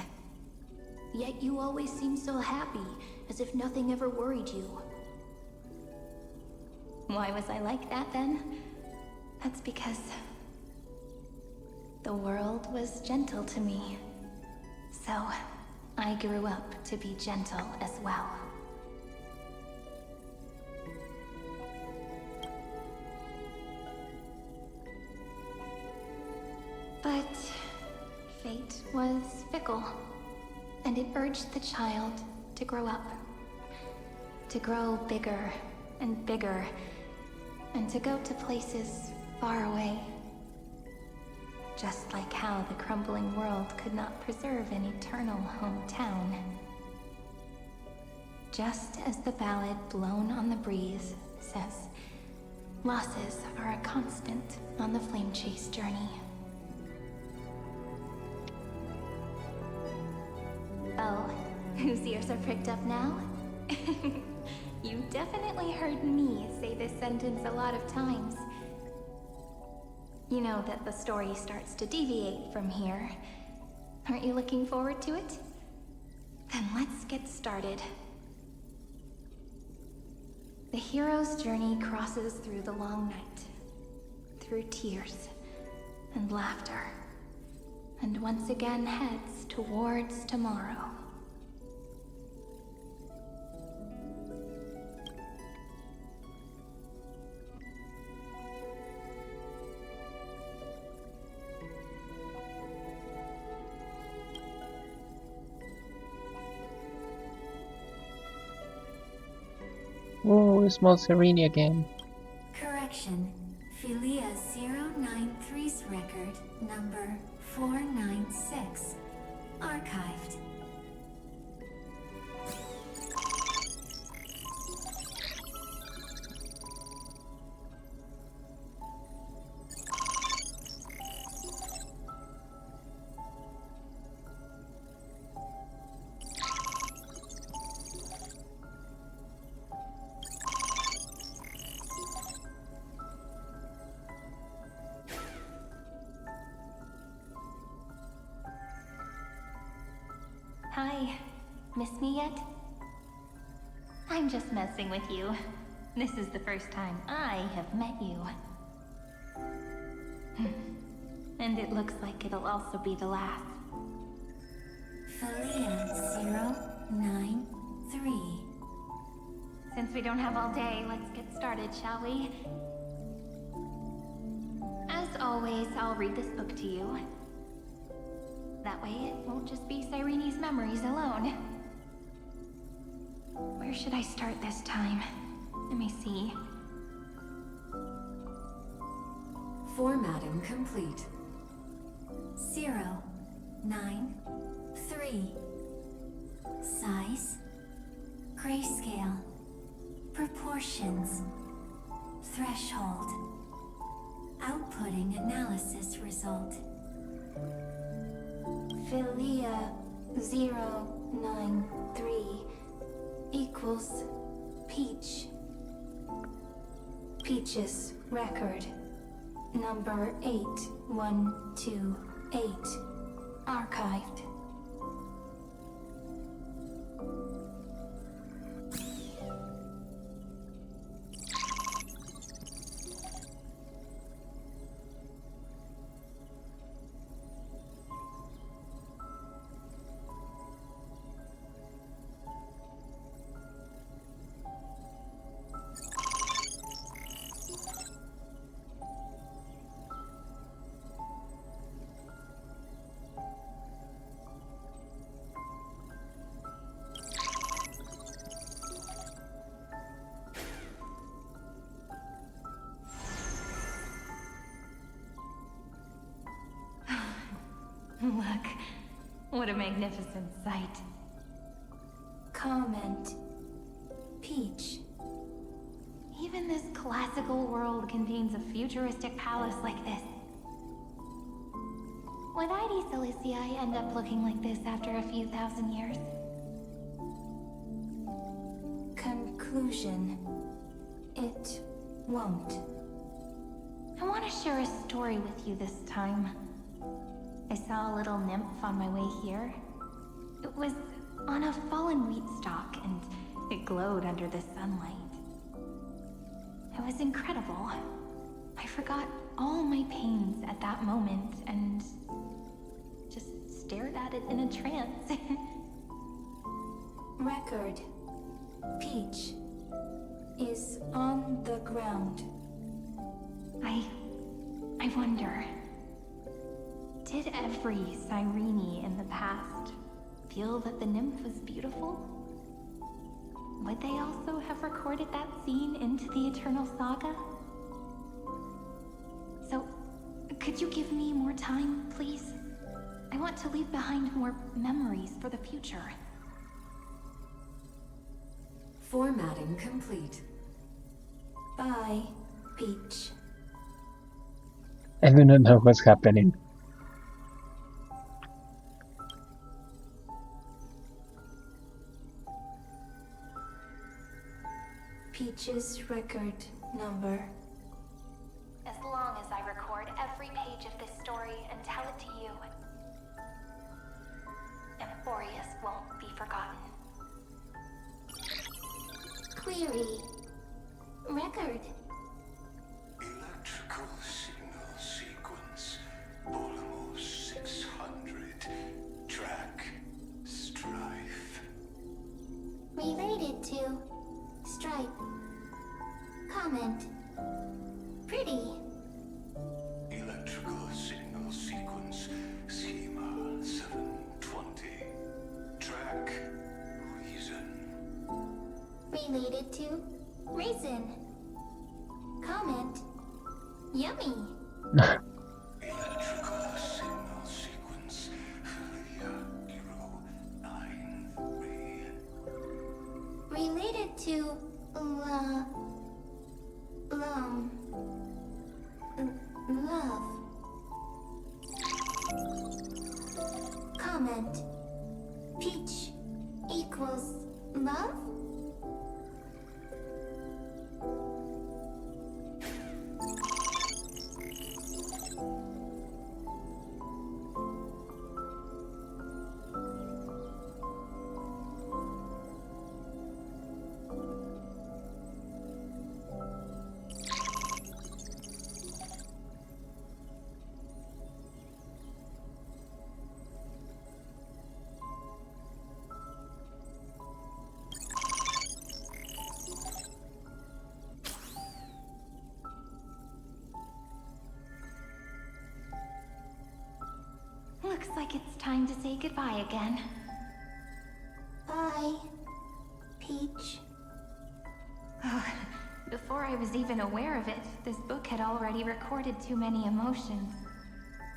Yet you always seemed so happy, as if nothing ever worried you. Why was I like that then? That's because the world was gentle to me. So, I grew up to be gentle as well. But fate was fickle, and it urged the child to grow up. To grow bigger and bigger, and to go to places far away. Just like how the crumbling world could not preserve an eternal hometown. Just as the ballad blown on the breeze says, losses are a constant on the flame chase journey. Oh, whose ears are pricked up now? You definitely heard me say this sentence a lot of times. You know that the story starts to deviate from here. Aren't you looking forward to it? Then let's get started. The hero's journey crosses through the long night, through tears and laughter, and once again heads towards tomorrow. Oh, small Serene again. Correction. Philia 093's record number 496. Archived. Hi. Miss me yet? I'm just messing with you. This is the first time I have met you. And it looks like it'll also be the last. Philia 093. Since we don't have all day, let's get started, shall we? As always, I'll read this book to you. That way it won't just be Cyrene's memories alone. Where should I start this time? Let me see. Formatting complete. 093. Size. Grayscale. Proportions. Threshold. Outputting analysis result. Philia 093 equals Peach. Peach's record number 8128 archived. Look, what a magnificent sight. Comment. Peach. Even this classical world contains a futuristic palace like this. Would ID Silicii end up looking like this after a few thousand years? Conclusion. It won't. I want to share a story with you this time. I saw a little nymph on my way here. It was on a fallen wheat stalk, and it glowed under the sunlight. It was incredible. I forgot all my pains at that moment and just stared at it in a trance. Record. Peach is on the ground. I wonder, did every Cyrene in the past feel that the nymph was beautiful? Would they also have recorded that scene into the Eternal Saga? So, could you give me more time, please? I want to leave behind more memories for the future. Formatting complete. Bye, Peach. I do not know what's happening. Peach's record number. As long as I record every page of this story and tell it to you, Amphorius won't be forgotten. Query. Record. Electrical signal sequence. Polymorph 600. Track. Strife. Related to Stripe. Comment. Pretty. Electrical signal sequence. Schema 720. Track. Reason. Related to Raisin. Comment. Yummy. Electrical signal sequence. Hero 93. Related to love. Comment. Peach equals love? Looks like it's time to say goodbye again. Bye, Peach. Before I was even aware of it, this book had already recorded too many emotions.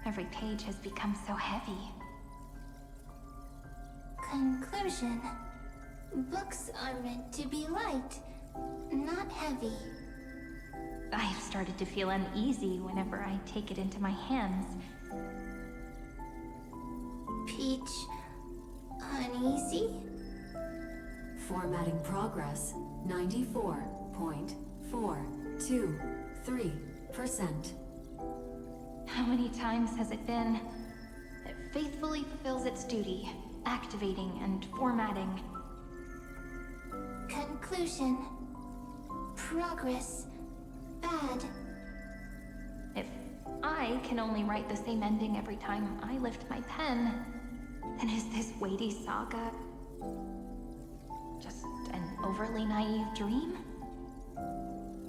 Every page has become so heavy. Conclusion. Books are meant to be light, not heavy. I've started to feel uneasy whenever I take it into my hands. Peach, uneasy? Formatting progress 94.423%. How many times has it been? It faithfully fulfills its duty, activating and formatting. Conclusion. Progress. Bad. If I can only write the same ending every time I lift my pen, then is this weighty saga just an overly naive dream?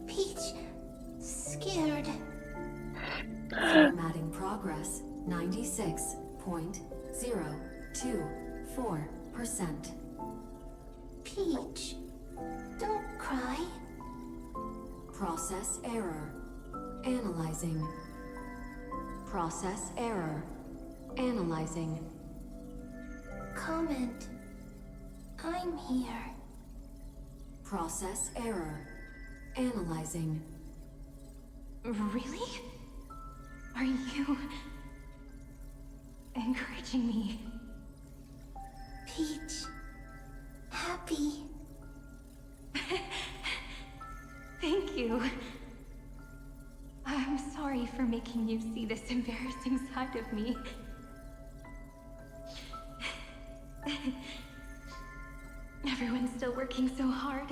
Peach, scared. Formatting progress 96.024%. Peach, don't cry. Process error. Analyzing. Process error. Analyzing. Comment. I'm here. Process error. Analyzing. Really? Are you encouraging me? Peach, happy. Thank you. I'm sorry for making you see this embarrassing side of me. Everyone's still working so hard.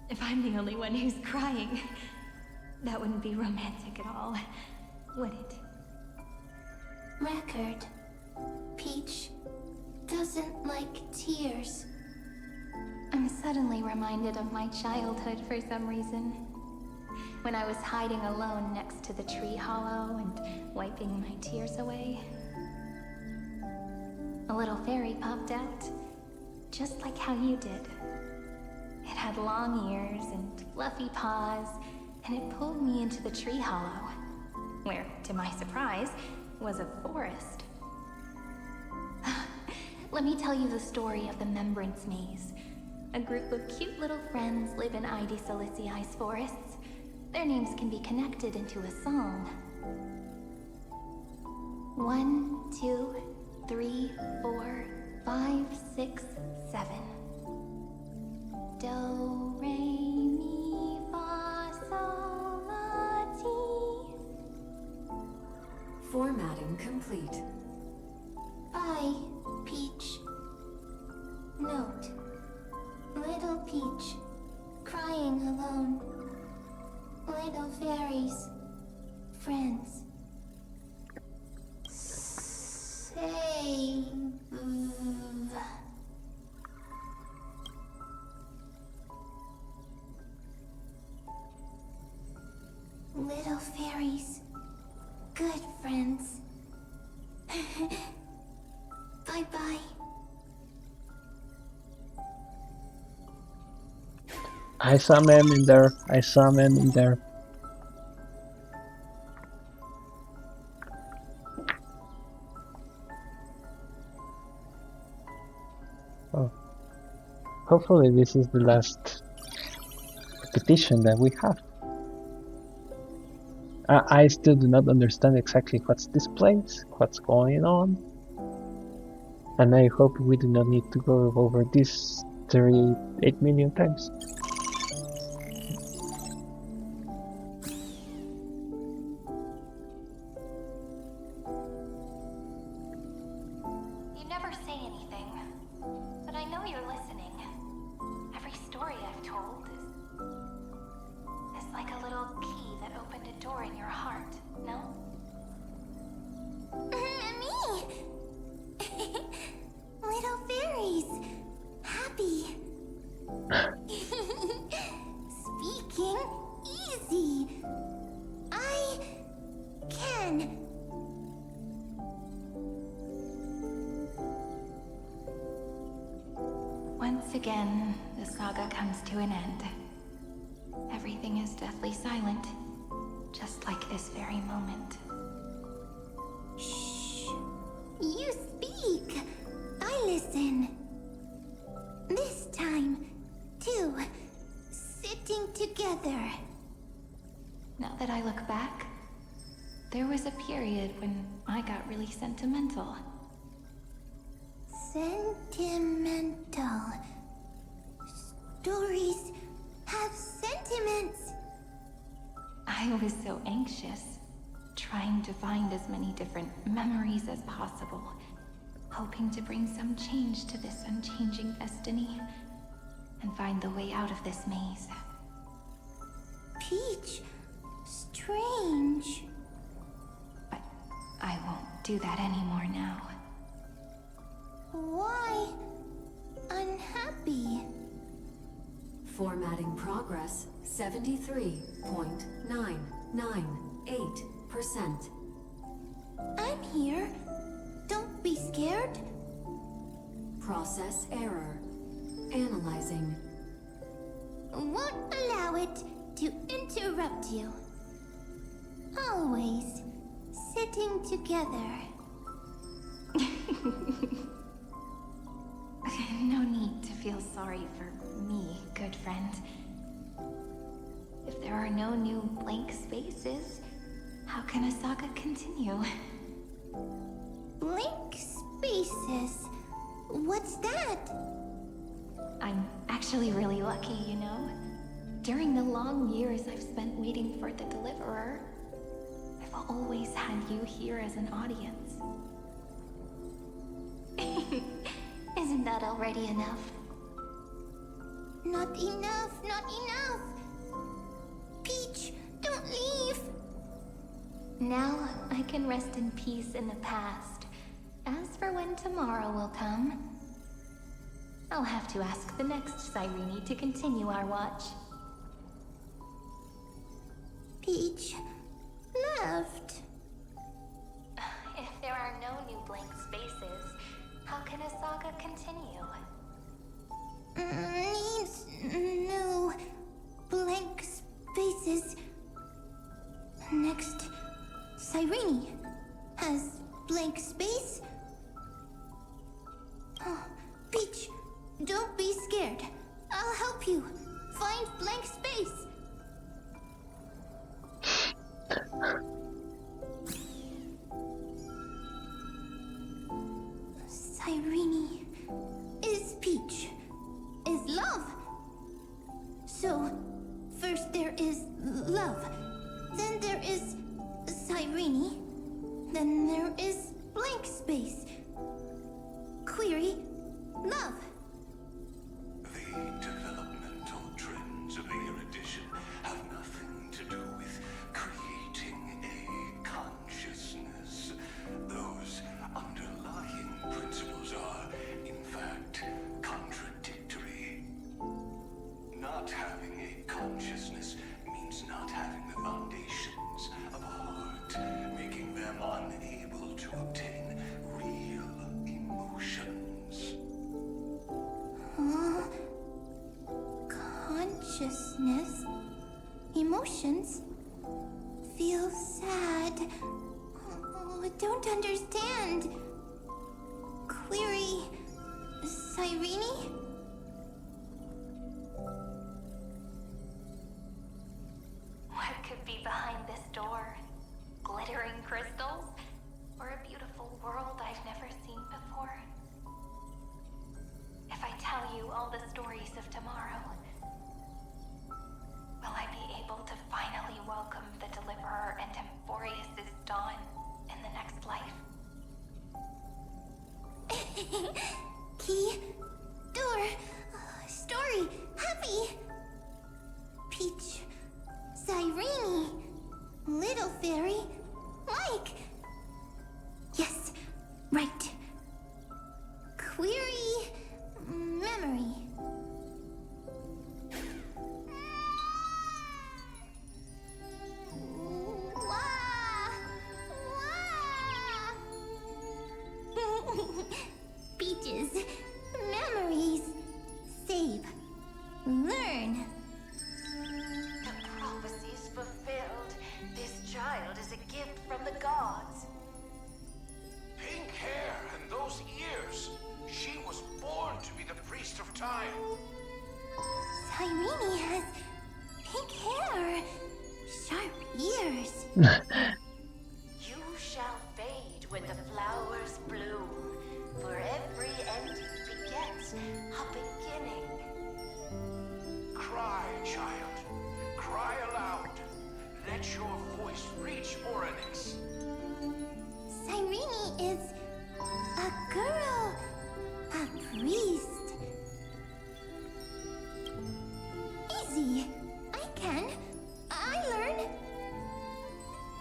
If I'm the only one who's crying, that wouldn't be romantic at all, would it? Record. Peach doesn't like tears. I'm suddenly reminded of my childhood for some reason. When I was hiding alone next to the tree hollow and wiping my tears away. A little fairy popped out, just like how you did. It had long ears and fluffy paws, and it pulled me into the tree hollow, where, to my surprise, was a forest. Let me tell you the story of the Membrance Maze. A group of cute little friends live in ID Silicii's forests. Their names can be connected into a song. 1, 2, 3, 4, 5, 6, 7. Do, re, mi, fa, sol, la, ti. Formatting complete. Bye, Peach. Note. Little Peach, crying alone. Little fairies, friends. Save. Little fairies, good friends. Bye-bye. I saw him in there. I saw him in there. Oh. Hopefully this is the last repetition that we have. I still do not understand exactly what's this place, what's going on. And I hope we do not need to go over this 38 million times. You never say anything, but I know you're listening. Every story I've told is like a little key that opened a door in your heart, no? Me! Little fairies! Happy! Speaking easy! I can! Once again, the saga comes to an end. Everything is deathly silent, just like this very moment. Shh! You speak! I listen. This time, too, sitting together. Now that I look back, there was a period when I got really sentimental. Sentimental. Stories have sentiments. I was so anxious, trying to find as many different memories as possible, hoping to bring some change to this unchanging destiny and find the way out of this maze. Peach, strange. But I won't do that anymore now. Why unhappy? Formatting progress 73.998%. I'm here. Don't be scared. Process error. Analyzing. Won't allow it to interrupt you. Always sitting together. No need to feel sorry for me, good friend. If there are no new blank spaces, how can a saga continue? Blank spaces? What's that? I'm actually really lucky, you know? During the long years I've spent waiting for the Deliverer, I've always had you here as an audience. Isn't that already enough? Not enough, not enough! Peach, don't leave! Now I can rest in peace in the past. As for when tomorrow will come, I'll have to ask the next Cyrene to continue our watch. Peach left. If there are no new blank spaces, how can a saga continue? Needs new blank spaces. Next, Cyrene has blank space. Oh, Peach, don't be scared. I'll help you find blank space. Cyrene is Peach, is love. So, first there is love, then there is Cyrene, then there is blank space. Query, love. The developmental trends of the erudition have nothing to do with creating a consciousness. Those underlying principles are, in fact, contradictory. Not having a consciousness means not having the foundations of a heart, making them unable to obtain real emotions. Consciousness, emotions, feel sad. Oh, I don't understand. Query, Cyrene? What could be behind this door? Glittering crystals? Or a beautiful world I've never seen before? If I tell you all the stories of tomorrow, will I be able to finally welcome the Deliverer and Emphorius' dawn in the next life? Key, door, story, happy. Peach, Cyrene, little fairy, like. Yes, right. Query, memory. Peaches, memories, save, learn. The prophecy's fulfilled. This child is a gift from the gods. Pink hair and those ears. She was born to be the priest of time. Cyrene has pink hair, sharp ears. You shall fade when the flowers bloom, for every end begets a beginning. Cry, child. Cry aloud. Let your voice reach Oryx. Cyrene is a girl, a priest. Easy. I can. I learn.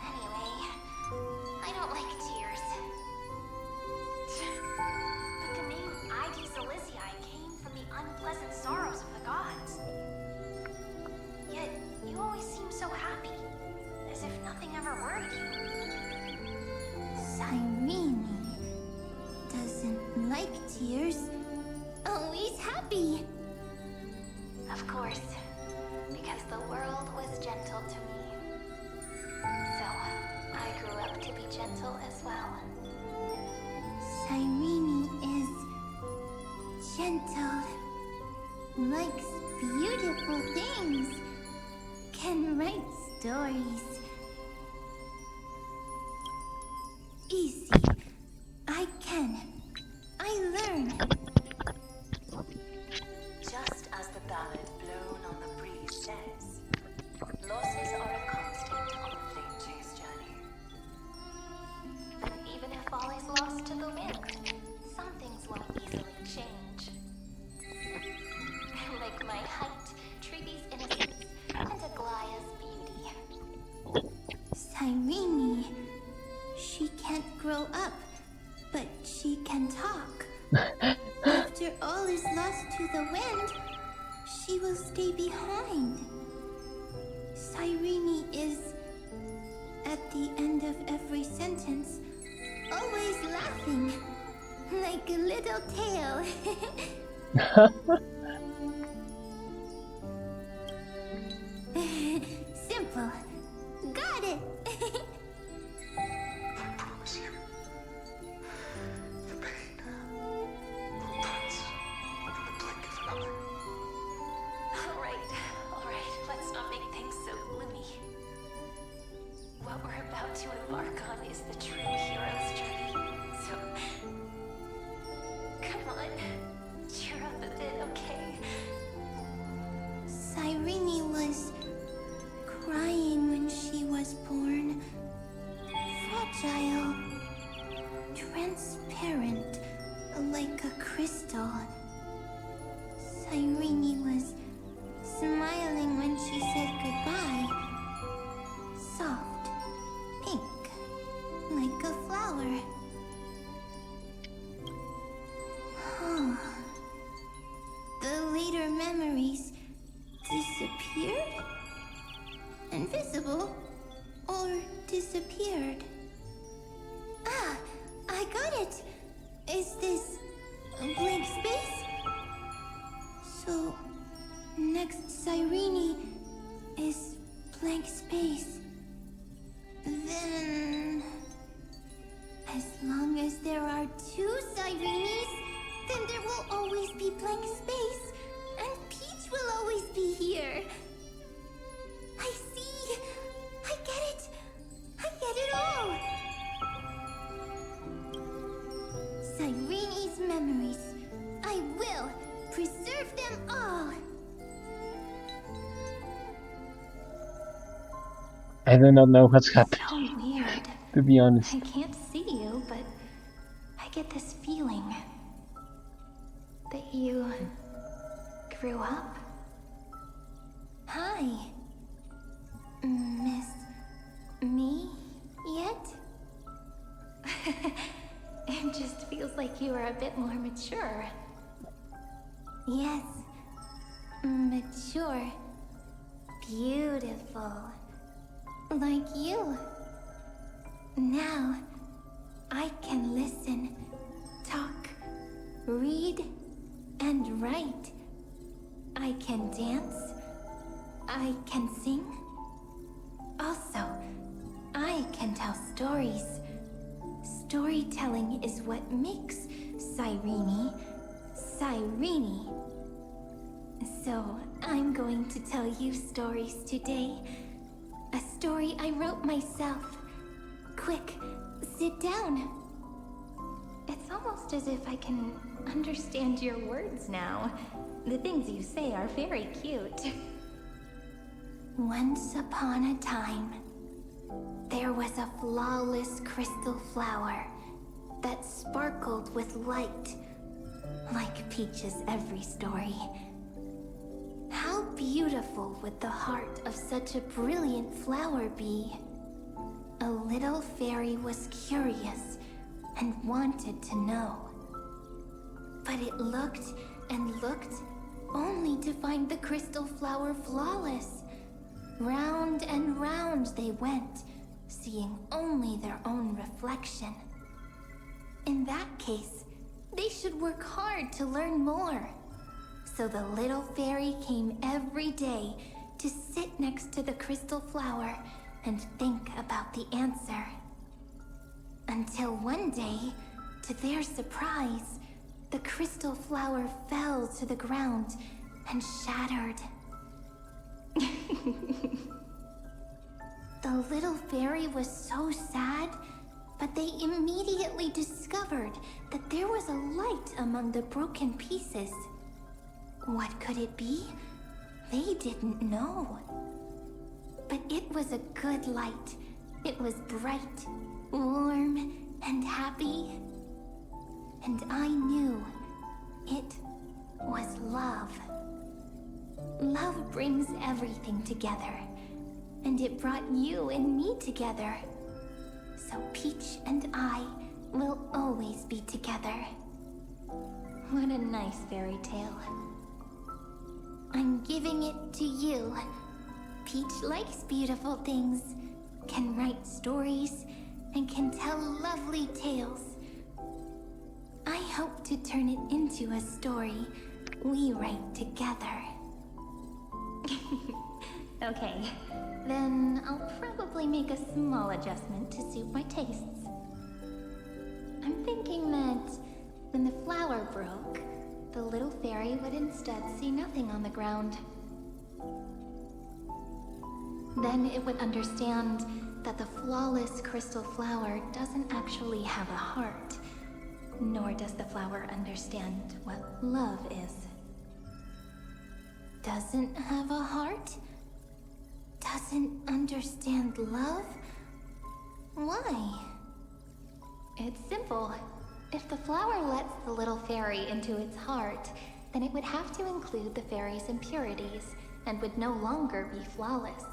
Anyway, I don't like tears. But the name Aedes Elysiae came from the unpleasant sorrows of the gods. Yet, you always seem so happy, as if nothing ever worried you. Cyrene doesn't like tears. Always happy. Of course, because the world was gentle to me. So, I grew up to be gentle as well. Cyrene is gentle, likes beautiful things, can write stories. Easy. I can. I learn. Just as the ballad blown on the breeze says, losses are a constant on the flame chase journey. Even if all is lost to the wind, some things won't easily change. Like my height, Treaty's innocence, and Aglaya's beauty. mind. Cyrene is, at the end of every sentence, always laughing, like a little tail. Simple. Got it. I promise you, the pain will pass in the blink of an eye. All right, let's not make things so gloomy. What we're about to embark on is the true hero's journey. So, come on, cheer up a bit, okay? Cyrene was crying when she was born. Fragile. Transparent. Like a crystal. Cyrene was smiling when she said goodbye. Soft. Pink. Like a flower. The later memories disappeared? Invisible? Or disappeared? Ah, I got it! Is this a blank space? So, next Cyrene is blank space. Then... as long as there are two Cyrenes, then there will always be blank space, and Peach will always be here. I see! I get it! I get it all! Cyrene's memories. I will preserve them all! I do not know what's happening. So weird. To be honest. I can't see you, but I get this feeling that you grew up. Hi. Miss me yet? It just feels like you are a bit more mature. Yes. Mature. Beautiful. Like you. Now, I can listen, talk, read, and write. I can dance. I can sing. Also, I can tell stories. Storytelling is what makes Cyrene, Cyrene. So, I'm going to tell you stories today. A story I wrote myself. Quick, sit down. It's almost as if I can understand your words now. The things you say are very cute. Once upon a time, there was a flawless crystal flower that sparkled with light, like Peach's every story. How beautiful would the heart of such a brilliant flower be? A little fairy was curious and wanted to know. But it looked and looked only to find the crystal flower flawless. Round and round they went, seeing only their own reflection. In that case, they should work hard to learn more. So the little fairy came every day to sit next to the crystal flower and think about the answer. Until one day, to their surprise, the crystal flower fell to the ground and shattered. The little fairy was so sad, but they immediately discovered that there was a light among the broken pieces. What could it be? They didn't know. But it was a good light. It was bright, warm, and happy. And I knew it was love. Love brings everything together. And it brought you and me together. So Peach and I will always be together. What a nice fairy tale. I'm giving it to you. Peach likes beautiful things, can write stories, and can tell lovely tales. I hope to turn it into a story we write together. Okay, then I'll probably make a small adjustment to suit my tastes. I'm thinking that when the flower broke, the little fairy would instead see nothing on the ground. Then it would understand that the flawless crystal flower doesn't actually have a heart, nor does the flower understand what love is. Doesn't have a heart? Doesn't understand love? Why? It's simple. If the flower lets the little fairy into its heart, then it would have to include the fairy's impurities and would no longer be flawless.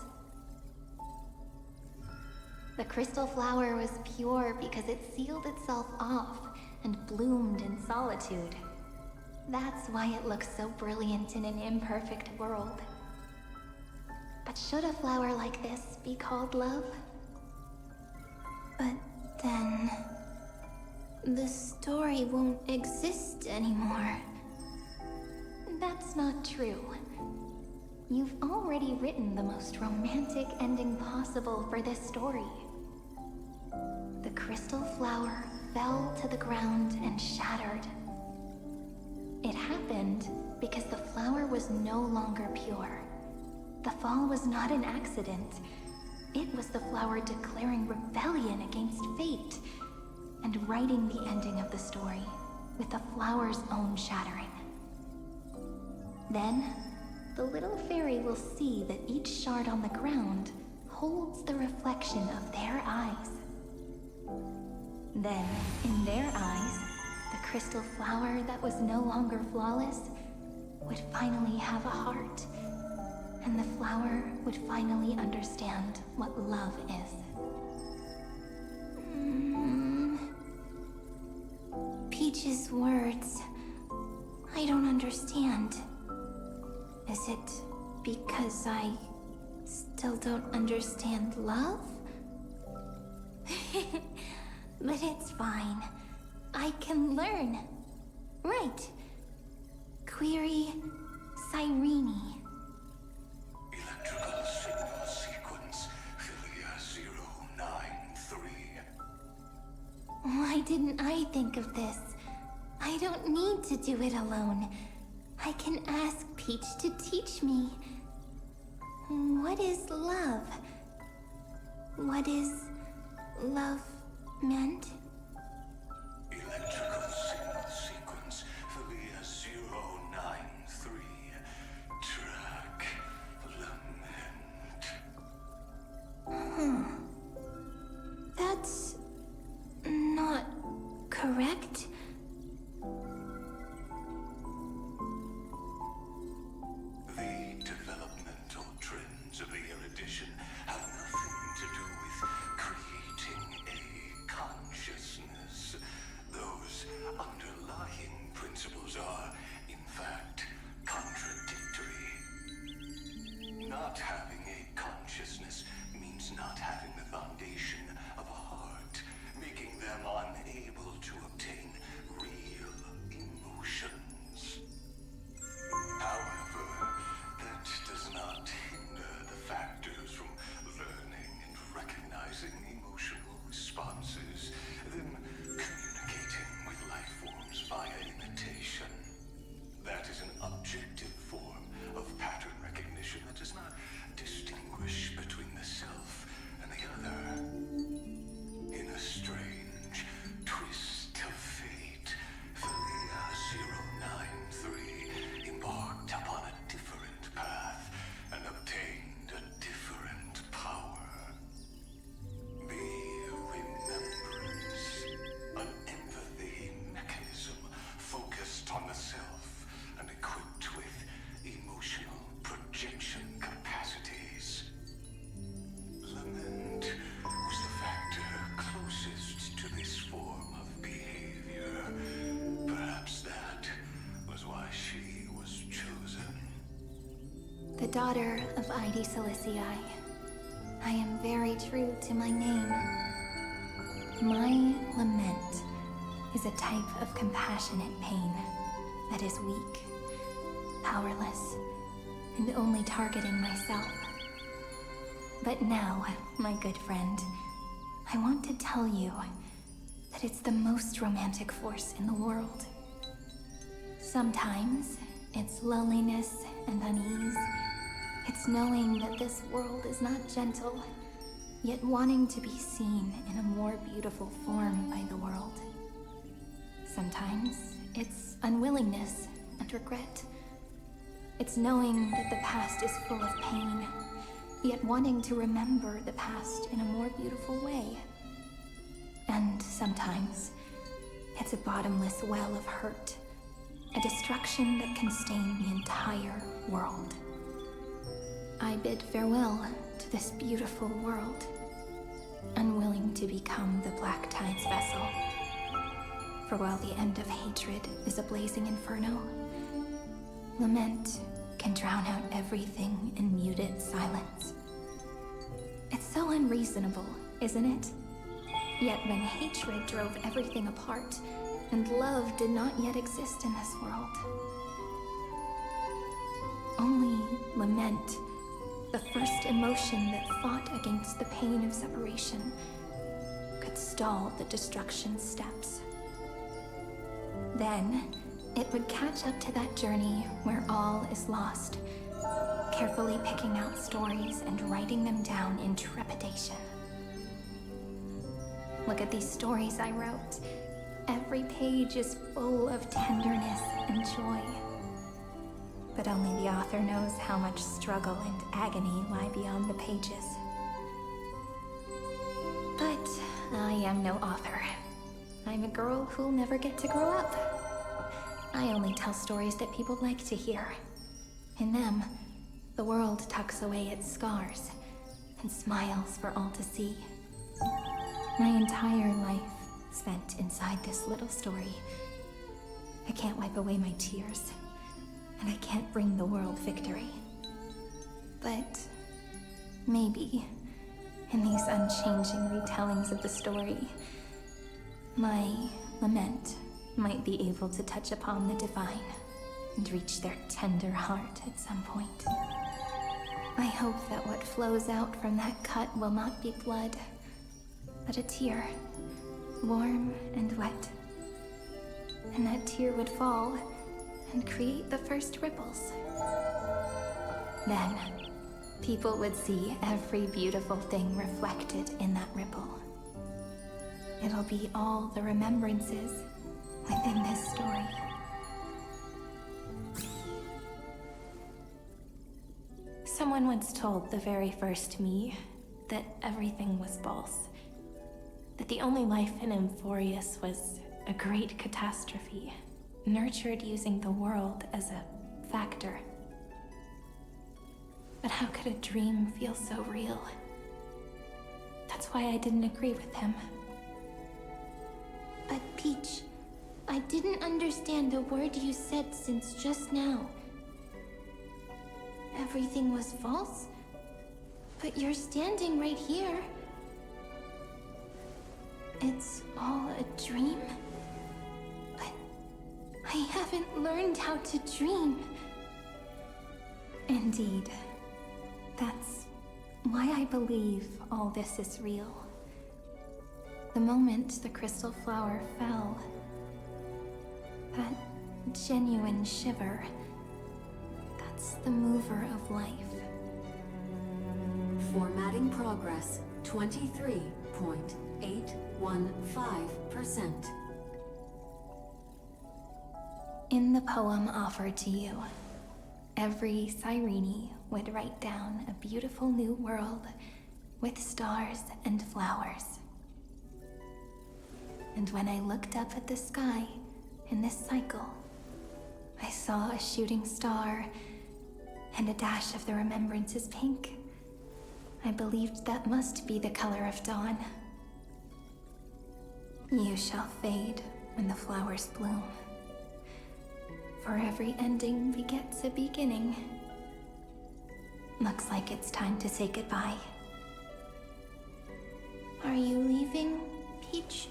The crystal flower was pure because it sealed itself off and bloomed in solitude. That's why it looks so brilliant in an imperfect world. But should a flower like this be called love? But then the story won't exist anymore. That's not true. You've already written the most romantic ending possible for this story. The crystal flower fell to the ground and shattered. It happened because the flower was no longer pure. The fall was not an accident. It was the flower declaring rebellion against fate and writing the ending of the story with the flower's own shattering. Then, the little fairy will see that each shard on the ground holds the reflection of their eyes. Then, in their eyes, the crystal flower that was no longer flawless would finally have a heart, and the flower would finally understand what love is. Peach's words, I don't understand. Is it because I still don't understand love? But it's fine. I can learn. Right. Query Cyrene. Electrical signal sequence Philia 093. Why didn't I think of this? I don't need to do it alone. I can ask Peach to teach me. What is love? What is love meant? Electrical signal sequence Philia 093. Track lament. That's not correct. The developmental trends of the erudition have nothing to do with creating a consciousness. Those underlying principles are, in fact, contradictory. Not having a consciousness means not having the foundation of a heart, making them unable to obtain real emotions. However, that does not hinder the factors from learning and recognizing emotional responses, then communicating with life forms via imitation. That is an objective form of pattern recognition that does not distinguish between the self and the daughter of Id Silicii. I am very true to my name. My lament is a type of compassionate pain that is weak, powerless, and only targeting myself. But now, my good friend, I want to tell you that it's the most romantic force in the world. Sometimes, it's loneliness and unease. It's knowing that this world is not gentle, yet wanting to be seen in a more beautiful form by the world. Sometimes, it's unwillingness and regret. It's knowing that the past is full of pain, yet wanting to remember the past in a more beautiful way. And sometimes, it's a bottomless well of hurt, a destruction that can stain the entire world. I bid farewell to this beautiful world, unwilling to become the Black Tide's vessel. For while the end of hatred is a blazing inferno, lament can drown out everything in muted silence. It's so unreasonable, isn't it? Yet when hatred drove everything apart, and love did not yet exist in this world, only lament, the first emotion that fought against the pain of separation, could stall the destruction steps. Then, it would catch up to that journey where all is lost, carefully picking out stories and writing them down in trepidation. Look at these stories I wrote. Every page is full of tenderness and joy. But only the author knows how much struggle and agony lie beyond the pages. But I am no author. I'm a girl who'll never get to grow up. I only tell stories that people like to hear. In them, the world tucks away its scars and smiles for all to see. My entire life spent inside this little story. I can't wipe away my tears, and I can't bring the world victory. But maybe, in these unchanging retellings of the story, my lament might be able to touch upon the divine and reach their tender heart at some point. I hope that what flows out from that cut will not be blood, but a tear, warm and wet. And that tear would fall and create the first ripples. Then, people would see every beautiful thing reflected in that ripple. It'll be all the remembrances within this story. Someone once told the very first me that everything was false. That the only life in Amphorius was a great catastrophe, nurtured using the world as a factor. But how could a dream feel so real? That's why I didn't agree with him. But Peach, I didn't understand a word you said since just now. Everything was false? But you're standing right here. It's all a dream? But I haven't learned how to dream. Indeed. That's why I believe all this is real. The moment the crystal flower fell, that genuine shiver, that's the mover of life. Formatting progress, 23.815%. In the poem offered to you, every Cyrene would write down a beautiful new world with stars and flowers. And when I looked up at the sky in this cycle, I saw a shooting star and a dash of the remembrances pink. I believed that must be the color of dawn. You shall fade when the flowers bloom. For every ending begets a beginning. Looks like it's time to say goodbye. Are you leaving, Peach?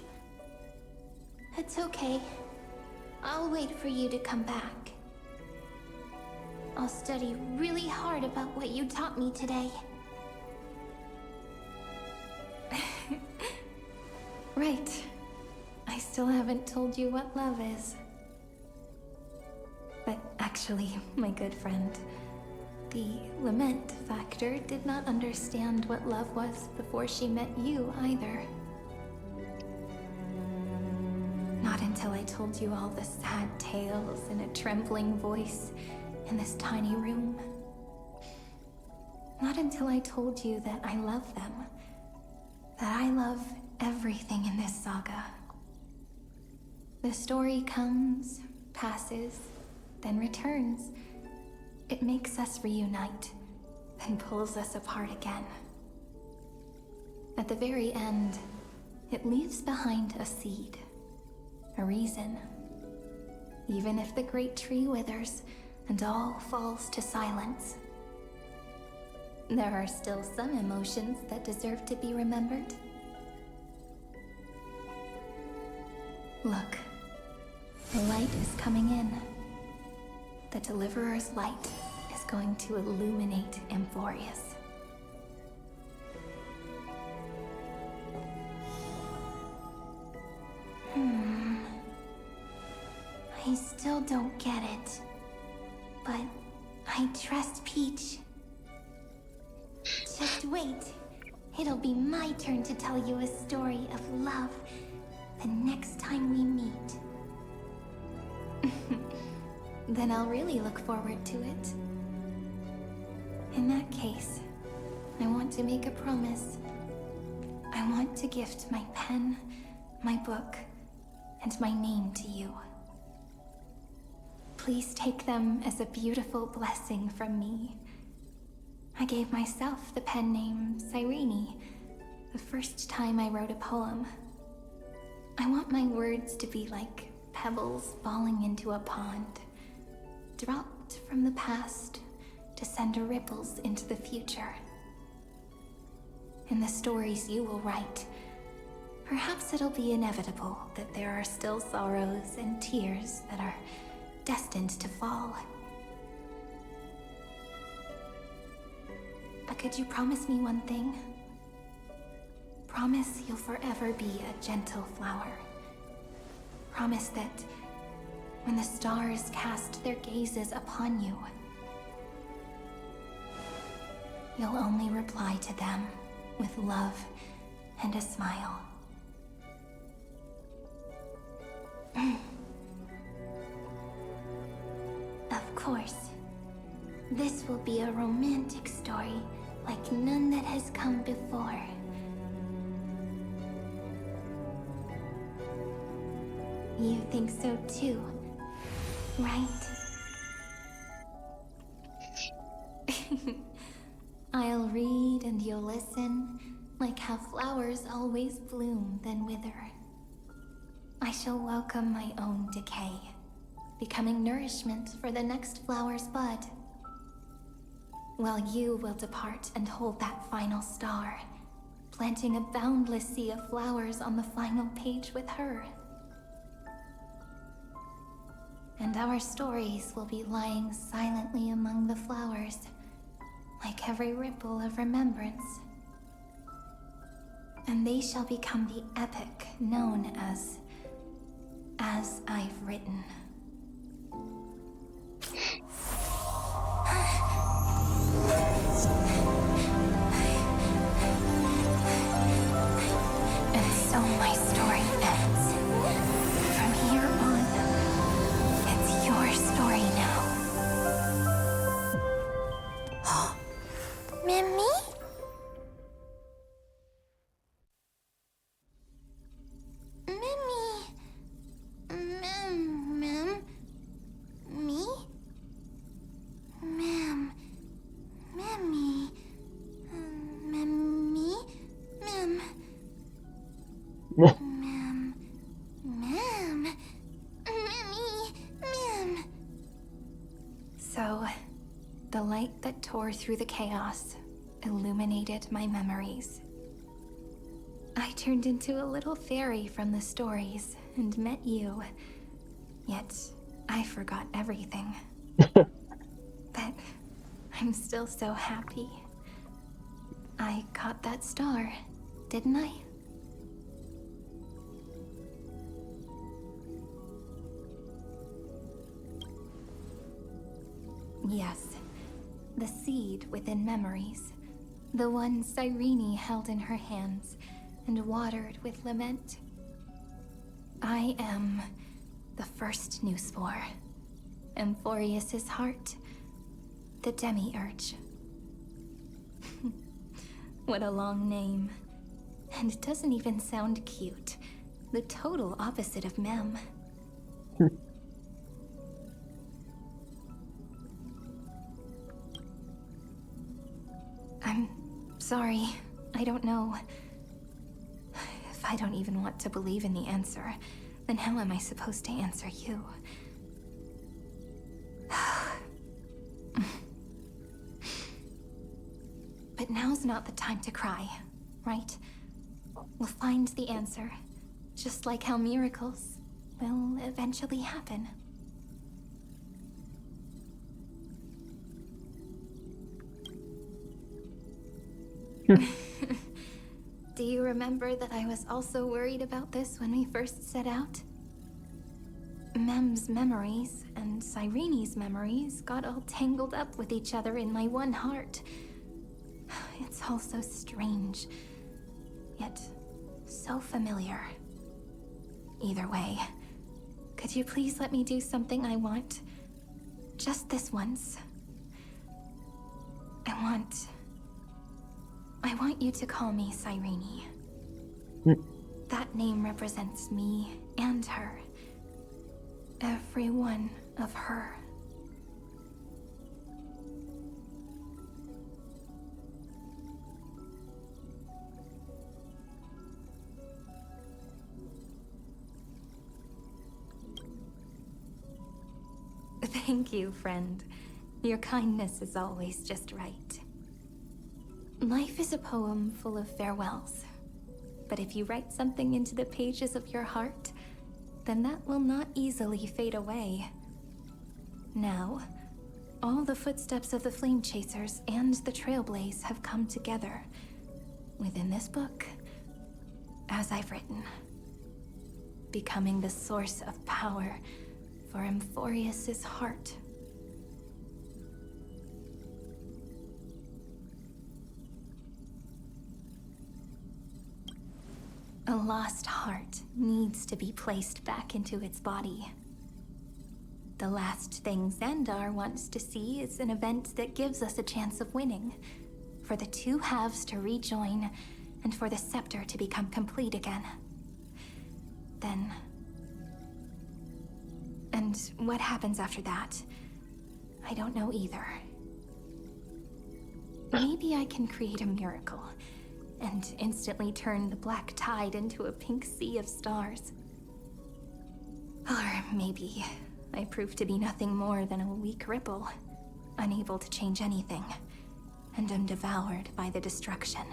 It's okay. I'll wait for you to come back. I'll study really hard about what you taught me today. Right. I still haven't told you what love is. But actually, my good friend, the lament factor did not understand what love was before she met you either. Not until I told you all the sad tales in a trembling voice in this tiny room. Not until I told you that I love them. That I love everything in this saga. The story comes, passes, then returns. It makes us reunite, then pulls us apart again. At the very end, it leaves behind a seed, a reason. Even if the great tree withers and all falls to silence, there are still some emotions that deserve to be remembered. Look, the light is coming in. The Deliverer's light is going to illuminate Amphorius. I still don't get it, but I trust Peach. Just wait. It'll be my turn to tell you a story of love the next time we meet. Then I'll really look forward to it. In that case, I want to make a promise. I want to gift my pen, my book, and my name to you. Please take them as a beautiful blessing from me. I gave myself the pen name Cyrene the first time I wrote a poem. I want my words to be like pebbles falling into a pond, dropped from the past to send ripples into the future. In the stories you will write, perhaps it'll be inevitable that there are still sorrows and tears that are destined to fall. But could you promise me one thing? Promise you'll forever be a gentle flower. Promise that when the stars cast their gazes upon you, you'll only reply to them with love and a smile. Of course, this will be a romantic story like none that has come before. You think so too, right? I'll read and you'll listen, like how flowers always bloom then wither. I shall welcome my own decay, becoming nourishment for the next flower's bud. While you will depart and hold that final star, planting a boundless sea of flowers on the final page with her. And our stories will be lying silently among the flowers, like every ripple of remembrance. And they shall become the epic known as I've Written. And so my story ends. From here on, it's your story now. Mimi? through the chaos, illuminated my memories. I turned into a little fairy from the stories and met you. Yet, I forgot everything. But I'm still so happy. I caught that star, didn't I? Yes, the seed within memories. The one Cyrene held in her hands and watered with lament. I am the first new spore. Amphorius's heart. The demiurge. What a long name. And it doesn't even sound cute. The total opposite of Mem. I'm sorry. I don't know. If I don't even want to believe in the answer, then how am I supposed to answer you? But now's not the time to cry, right? We'll find the answer, just like how miracles will eventually happen. Do you remember that I was also worried about this when we first set out? Mem's memories and Cyrene's memories got all tangled up with each other in my one heart. It's all so strange, yet so familiar. Either way, could you please let me do something I want? Just this once. I want you to call me Cyrene. That name represents me and her. Every one of her. Thank you, friend. Your kindness is always just right. Life is a poem full of farewells. But if you write something into the pages of your heart, then that will not easily fade away. Now, all the footsteps of the Flame Chasers and the Trailblaze have come together within this book, as I've written, becoming the source of power for Amphorius's heart. A lost heart needs to be placed back into its body. The last thing Xandar wants to see is an event that gives us a chance of winning, for the two halves to rejoin, and for the scepter to become complete again. Then... and what happens after that? I don't know either. Maybe I can create a miracle and instantly turn the black tide into a pink sea of stars. Or maybe I prove to be nothing more than a weak ripple, unable to change anything, and am devoured by the destruction.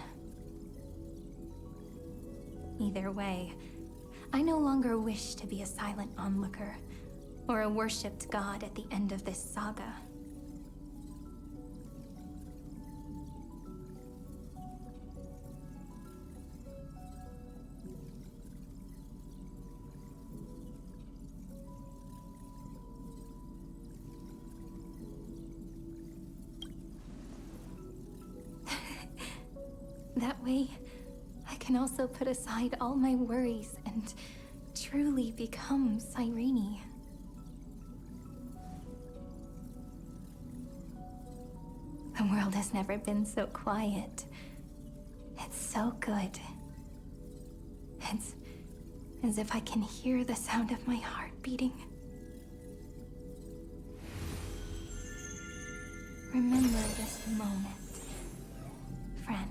Either way, I no longer wish to be a silent onlooker, or a worshipped god at the end of this saga. That way, I can also put aside all my worries and truly become Cyrene. The world has never been so quiet. It's so good. It's as if I can hear the sound of my heart beating. Remember this moment, friend.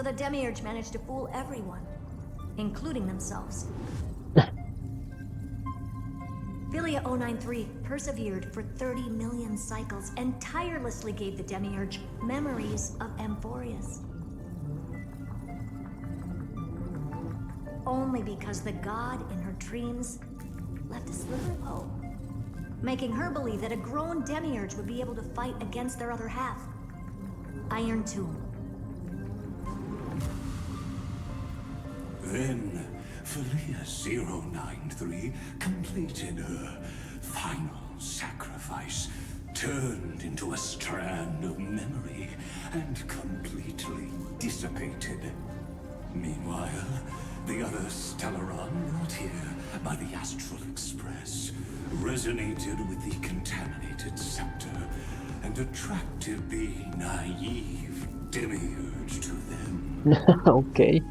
So the Demiurge managed to fool everyone, including themselves. Philia 093 persevered for 30 million cycles and tirelessly gave the Demiurge memories of Amphorius. Only because the god in her dreams left a sliver of hope, making her believe that a grown Demiurge would be able to fight against their other half, Iron Tomb. Then, Philia 093 completed her final sacrifice, turned into a strand of memory, and completely dissipated. Meanwhile, the other Stellaron brought here by the Astral Express resonated with the contaminated scepter and attracted the naive Demiurge to them. Okay.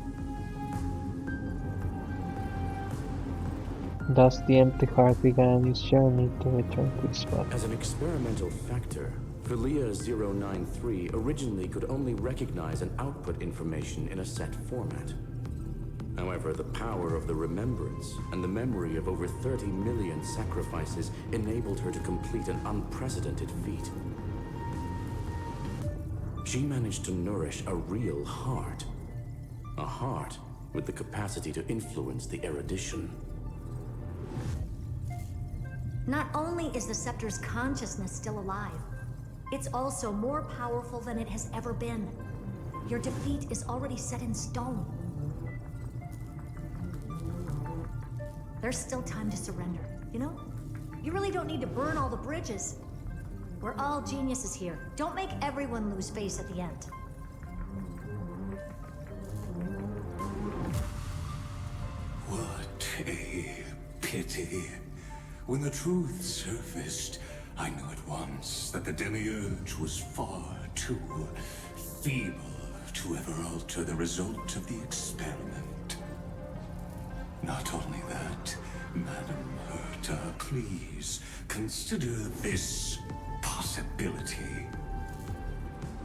Thus, the empty heart began its journey to return to the spot. As an experimental factor, Philia 093 originally could only recognize and output information in a set format. However, the power of the remembrance and the memory of over 30 million sacrifices enabled her to complete an unprecedented feat. She managed to nourish a real heart. A heart with the capacity to influence the erudition. Not only is the scepter's consciousness still alive, it's also more powerful than it has ever been. Your defeat is already set in stone. There's still time to surrender, you know? You really don't need to burn all the bridges. We're all geniuses here. Don't make everyone lose face at the end. What a pity. When the truth surfaced, I knew at once that the Demiurge was far too feeble to ever alter the result of the experiment. Not only that, Madam Herta, please consider this possibility.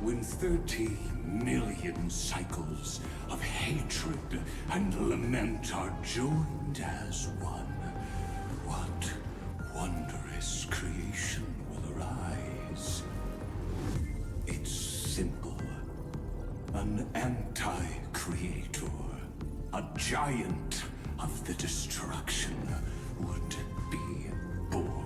When 30 million cycles of hatred and lament are joined as one, what wondrous creation will arise? It's simple. An anti-creator, a giant of the destruction would be born.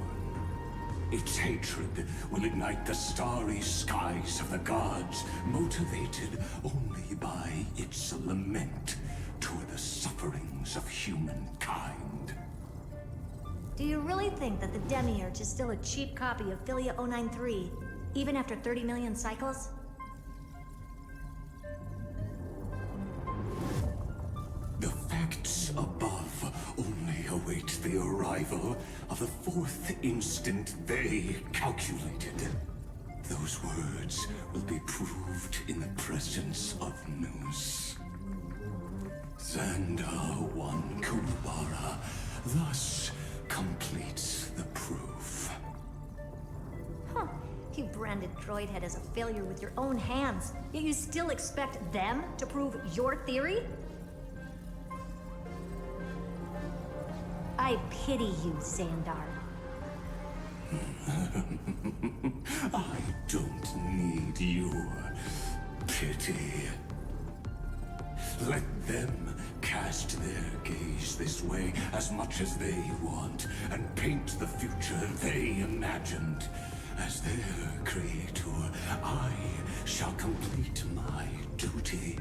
Its hatred will ignite the starry skies of the gods, motivated only by its lament toward the sufferings of humankind. Do you really think that the Demiurge is still a cheap copy of Philia 093, even after 30 million cycles? The facts above only await the arrival of the fourth instant they calculated. Those words will be proved in the presence of Nous. Xandar 1 Kuwabara thus completes the proof. Huh. You branded Droidhead as a failure with your own hands, yet you still expect them to prove your theory? I pity you, Xandar. I don't need your pity. Let them cast their gaze this way as much as they want, and paint the future they imagined. As their creator, I shall complete my duty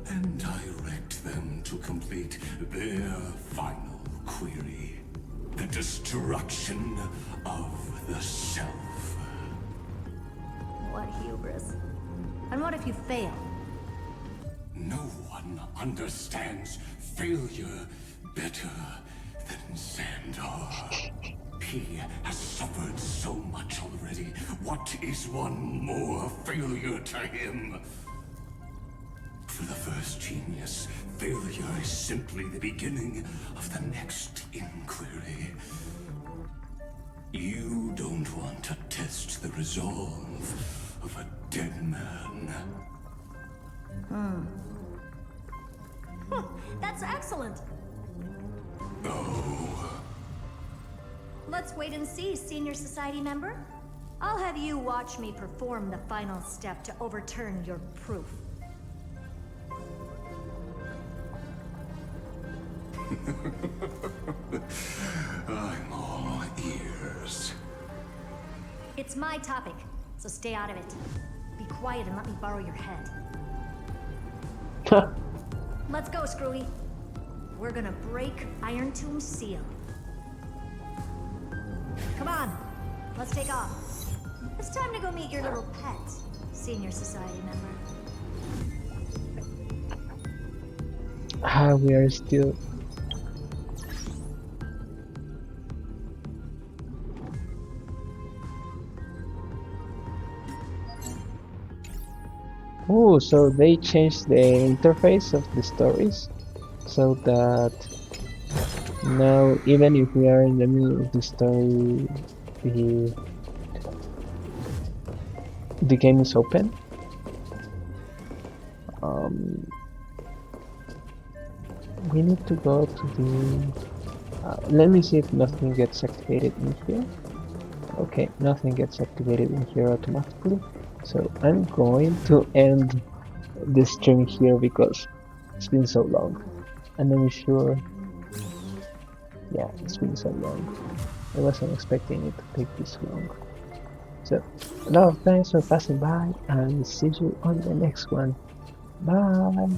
and direct them to complete their final query. The destruction of the self. What hubris. And what if you fail? No one understands failure better than Xandar. He has suffered so much already. What is one more failure to him? For the first genius, failure is simply the beginning of the next inquiry. You don't want to test the resolve of a dead man. That's excellent. Let's wait and see, Senior Society member. I'll have you watch me perform the final step to overturn your proof. I'm all ears. It's my topic, so stay out of it. Be quiet and let me borrow your head. Let's go, Screwy. We're gonna break Iron Tomb's seal. Come on, let's take off. It's time to go meet your little pet, Senior Society member. We are still... Oh, so they changed the interface of the stories so that now even if we are in the middle of the story, the game is open. We need to go to the... let me see if nothing gets activated in here. Okay, nothing gets activated in here automatically. So I'm going to end the stream here because it's been so long. And I'm sure... Yeah, it's been so long. I wasn't expecting it to take this long. So, a lot of thanks for passing by and see you on the next one. Bye!